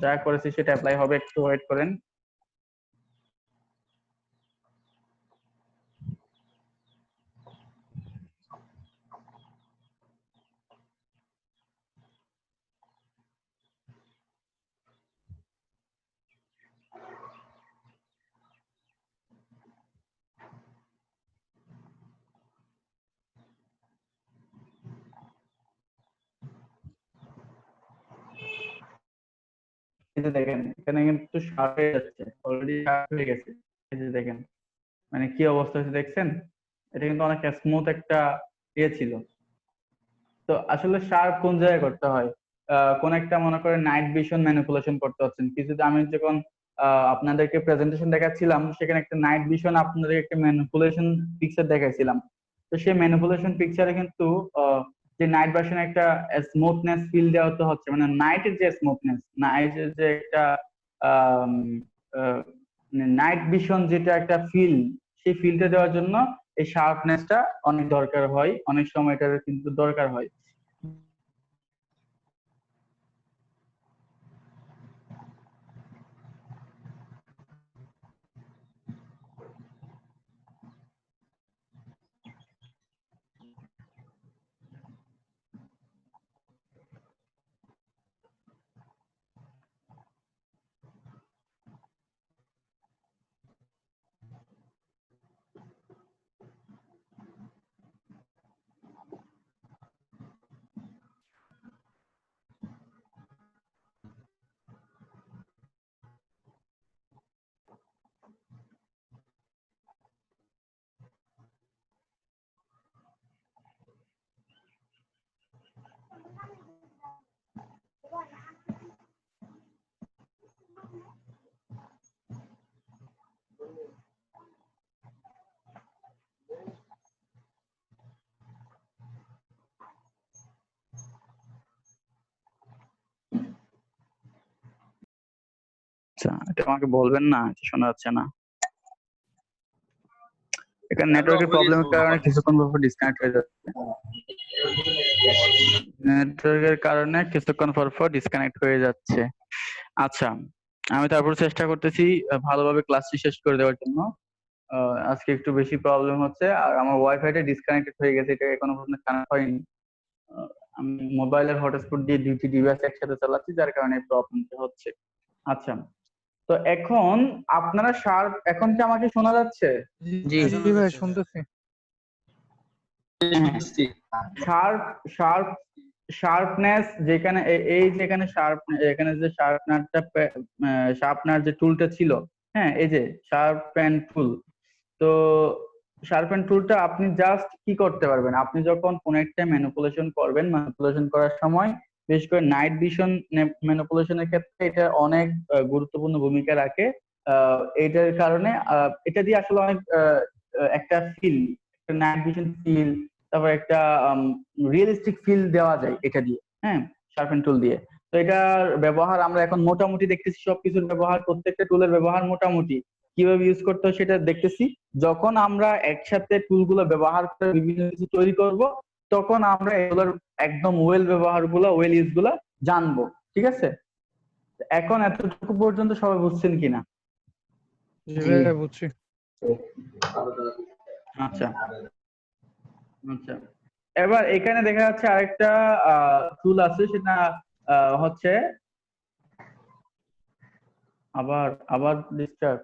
যা করেছি সেটা অ্যাপ্লাই হবে, একটু ওয়েট করেন। এই যে দেখেন এখানে কিন্তু শার্প হয়ে যাচ্ছে, অলরেডি শার্প হয়ে গেছে। এই যে দেখেন মানে কি অবস্থা হয়েছে দেখছেন, এটা কিন্তু অনেক স্মুথ একটা ইয়ে ছিল। তো আসলে শার্প কোন জায়গায় করতে হয়, কোন একটা মনে করেন নাইট ভিশন ম্যানিপুলেশন করতে হচ্ছেন কিছুতে, আমি যখন আপনাদেরকে প্রেজেন্টেশন দেখাচ্ছিলাম সেখানে একটা নাইট ভিশন আপনাদের একটা ম্যানিপুলেশন পিকচার দেখাইছিলাম। তো সেই ম্যানিপুলেশন পিকচারে কিন্তু যে নাইট ভার্সনে একটা স্মুথনেস ফিল দেওয়া হচ্ছে, মানে নাইটের যে স্মুথনেস, নাইটের যে একটা নাইট ভিশন যেটা একটা ফিল, সেই ফিলটা দেওয়ার জন্য এই শার্পনেসটা অনেক দরকার হয়, অনেক সময় এটার কিন্তু দরকার হয়। আচ্ছা, এটা আমাকে বলবেন না, শোনা যাচ্ছে না। এখানে নেটওয়ার্কের প্রবলেমের কারণে কিছুক্ষণ পর ডিসকানেক্ট হয়ে যাচ্ছে, নেটওয়ার্কের কারণে কিছুক্ষণ পর ডিসকানেক্ট হয়ে যাচ্ছে। আচ্ছা, আমি তারপর চেষ্টা করতেছি ভালোভাবে ক্লাসটি শেষ করে দেওয়ার জন্য। আজকে একটু বেশি প্রবলেম হচ্ছে, আর আমার ওয়াইফাইটা ডিসকানেক্টেড হয়ে গেছে, এটা এখনো পর্যন্ত কানেক্ট হয়নি। আমি মোবাইলের হটস্পট দিয়ে দুইটি ডিভাইস একসাথে চালাচ্ছি, যার কারণে প্রবলেমটা হচ্ছে। আচ্ছা, তো এখন আপনারা শার্প, এখন কি আমাকে শোনা যাচ্ছে? জি জি ভাই শুনতেছি। শার্প শার্প শার্পনেস যেখানে এই যেখানে শার্প, এখানে যে শার্পনারটা শার্পনার যে টুলটা ছিল, হ্যাঁ, এই যে শার্পেন টুল। তো শার্পেন টুলটা আপনি জাস্ট কি করতে পারবেন, আপনি যখন কোন একটা ম্যানিপুলেশন করবেন, ম্যানিপুলেশন করার সময় বিশেষ করে নাইট ভিশন ম্যানিপুলেশনের ক্ষেত্রে এটা অনেক গুরুত্বপূর্ণ ভূমিকা রাখে। এটার কারণে এটা দিয়ে আসলে অনেক একটা ফিল, একটা নাইট ভিশন ফিল, তারপর একটা রিয়েলিস্টিক ফিল দেওয়া যায় এটা দিয়ে, হ্যাঁ, শার্পেন টুল দিয়ে। তো এটার ব্যবহার আমরা এখন মোটামুটি দেখতেছি, সবকিছুর ব্যবহার, প্রত্যেকটা টুলের ব্যবহার মোটামুটি কিভাবে ইউজ করতে হয় সেটা দেখতেছি। যখন আমরা একসাথে টুলগুলো ব্যবহার করে বিভিন্ন কিছু তৈরি করব, তখন আমরা এগুলোর একদম ওয়েল ব্যবহার গুলা, ওয়েল ইউজ গুলা জানবো। ঠিক আছে, এখন এতটুকু পর্যন্ত সবাই বুঝছেন কিনা? জি ভাইয়া, বুঝছি। আচ্ছা আচ্ছা, এবার এখানে দেখা যাচ্ছে আরেকটা টুল আছে, সেটা হচ্ছে আবার আবার ডিস্টার্ব।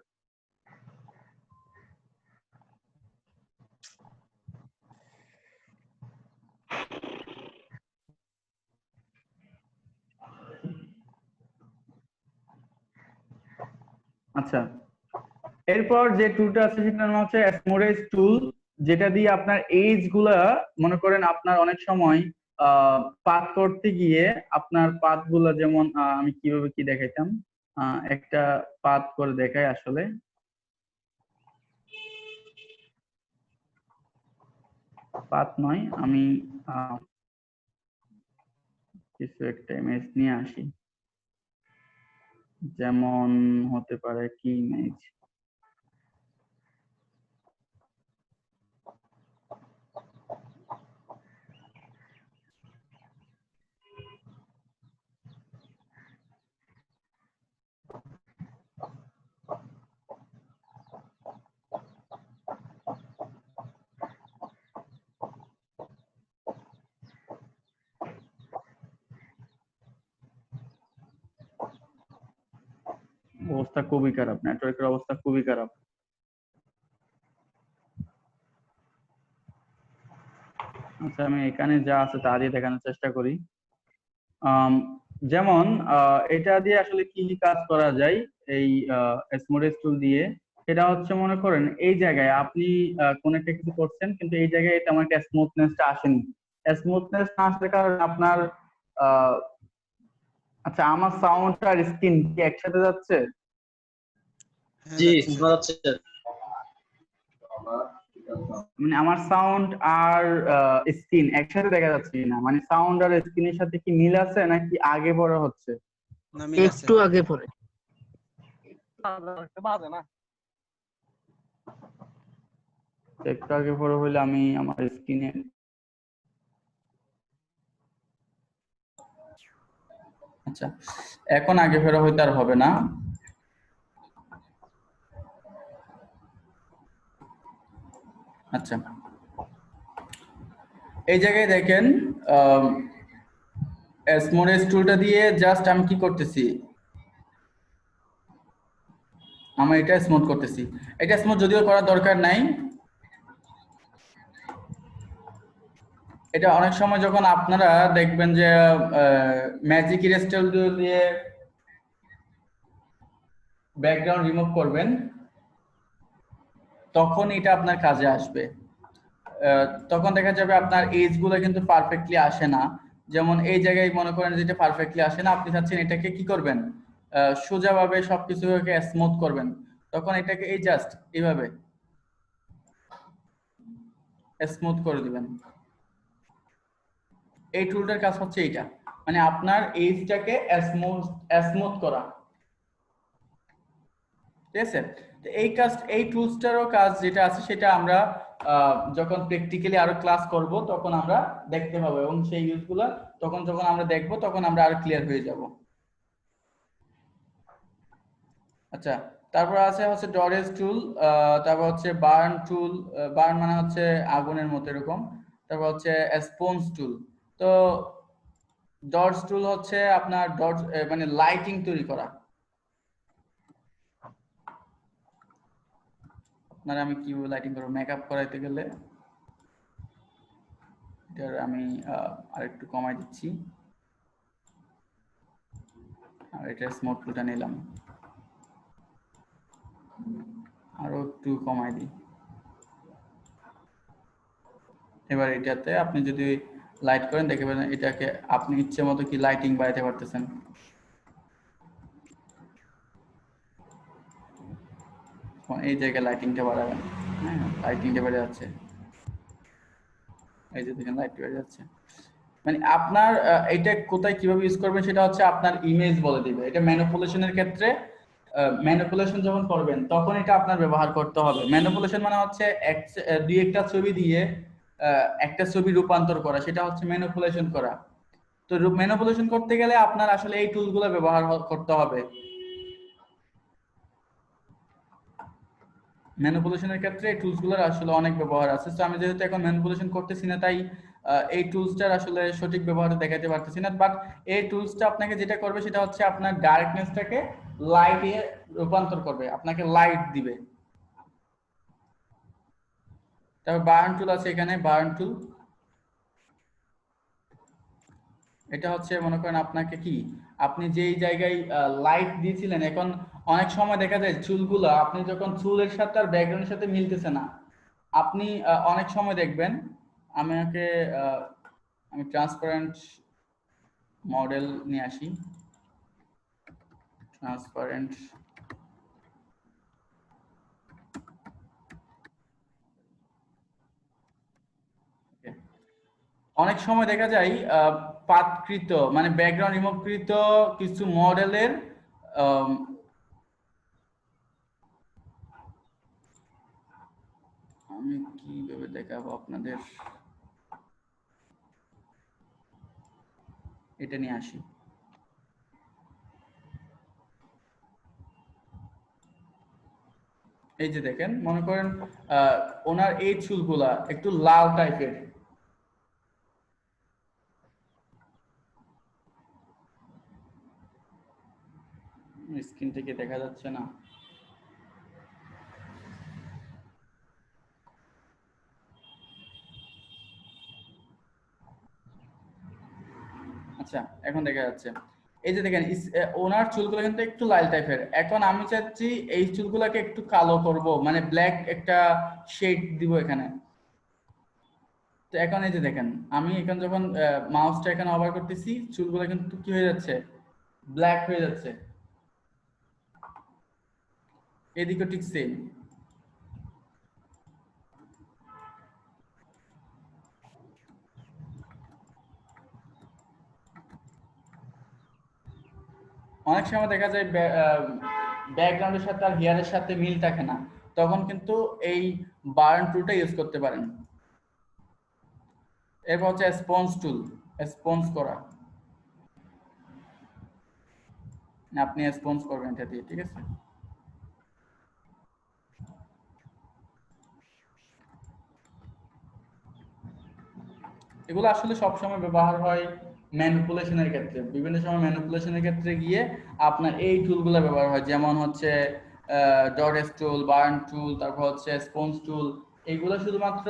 আচ্ছা, এরপর যে টুলটা আছে সেটার নাম হচ্ছে স্মোরেজ টুল, যেটা দিয়ে আপনার এজ গুলা, মনে করেন আপনার অনেক সময় পাথ করতে গিয়ে আপনার পাথ গুলা, যেমন আমি কিভাবে কি দেখাইতাম, একটা পাথ করে দেখাই আসলে। পাথ নয়, আমি কিছু একটা ইমেজ নিয়ে আসি, যেমন হতে পারে কি ইমেজ, অবস্থা খুবই খারাপ, নেটওয়ার্কের অবস্থা খুবই খারাপ। আচ্ছা, আমি এখানে যা আছে তা দিয়ে দেখানোর চেষ্টা করি। যেমন এটা দিয়ে আসলে কি কি কাজ করা যায় এই স্মুথ টুল দিয়ে, সেটা হচ্ছে মনে করেন এই জায়গায় আপনি কোন একটা কিছু করছেন, কিন্তু এই জায়গায় তেমন একটা স্মুথনেসটা আসেনি। স্মুথনেস না আসার কারণে আপনার আচ্ছা, আমার সাউন্ড আর স্ক্রিন কি একসাথে যাচ্ছে? হ্যাঁ, জি যাচ্ছে। শোনা যাচ্ছে। মানে আমার সাউন্ড আর স্ক্রিন একসাথে দেখা যাচ্ছে কিনা, মানে সাউন্ড আর স্ক্রিনের সাথে কি মিল আছে নাকি আগে পরে হচ্ছে? না, মিল আছে। একটু আগে পরে। একটু আগে পরে হইলে আমি আমার স্ক্রিনে, আচ্ছা এখন আগে ফেরা হইতে আর হবে না। আচ্ছা, এই জায়গায় দেখেন স্মোরেজ টুলটা দিয়ে জাস্ট আমি কি করতেছি, আমরা এটা স্মুথ করতেছি। এটা স্মুথ যদিও করার দরকার নাই, এটা অনেক সময় যখন আপনারা দেখবেন যে ম্যাজিক ইরেজার দিয়ে ব্যাকগ্রাউন্ড রিমুভ করবেন, তখন এটা আপনার কাজে আসবে। তখন দেখা যাবে আপনার এজ গুলো কিন্তু পারফেক্টলি আসে না। যেমন এই জায়গায় মনে করেন যেটা পারফেক্টলি আসে না, আপনি চাচ্ছেন এটাকে কি করবেন, সোজাভাবে সবকিছুকে স্মুথ করবেন, তখন এটাকে এই জাস্ট এইভাবে স্মুথ করে দিবেন। এই টুলটার কাজ হচ্ছে এইটা, মানে আপনার এজটাকে স্মুথ করা। ঠিক আছে, তো এই কাজ, এই টুলসটারও কাজ যেটা আছে সেটা আমরা যখন প্র্যাকটিক্যালি আরো ক্লাস করব তখন আমরা দেখতে পাবো, এবং সেই ইউজগুলো তখন যখন আমরা দেখব তখন আমরা আরো ক্লিয়ার হয়ে যাব। আচ্ছা, তারপর আছে হচ্ছে ডরেজ টুল, তারপর হচ্ছে বার্ন টুল, বার্ন মানে হচ্ছে আগুনের মতো এরকম, তারপর হচ্ছে স্পঞ্জ টুল। তো ডটস টুল হচ্ছে আপনার ডট মানে লাইটিং তৈরি করা। আপনারা আমি কিভাবে লাইটিং করবো, মেকআপ করাইতে গেলে এটার আমি আরেকটু কমাই দিচ্ছি, আর এটা স্মুথ টুলটা নিলাম। আরো একটু কমাই দিই। এবার এটাতে আপনি যদি লাইট করেন দেখতে পাবেন এটাকে আপনি ইচ্ছে মতো কি লাইটিং বাড়াতে পারতেছেন। এই জায়গায় লাইটিংটা বাড়াবেন, হ্যাঁ লাইটিংটা বেড়ে যাচ্ছে, এই যে দেখেন লাইট বেড়ে যাচ্ছে। মানে আপনার এটা কোথায় কিভাবে ইউজ করবেন সেটা হচ্ছে আপনার ইমেজ বলে দিবে। এটা ম্যানিপুলেশনের ক্ষেত্রে ম্যানিপুলেশন যখন করবেন তখন এটা আপনার ব্যবহার করতে হবে। ম্যানিপুলেশন মানে হচ্ছে দুই একটা ছবি দিয়ে একটা ছবি রূপান্তর করা, সেটা হচ্ছে ম্যানিপুলেশন করা। তো ম্যানিপুলেশন করতে গেলে আপনার আসলে এই টুলগুলো ব্যবহার করতে হবে। ম্যানিপুলেশনের ক্ষেত্রে এই টুলসগুলোর আসলে অনেক ব্যবহার আছে। তো আমি যেহেতু এখন ম্যানিপুলেশন করতেছি না, তাই এই টুলসটার আসলে সঠিক ব্যবহার দেখাতে পারতেছি না। বাট এই টুলসটা আপনাকে যেটা করবে সেটা হচ্ছে আপনার ডার্কনেসটাকে লাইটে রূপান্তর করবে, আপনাকে লাইট দিবে। তারপর বার্ন টুল আছে, এখানে বার্ন টুল, এটা হচ্ছে মনে করেন আপনাকে কি আপনি যেই জায়গায় লাইট দিয়েছিলেন, এখন অনেক সময় দেখা যায় চুলগুলো আপনি যখন চুলের সাথে আর ব্যাকগ্রাউন্ডের সাথে মিলতেছে না, আপনি অনেক সময় দেখবেন, আমাকে আমি ট্রান্সপারেন্ট মডেল নিয়ে আসি, ট্রান্সপারেন্ট অনেক সময় দেখা যায় পাতকৃত মানে ব্যাকগ্রাউন্ড রিমুভকৃত কিছু মডেলের আমি কিভাবে দেখাবো আপনাদের, এটা নিয়ে আসি। এই যে দেখেন, মনে করেন ওনার এই চুলগুলা একটু লাল টাইপের, স্ক্রিন থেকে দেখা যাচ্ছে না। আচ্ছা এখন দেখা যাচ্ছে। এই যে দেখেন ওনার চুলগুলো কিন্তু একটু লাল টাইপের। এখন আমি চাচ্ছি এই চুলগুলোকে একটু কালো করব, মানে ব্ল্যাক একটা শেড দিব এখানে। তো এখন এই যে দেখেন, আমি এখন যখন মাউসটা এখানে ওভার করতেছি, চুলগুলো কিন্তু কি হয়ে যাচ্ছে, ব্ল্যাক হয়ে যাচ্ছে। এদিকে ঠিক সেম। অনেক সময় দেখা যায় ব্যাকগ্রাউন্ডের সাথে আর হেয়ারের সাথে মিল থাকে না, তখন কিন্তু এই বার্ন টুলটা ইউজ করতে পারেন। এরপর হচ্ছে স্পঞ্জ টুল, স্পঞ্জ করা, আপনি স্পঞ্জ করবেন এটা দিয়ে, ঠিক আছে। এগুলো আসলে সবসময় ব্যবহার হয় ম্যানিপুলেশনের ক্ষেত্রে। বিভিন্ন সময় ম্যানিপুলেশনের ক্ষেত্রে গিয়ে আপনার এই টুলগুলো ব্যবহার হয়, যেমন হচ্ছে ডটেস টুল, বার্ন টুল, তারপর হচ্ছে স্পঞ্জ টুল। এইগুলো শুধুমাত্র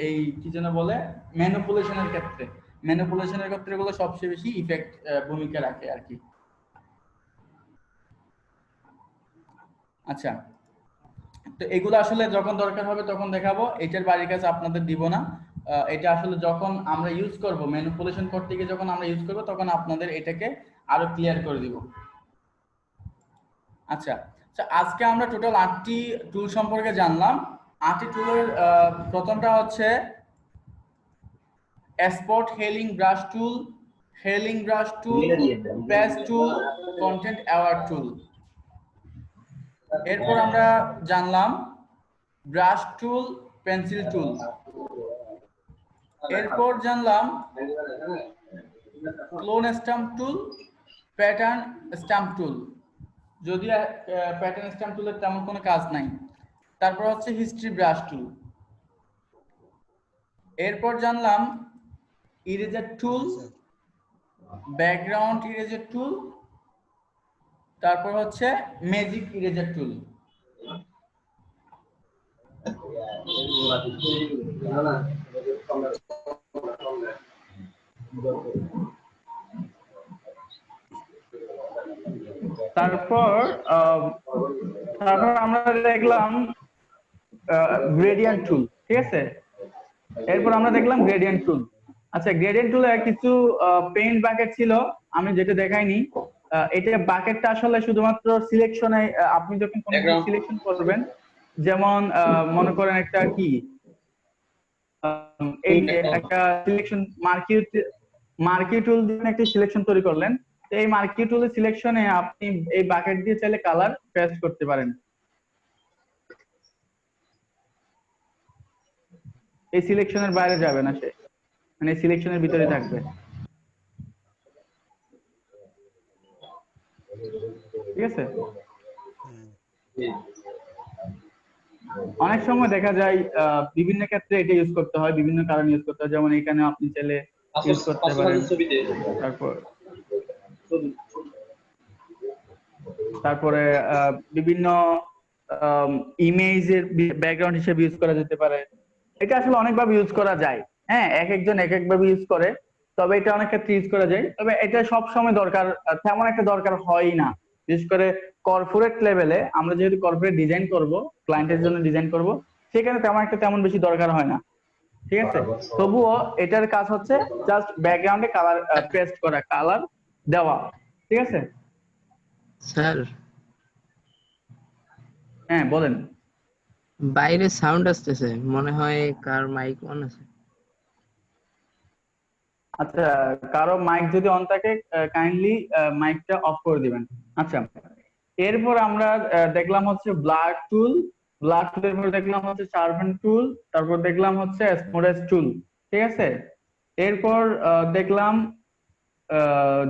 এই কি যেন বলে ম্যানিপুলেশনের ক্ষেত্রে, ম্যানিপুলেশনের ক্ষেত্রে এগুলো সবচেয়ে বেশি ইফেক্ট ভূমিকা রাখে আর কি। আচ্ছা, তো এগুলো আসলে যখন দরকার হবে তখন দেখাবো, এটার বাড়ির কাছে আপনাদের দিব না। এটা আসলে যখন আমরা ইউজ করব, ম্যানিপুলেশন করতে গিয়ে যখন আমরা ইউজ করব তখন আপনাদের এটাকে আরো ক্লিয়ার করে দিব। আচ্ছা, আজকে আমরা টোটাল 8টি টুল সম্পর্কে জানলাম। 8টি টুলের প্রথমটা হচ্ছে spot healing brush tool, healing brush tool, patch tool, content aware tool. এরপর আমরা জানলাম ব্রাশ টুল, পেন্সিল টুল। এরপর জানলাম clone stamp tool, pattern stamp tool, যদি প্যাটার্ন স্ট্যাম্প টুলের তেমন কোনো কাজ নাই। তারপর হচ্ছে হিস্ট্রি ব্রাশ টুল। এরপর জানলাম ইরেজার টুল, ব্যাকগ্রাউন্ড ইরেজার টুল, তারপর হচ্ছে ম্যাজিক ইরেজার টুল। তারপর তারপর আমরা দেখলাম গ্রেডিয়েন্ট টুল, ঠিক আছে। এরপর আমরা দেখলাম গ্রেডিয়েন্ট টুল। আচ্ছা, গ্রেডিয়েন্ট টুলে কিছু পেইন্ট বাকেট ছিল, আমি যেটা দেখাইনি। এটা বাকেটটা আসলে শুধুমাত্র সিলেকশনে, আপনি যখন কোনো কিছু সিলেকশন করবেন, যেমন মনে করেন একটা কি এই একটা সিলেকশন মার্কি টুল দিয়ে একটা সিলেকশন তৈরি করলেন, তো এই মার্কি টুলের সিলেকশনে আপনি এই বাকেট দিয়ে চাইলে কালার পেস্ট করতে পারেন। এই সিলেকশনের বাইরে যাবে না সে, মানে সিলেকশনের ভিতরে থাকবে, ঠিক আছে। অনেক সময় দেখা যায় বিভিন্ন ক্ষেত্রে এটা ইউজ করতে হয়, বিভিন্ন কারণে ইউজ করতে হয়, যেমন এখানে আপনি চাইলে ইউজ করতে পারেন। তারপরে বিভিন্ন ইমেজের ব্যাকগ্রাউন্ড হিসেবে ইউজ করা যেতে পারে। এটা আসলে অনেকভাবে ইউজ করা যায়, হ্যাঁ, এক একজন এক একভাবে ইউজ করে, তবে এটা অনেক ক্ষেত্রে ইউজ করা যায়। তবে এটা সব সময় দরকার, তেমন একটা দরকার হয় না। বিশেষ করে কর্পোরেট লেভেলে, আমরা যেহেতু কর্পোরেট ডিজাইন করব, ক্লায়েন্টের জন্য ডিজাইন করব, সেখানে তেমন বেশি দরকার হয় না, ঠিক আছে। তবুও এটার কাজ হচ্ছে জাস্ট ব্যাকগ্রাউন্ডে কালার পেস্ট করা, কালার দেওয়া, ঠিক আছে। স্যার, হ্যাঁ বলেন। বাইরে সাউন্ড আসতেছে, মনে হয় কার মাইক অন আছে। আচ্ছা, কারো মাইক যদি অন থাকে কাইন্ডলি মাইকটা অফ করে দিবেন। আচ্ছা, এরপর আমরা দেখলাম হচ্ছে ব্লাড টুল, ব্লাড টুলের পর দেখলাম হচ্ছে শার্পেন টুল, তারপর দেখলাম হচ্ছে স্মুথেজ টুল, ঠিক আছে। এরপর দেখলাম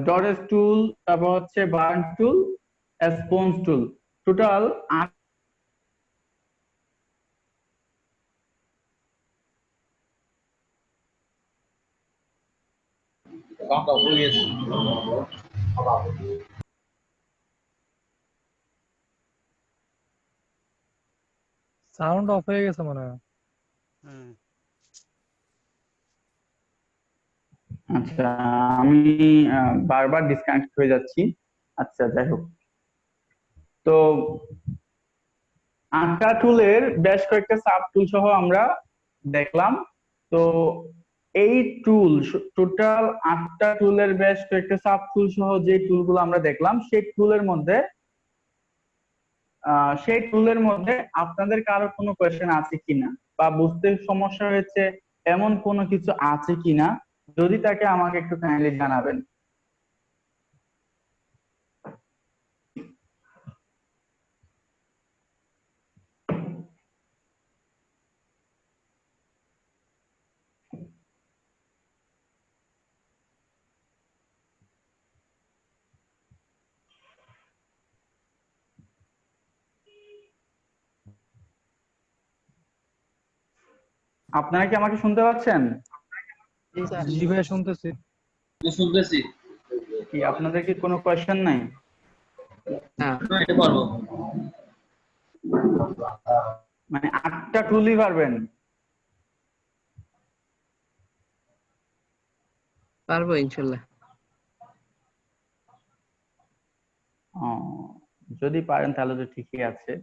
ডরেজ টুল, তারপর হচ্ছে burn tool, sponge tool. Total sound of হয়ে গেছে মনে হয়। আচ্ছা, আমি বারবার ডিসকানেক্ট হয়ে যাচ্ছি। আচ্ছা, যাই হোক, তো 8টা টুলের বেশ কয়েকটা সাব টুল সহ আমরা দেখলাম। তো এই টুল, টোটাল 8টা টুলের বেশ কয়েকটা সাব টুল সহ যে টুলগুলো আমরা দেখলাম, সেই টুলের মধ্যে আপনাদের কারো কোনো কোয়েশ্চেন আছে কিনা, বা বুঝতে সমস্যা হয়েছে এমন কোনো কিছু আছে কিনা, যদি তাকে আমাকে একটু কাইন্ডলি জানাবেন। আপনারা কি আমাকে শুনতে পাচ্ছেন? জি ভাই, শুনতেছি। শুনতেছি। কি আপনাদের কি কোনো কোয়েশ্চেন নাই? হ্যাঁ, এটা পারবো। মানে 8টা টুলই পারবেন? পারবো ইনশাল্লাহ। ও, যদি পারেন তাহলে তো ঠিকই আছে।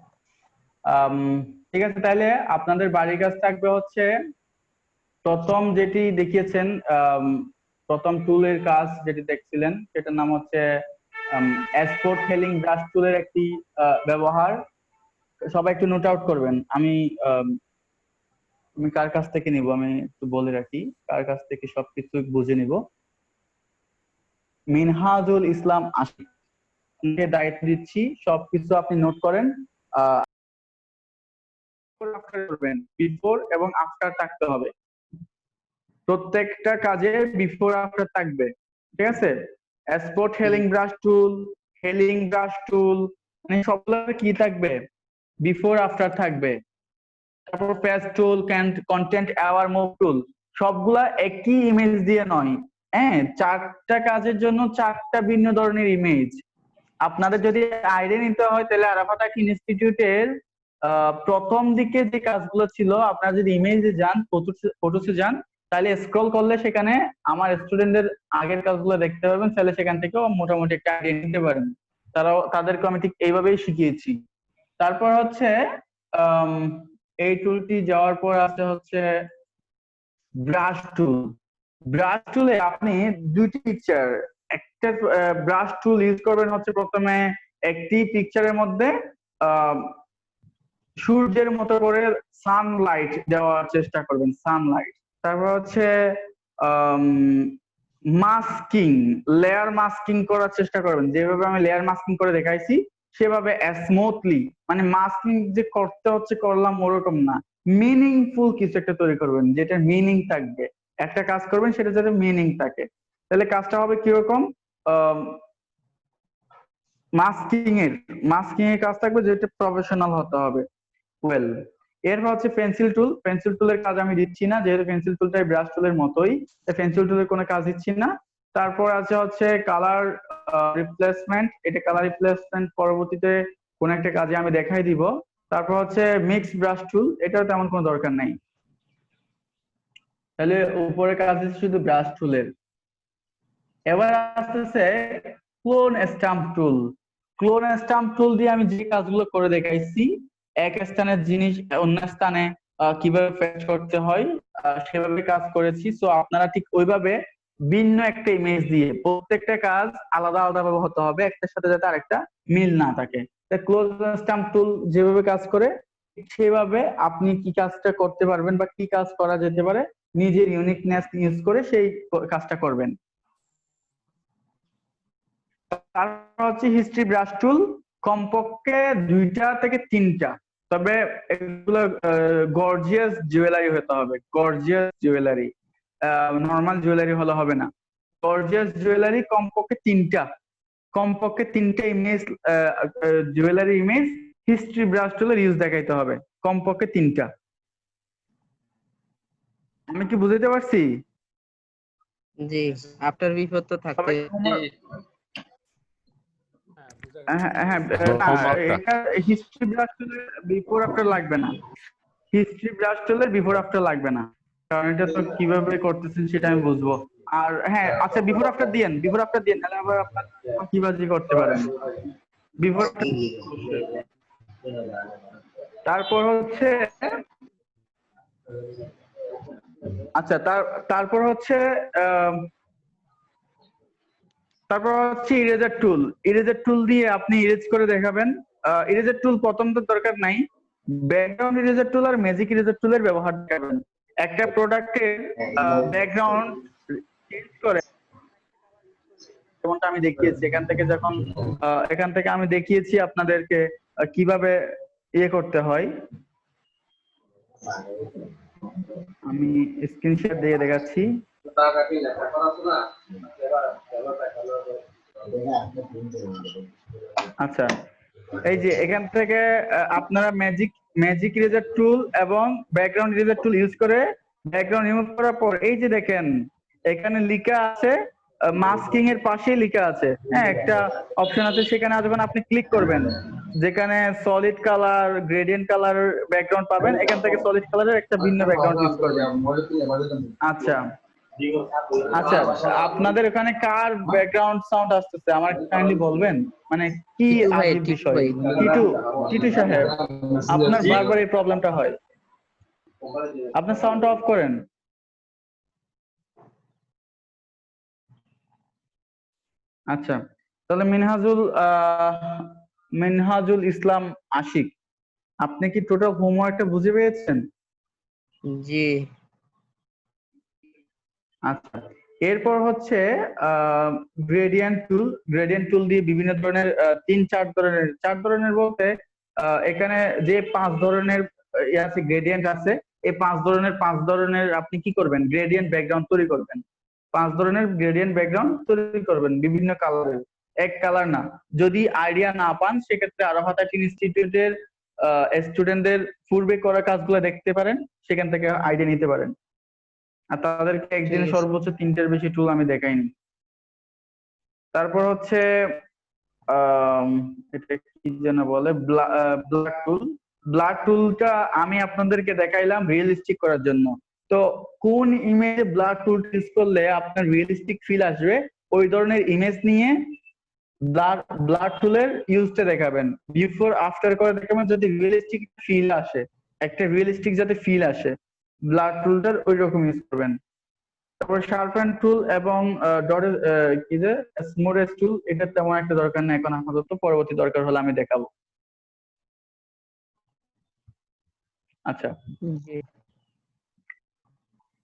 ঠিক আছে, তাহলে আপনাদের বাড়ির কাজ থাকবে হচ্ছে প্রথম যেটি দেখিয়েছেন, প্রথম টুলের কাজ যেটি দেখছিলেন, সেটার নাম হচ্ছে স্পট হেলিং ব্রাশ টুলের একটি ব্যবহার। সবাই একটু নোট আউট করবেন। আমি কার কাছ থেকে নিব আমি একটু বলে রাখি, কার কাছ থেকে সবকিছু বুঝে নিব। মিনহাজুল ইসলাম আশিক দায়িত্ব দিচ্ছি, সবকিছু আপনি নোট করেন। করবেন, বিফোর এবং আফটার থাকতে হবে, প্রত্যেকটা কাজে বিফোর আফটার থাকবে, ঠিক আছে। স্পট হেলিং ব্রাশ টুল মানে সবগুলো কি থাকবে, বিফোর আফটার থাকবে। তারপর পেজ টুল, কন্টেন্ট অ্যাওয়ার মুভ টুল, সবগুলা একই ইমেজ দিয়ে নয়, হ্যাঁ, 4টা কাজের জন্য 4টা ভিন্ন ধরনের ইমেজ। আপনাদের যদি আইডিয়া নিতে হয়, তাহলে আরাফাত ইনস্টিটিউটের প্রথম দিকে যে কাজগুলো ছিল, আপনারা যদি ইমেজে যান, ফটোসে যান, তাহলে স্ক্রল করলে সেখানে আমার স্টুডেন্টদের আগের কাজগুলো দেখতে পারবেন। তাহলে সেখান থেকেও মোটামুটি একটা আইডিয়া নিতে পারেন। তাদেরকে আমি ঠিক এইভাবেই শিখিয়েছি। তারপর হচ্ছে আম, এই টুলটি যাওয়ার পর আছে হচ্ছে ব্রাশ টুল। ব্রাশ টুলে আপনি দুইটি পিকচার, একটা ব্রাশ টুল ইউজ করবেন হচ্ছে প্রথমে একটি পিকচারের মধ্যে আহ সূর্যের মতো করে সানলাইট দেওয়ার চেষ্টা করবেন, সানলাইট। তারপর হচ্ছে মাস্কিং, লেয়ার মাস্কিং করার চেষ্টা করবেন, যেভাবে আমি লেয়ার মাস্কিং করে দেখাইছি সেভাবে স্মুথলি, মানে মাস্কিং যে করতে হচ্ছে করলাম ওরকম না, মিনিংফুল কিছু একটা তৈরি করবেন যেটা মিনিং থাকবে। একটা কাজ করবেন সেটা যাতে মিনিং থাকে। তাহলে কাজটা হবে কিরকম, মাস্কিং এর কাজ থাকবে যেটা প্রফেশনাল হতে হবে। ওয়েল, এরপর হচ্ছে পেন্সিল টুল। পেন্সিল টুলের কাজ আমি দিচ্ছি না, যেহেতু পেন্সিল টুলটাই ব্রাশ টুলের মতোই, পেন্সিল টুলের কোনো কাজ দিচ্ছি না। তারপর আছে হচ্ছে কালার রিপ্লেসমেন্ট। এটা কালার রিপ্লেসমেন্ট পরবর্তীতে কোন একটা কাজে আমি দেখাই দিব। তারপর হচ্ছে মিক্স ব্রাশ টুল, এটাও তেমন কোনো দরকার নাই। তাহলে উপরে কাজ দিচ্ছি শুধু ব্রাশ টুলের। এবার আসতেছে ক্লোন স্টাম্প টুল। ক্লোন স্টাম্প টুল দিয়ে আমি যে কাজগুলো করে দেখাইছি, এক স্থানের জিনিস অন্য স্থানে কিভাবে পেস্ট করতে হয় সেভাবে কাজ করেছি। সো আপনারা ঠিক ওইভাবে ভিন্ন একটা ইমেজ দিয়ে প্রত্যেকটা কাজ আলাদা আলাদা ভাবে হতে হবে, একটার সাথে যাতে আরেকটা মিল না থাকে। ক্লোন স্টাম্প টুল যেভাবে কাজ করে সেভাবে আপনি কি কাজটা করতে পারবেন বা কি কাজ করা যেতে পারে নিজের ইউনিকনেস ইউজ করে সেই কাজটা করবেন। তারপর হচ্ছে হিস্ট্রি ব্রাশ টুল, কমপক্ষে 2টা থেকে 3টা, তবে এগুলো গর্জিয়াস জুয়েলারি হতে হবে, গর্জিয়াস জুয়েলারি, নর্মাল জুয়েলারি হলে হবে না। গর্জিয়াস জুয়েলারি কমপক্ষে 3টা image, jewellery image history brush টুলের ইউজ দেখাইতে হবে, কমপক্ষে 3টা। আমি কি বুঝাতে পারছি? জি, আফটার বিফোর তো থাকতে। হিস্ট্রি ব্রাশ টুলের বিফোর আফটার লাগবে না, হিস্ট্রি ব্রাশ টুলের বিফোর আফটার লাগবে না, কারণ এটা তো কিভাবে করতেছেন সেটা আমি বুঝবো। আর হ্যাঁ, আচ্ছা বিফোর আফটার দিয়েন, তাহলে আবার আপনার কিবাজি করতে পারেন বিফোর। তারপর হচ্ছে আচ্ছা তারপর হচ্ছে ইরেজার টুল। ইরেজার টুল দিয়ে আপনি ইরেজ করে দেখাবেন। ইরেজার টুল প্রথম তো দরকার নাই, ব্যাকগ্রাউন্ড ইরেজার টুল আর ম্যাজিক ইরেজার টুলের ব্যবহার করবেন। একটা প্রোডাক্টের ব্যাকগ্রাউন্ড চেঞ্জ করে, যেমনটা আমি দেখিয়েছি এখান থেকে আমি দেখিয়েছি আপনাদেরকে কিভাবে ইয়ে করতে হয়। আমি স্ক্রিনশট দিয়ে দেখাচ্ছি। আচ্ছা, এই যে এখান থেকে আপনারা ম্যাজিক ইরেজার টুল এবং ব্যাকগ্রাউন্ড ইরেজার টুল ইউজ করে ব্যাকগ্রাউন্ড রিমুভ করার পর এই যে দেখেন এখানে লেখা আছে, মাস্কিং এর পাশেই লেখা আছে, হ্যাঁ একটা অপশন আছে, সেখানে যখন আপনি ক্লিক করবেন যেখানে solid colour, gradient colour background পাবেন, এখান থেকে সলিড কালারের একটা ভিন্ন ব্যাকগ্রাউন্ড ইউজ করবেন। আচ্ছা আচ্ছা, আপনাদের ওখানে কার ব্যাকগ্রাউন্ড সাউন্ড আসতেছে আমার কাইন্ডলি বলবেন, মানে কি আজীব বিষয়। টিটু সাহেব, আপনার বারবার এই প্রবলেমটা হয়, আপনার সাউন্ডটা অফ করেন। আচ্ছা, তাহলে মিনহাজুল ইসলাম আশিক, আপনি কি টোটাল হোমওয়ার্কটা বুঝে পেয়েছেন? জি। আচ্ছা, এরপর হচ্ছে গ্রেডিয়েন্ট টুল দিয়ে বিভিন্ন ধরনের 4 ধরনের বলতে এখানে যে 5 ধরনের আছে গ্রেডিয়েন্ট আছে, এই 5 ধরনের আপনি কি করবেন, গ্রেডিয়েন্ট ব্যাকগ্রাউন্ড তৈরি করবেন। 5 ধরনের গ্রেডিয়েন্ট ব্যাকগ্রাউন্ড তৈরি করবেন বিভিন্ন কালারের, এক কালার না। যদি আইডিয়া না পান সেক্ষেত্রে আরাফাত ইনস্টিটিউটের স্টুডেন্টদের পূর্বে করা কাজগুলো দেখতে পারেন, সেখান থেকে আইডিয়া নিতে পারেন। আর তাদেরকে একদিনে সর্বোচ্চ 3টের বেশি টুল আমি দেখাইনি। তারপর হচ্ছে এটা কি যেন বলে, ব্লাড টুলটা আমি আপনাদেরকে দেখাইলাম রিয়েলিস্টিক করার জন্য। তো কোন ইমেজে ব্লাড টুল ইউজ করলে আপনার রিয়েলিস্টিক ফিল আসবে, ওই ধরনের ইমেজ নিয়ে ব্লাড টুলের ইউজটা দেখাবেন, বিফোর আফটার করে দেখাবেন, যদি রিয়েলিস্টিক ফিল আসে, একটা রিয়েলিস্টিক যাতে ফিল আসে, ব্লাড টুলটার ওই রকম ইউজ করবেন। তারপর শার্পেন টুল এবং ডটের কি যে স্মুথ টুল, এটা তেমন একটা দরকার নেই এখন আপাতত, পরবর্তী দরকার হলে আমি দেখাবো। আচ্ছা, জি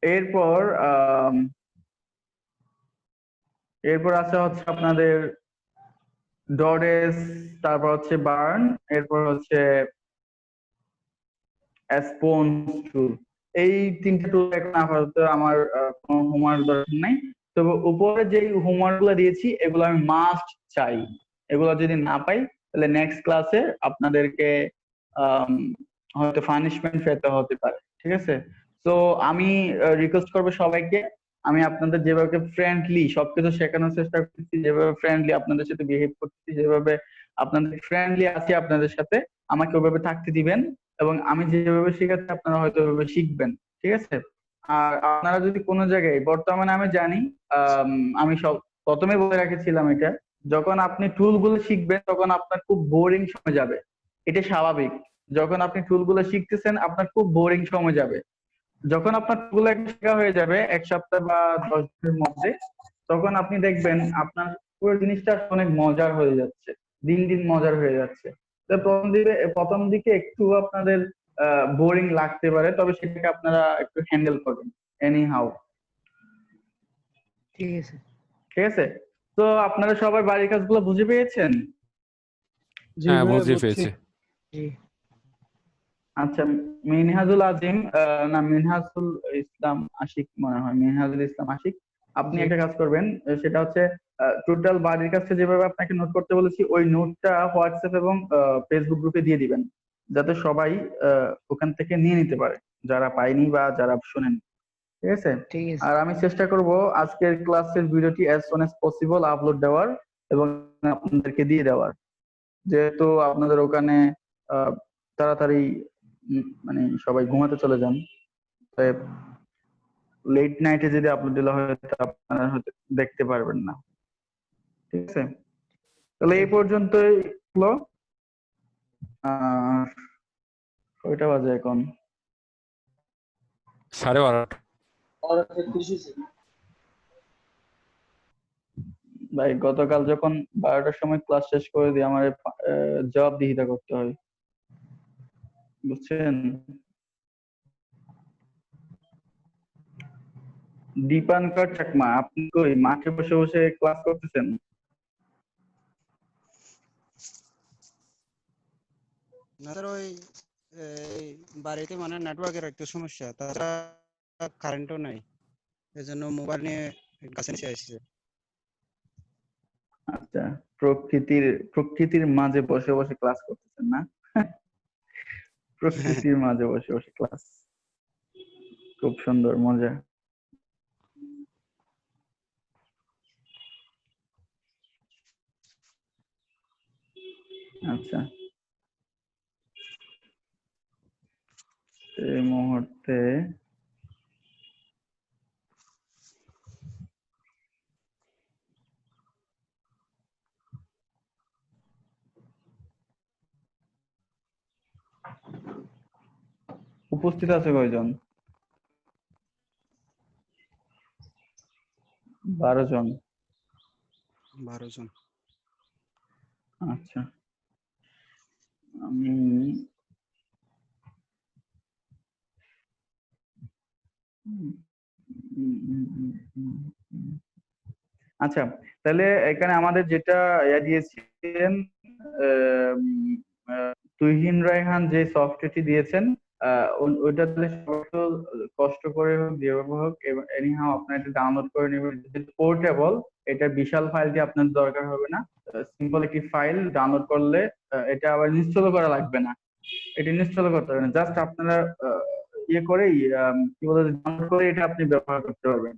এরপর এরপর আছে হচ্ছে আপনাদের ডরেস, তারপর হচ্ছে বার্ন, এরপর হচ্ছে স্পঞ্জ টুল। এই তিনটা টুল এখন আপাতত আমার কোনো হোমওয়ার্ক দরকার নাই। তবে উপরে যে হোমওয়ার্ক গুলো দিয়েছি এগুলো আমি মাস্ট চাই, এগুলো যদি না পাই তাহলে নেক্সট ক্লাসে আপনাদেরকে আম, হয়তো পানিশমেন্ট পেতে হতে পারে, ঠিক আছে? তো আমি রিকোয়েস্ট করবো সবাইকে, আমি আপনাদের যেভাবে ফ্রেন্ডলি সবকিছু শেখানোর চেষ্টা করছি, যেভাবে ফ্রেন্ডলি আপনাদের সাথে বিহেভ করতেছি, যেভাবে আপনাদের ফ্রেন্ডলি আছি আপনাদের সাথে, আমাকে ওইভাবে থাকতে দিবেন, এবং আমি যেভাবে শেখাচ্ছি আপনারা হয়তো ওইভাবে শিখবেন, ঠিক আছে? আর আপনারা যদি কোনো জায়গায়, বর্তমানে আমি জানি, আমি সব প্রথমে বলে রেখেছিলাম এটা, যখন আপনি টুল গুলো শিখবেন তখন আপনার খুব বোরিং সময় যাবে, এটা স্বাভাবিক। যখন আপনি টুল গুলো শিখতেছেন আপনার খুব বোরিং সময় যাবে। যখন আপনার টুল একটা শেখা হয়ে যাবে 1 সপ্তাহ বা 10 দিনের মধ্যে, তখন আপনি দেখবেন আপনার পুরো জিনিসটা অনেক মজার হয়ে যাচ্ছে, দিন দিন মজার হয়ে যাচ্ছে। তো প্রথম দিকে একটু আপনাদের বোরিং লাগতে পারে, তবে সেটাকে আপনারা একটু হ্যান্ডেল করবেন এনি হাউ, ঠিক আছে। ঠিক আছে? তো আপনারা সবাই বাড়ির কাজগুলো বুঝে পেয়েছেন? জি হ্যাঁ, ভাইয়া, বুঝে বুঝছি। পেয়েছি। জি আচ্ছা, মিনহাজুল আজিম, না মিনহাজুল ইসলাম আশিক মনে হয়, মিনহাজুল ইসলাম আশিক, আপনি জি একটা কাজ করবেন, সেটা হচ্ছে টোটাল বাড়ির কাছে যেভাবে আপনাকে নোট করতে বলেছি ওই নোটটা হোয়াটসঅ্যাপ এবং ফেসবুক গ্রুপে দিয়ে দিবেন, যাতে সবাই ওখান থেকে নিয়ে নিতে পারে, যারা পায়নি বা যারা শোনেন, ঠিক আছে? ঠিক আছে। আর আমি চেষ্টা করব আজকের ক্লাসের ভিডিওটি as soon as possible upload দেওয়ার এবং আপনাদেরকে দিয়ে দেওয়ার, যেহেতু আপনাদের ওখানে আহ, তাড়াতাড়ি মানে সবাই ঘুমাতে চলে যান, তাই লেট নাইটে যদি আপলোড দিলে হয়তো আপনারা হয়তো দেখতে পারবেন না, ঠিক আছে? তাহলে এই পর্যন্তই হলো। আহ কয়টা বাজে এখন? 12:30। और 33 হয়েছে। ভাই গতকাল যখন 12টার সময় ক্লাস শেষ করে দিয়ে আমার জবাবদিহিতা করতে হয়, বুঝছেন? দীপাঙ্কর চাকমা, আপনি কই মাঠে বসে বসে ক্লাস করতেছেন? না স্যার, ওই এই বাড়িতে মানে নেটওয়ার্কের একটু সমস্যা, তাছাড়া কারেন্টও নাই, এজন্য মোবাইল নিয়ে কাছে নিচে আসছে। আচ্ছা, প্রকৃতির মাঝে বসে বসে ক্লাস করতেছেন না? প্রকৃতির মাঝে বসে বসে ক্লাস, খুব সুন্দর, মজা। আচ্ছা, এই মুহূর্তে উপস্থিত আছে কয়জন? 12 জন। 12 জন। আচ্ছা, আমি আচ্ছা, তাহলে এখানে আমাদের যেটা দিয়েছেন, তুহিন রায়হান যে সফটওয়্যারটি দিয়েছেন, ওইটা তাহলে সবাই একটু কষ্ট করে হোক, যেভাবে হোক, এনিহাও আপনার এটা ডাউনলোড করে নেবেন। পোর্টেবল, এটা বিশাল ফাইলটি আপনার দরকার হবে না, সিম্পল একটি ফাইল ডাউনলোড করলে এটা আবার ইনস্টল করা লাগবে না, এটা ইনস্টল করতে হবে না, জাস্ট আপনারা ইয়ে করেই কি বলে ডাউনলোড করে এটা আপনি ব্যবহার করতে পারবেন,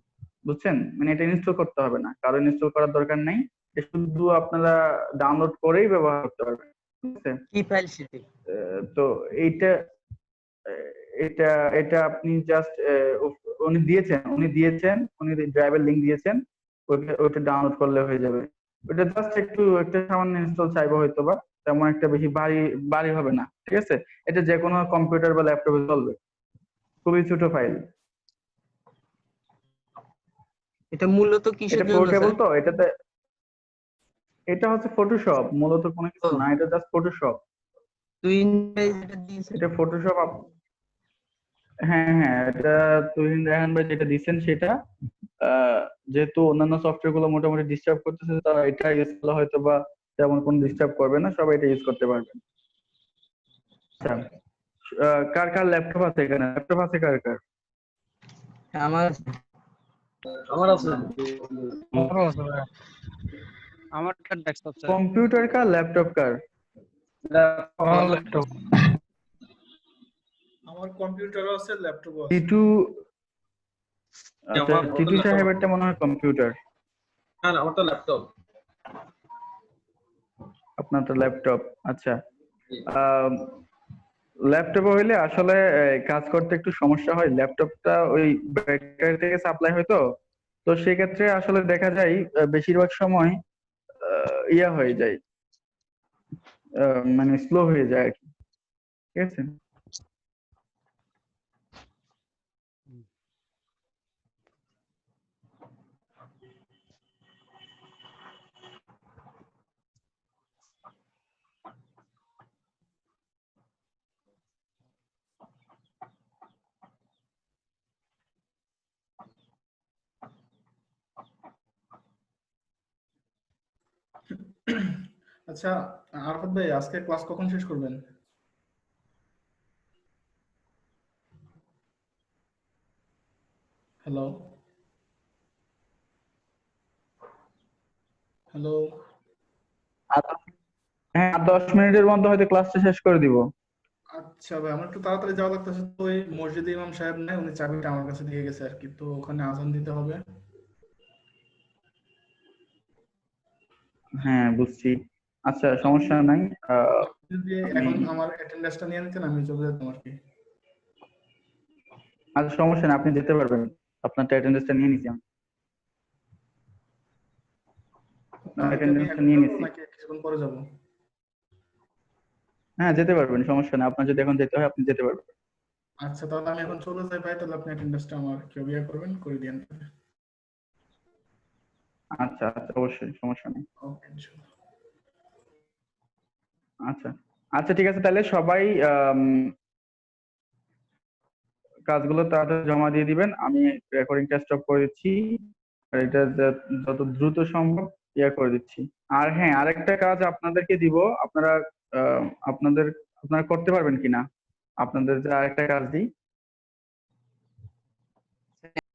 বুঝছেন? মানে এটা ইনস্টল করতে হবে না, কারো ইনস্টল করার দরকার নেই, এটা শুধু আপনারা ডাউনলোড করেই ব্যবহার করতে পারবেন, ঠিক আছে? কি ফাইল সেটি? তো এইটা এটা এটা আপনি জাস্ট উনি দিয়েছেন উনি ড্রাইভের লিংক দিয়েছেন, ওটা ডাউনলোড করলে হয়ে যাবে। ওটা জাস্ট একটা সামান্য ইনস্টল চাইবো হয়তো বা, তেমন একটা বেশি ভারী হবে না, ঠিক আছে? এটা যে কোনো কম্পিউটার বা ল্যাপটপে চলবে, খুবই ছোট ফাইল। এটা মূলত কিসের এটা জন্য পোর্টেবল স্যার? তো, এটা হচ্ছে ফটোশপ, মূলত কোনো কিছু ও, না, এটা জাস্ট ফটোশপ। তুহিন ভাই যেটা দিয়েছে। এটা ফটোশপ। হ্যাঁ হ্যাঁ, এটা তুহিন রায়হান ভাই যেটা দিচ্ছেন সেটা, যেহেতু অন্যান্য সফটওয়্যার গুলো মোটামুটি ডিস্টার্ব করতেছে, তারা এটা ইউজ করলে হয়তো বা তেমন কোনো ডিস্টার্ব করবে না, সবাই এটা ইউজ করতে পারবেন। আচ্ছা, কার কার ল্যাপটপ আছে এখানে? ল্যাপটপ আছে কার কার? আমার আমার আছে। আমারও আছে ভাই। আমার ডেস্কটপ স্যার। কম্পিউটার কার, ল্যাপটপ কার? আমার ল্যাপটপ। আমার কম্পিউটারও আছে, ল্যাপটপও আছে। টিটু, আচ্ছা টিটু সাহেবেরটা মনে হয় কম্পিউটার, হ্যাঁ, আমারটা ল্যাপটপ। আপনারটা ল্যাপটপ। আচ্ছা, ল্যাপটপে হইলে আসলে কাজ করতে একটু সমস্যা হয়, ল্যাপটপটা ওই ব্যাটারি থেকে সাপ্লাই হয় তো, তো সেক্ষেত্রে আসলে দেখা যায় বেশিরভাগ সময় ইয়া হয়ে যায়, মানে স্লো হয়ে যায় আর কি, ঠিক আছে? আচ্ছা, আরাফাত ভাই, আজকে ক্লাস কখন শেষ করবেন? Hello, hello. হ্যাঁ, 10 মিনিটের মধ্যে হয়তো ক্লাসটা শেষ করে দিব। আচ্ছা ভাই, আমার একটু তাড়াতাড়ি যাওয়া লাগতেছে, তো ওই মসজিদে ইমাম সাহেব নাই, উনি চাবিটা আমার কাছে দিয়ে গেছে আর কি, তো ওখানে আজান দিতে হবে। হ্যাঁ বুঝছি। আচ্ছা সমস্যা নাই। আপনি যদি আমি, এখন আমার অ্যাটেন্ডেন্সটা নিয়ে নিতেন, আমি চলে যেতাম আর কি। আচ্ছা সমস্যা নাই, আপনি যেতে পারবেন, আপনার অ্যাটেন্ডেন্সটা নিয়ে নিছি আমি। আপনার তাহলে কি আমি অ্যাটেন্ডেন্সটা এখন নিয়ে যাবো নিছি। নাকি কিছুক্ষণ পরে যাবো? হ্যাঁ যেতে পারবেন, সমস্যা নেই, আপনার যদি এখন যেতে হয় আপনি যেতে পারবেন। আচ্ছা, তাহলে আমি এখন চলে যাই ভাই, তাহলে আপনি অ্যাটেন্ডেন্সটা আমার কেউ ইয়ে করবেন, করে দিন। আচ্ছা আচ্ছা, অবশ্যই সমস্যা নেই। ওকে, ইনশাআল্লাহ। আচ্ছা আচ্ছা, ঠিক আছে, তাহলে সবাই কাজগুলো তাড়াতাড়ি জমা দিয়ে দিবেন, আমি রেকর্ডিংটা স্টপ করে দিচ্ছি, আর এটা যত দ্রুত সম্ভব ইয়ে করে দিচ্ছি। আর হ্যাঁ, আরেকটা কাজ আপনাদেরকে দিব, আপনারা আপনারা করতে পারবেন কিনা, আপনাদের যে আরেকটা কাজ দিই,